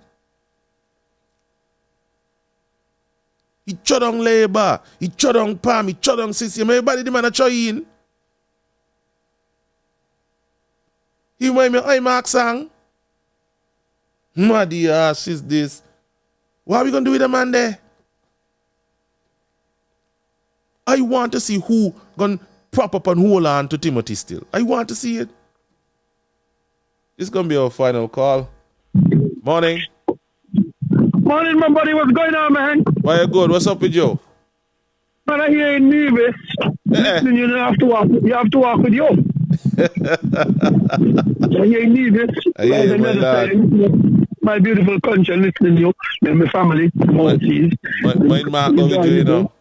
He shut down labor. He shut down palm. He shut down system. Everybody the man a try in. He remind me, I Mark sang. Muddy ass is this. What are we going to do with the man there? I want to see who going to prop up and hold on to Timothy still. I want to see it. This is going to be our final call. Morning. Morning, my buddy. What's going on, man? Why you good? What's up with you? Man, I hear in Nevis. Listen, you have to walk. You have to walk with you. I hear in Nevis. I hear you, my lad. My beautiful country, listening to you, and my family, overseas. My Mark, what we doing now?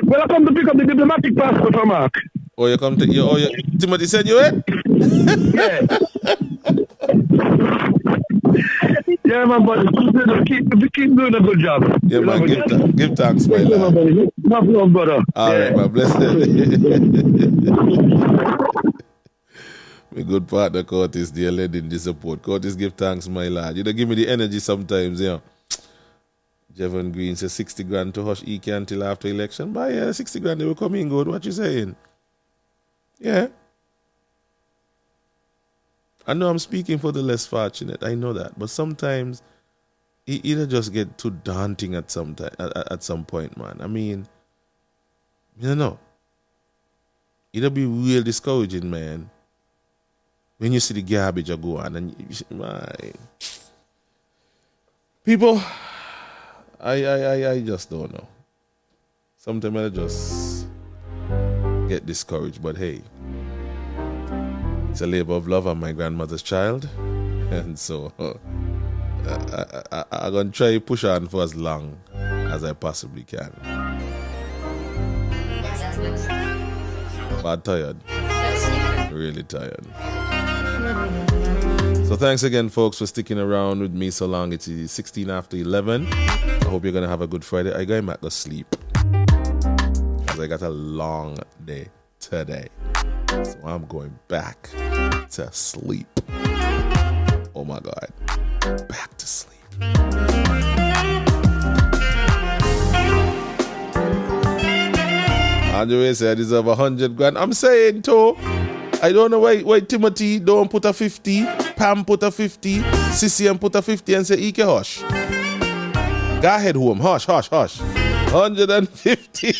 Well, I come to pick up the diplomatic passport from Mark. Oh, you come to Timothy sent you it? Yeah. Yeah, my buddy. Keep doing a good job. Yeah, man. Give thanks, my lad. Enough love, brother. All right, man. Bless my good partner, Curtis, dear lending the support. Curtis, give thanks, my lad. You don't give me the energy sometimes, you know. Jevon Green says 60 grand to hush EK until after election. But yeah, 60 grand, they will come in good. What you saying? Yeah. I know I'm speaking for the less fortunate. I know that. But sometimes it'll just get too daunting at some point, man. I mean, you know, it'll be real discouraging, man. When you see the garbage go on and people, I just don't know. Sometimes I just get discouraged, but hey, it's a labor of love. I'm my grandmother's child, and so I'm gonna try to push on for as long as I possibly can. But tired, really tired. So thanks again, folks, for sticking around with me so long. It's 16 after 11. I hope you're going to have a good Friday. I'm going back to sleep because I got a long day today. So I'm going back to sleep. Oh, my God. Back to sleep. Andre said I deserve 100 grand. I'm saying, too. I don't know why Timothy don't put a 50, Pam put a 50, CCM put a 50 and say, Ike, hush. Go ahead home, hush. 150.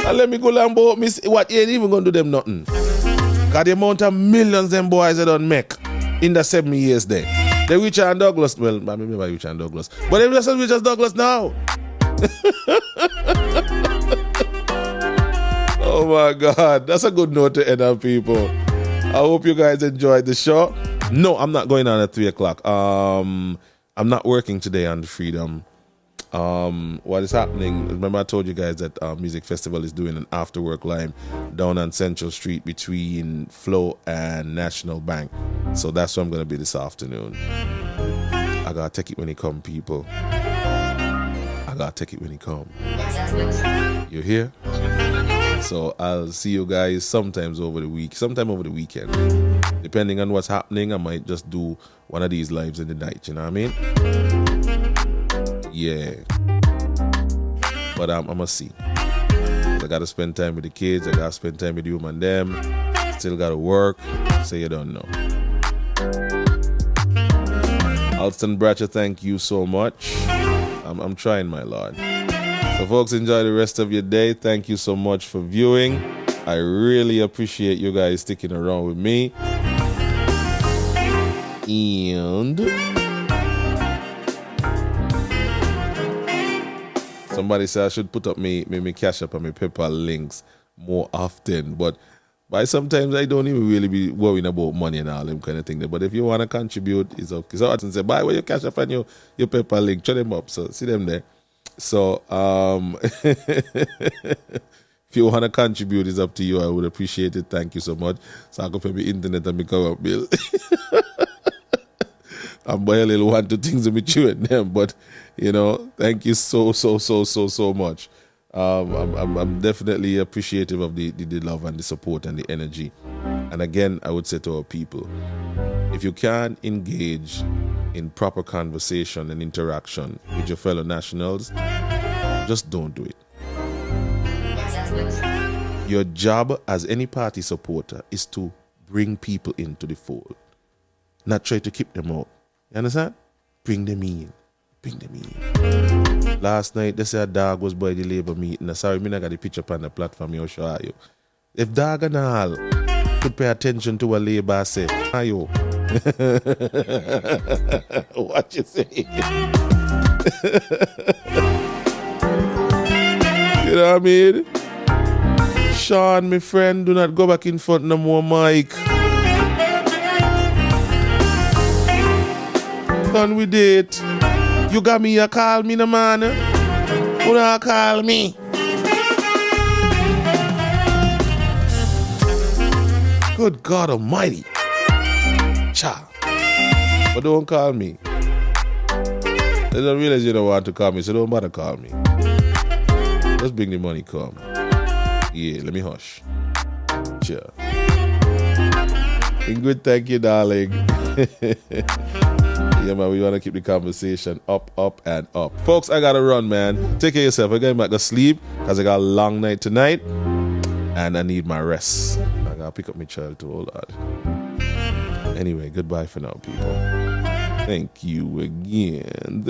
And let me go Lambo, miss what, you ain't even going to do them nothing. Because the amount of millions them boys they don't make in the 7 years there. They Richard and Douglas, well, I remember Richard and Douglas, but they just Richard and Douglas now. Oh my God, that's a good note to end on, people. I hope you guys enjoyed the show. No, I'm not going on at 3 o'clock. I'm not working today on the Freedom. What is happening? Remember I told you guys that Music Festival is doing an after work line down on Central Street between Flow and National Bank. So that's where I'm going to be this afternoon. I got to take it when he come, people. I got to take it when he come. You hear? So I'll see you guys sometime over the weekend. Depending on what's happening, I might just do one of these lives in the night, you know what I mean? Yeah. But I'm going to see. I got to spend time with the kids. I got to spend time with you and them. Still got to work. So you don't know. Alston Bratcher, thank you so much. I'm trying, my lord. So folks, enjoy the rest of your day. Thank you so much for viewing. I really appreciate you guys sticking around with me. And somebody said I should put up me Cash App and my PayPal links more often. But sometimes I don't even really be worrying about money and all them kind of thing. But if you want to contribute, it's okay. So I can say, buy where your Cash App and your PayPal link. Try them up. So see them there. So if you want to contribute, it's up to you. I would appreciate it. Thank you so much. So I can pay my internet and my cover bill. I'm buy a little 1, 2 things to be chewing them, but you know, thank you so much. I'm definitely appreciative of the love and the support and the energy. And again, I would say to our people, if you can't engage in proper conversation and interaction with your fellow nationals, just don't do it. Your job as any party supporter is to bring people into the fold, not try to keep them out. You understand? Bring them in. Bring the meat. Last night, they said a dog was by the labor meeting. Sorry, me not got the picture up on the platform. I'll show you. If dog and all could pay attention to what labor say, ayo. What you say? You know what I mean? Sean, my friend, do not go back in front no more, Mike. Done with it. You got me, you call me, no man. Who don't call me? Good God Almighty. Cha. But don't call me. They don't realize you don't want to call me, so don't bother call me. Just bring the money, come. Yeah, let me hush. Sure. Good, thank you, darling. Yeah, man, we want to keep the conversation up, and up. Folks, I got to run, man. Take care of yourself. I'm going back to sleep because I got a long night tonight and I need my rest. I got to pick up my child too, oh Lord. Anyway, goodbye for now, people. Thank you again.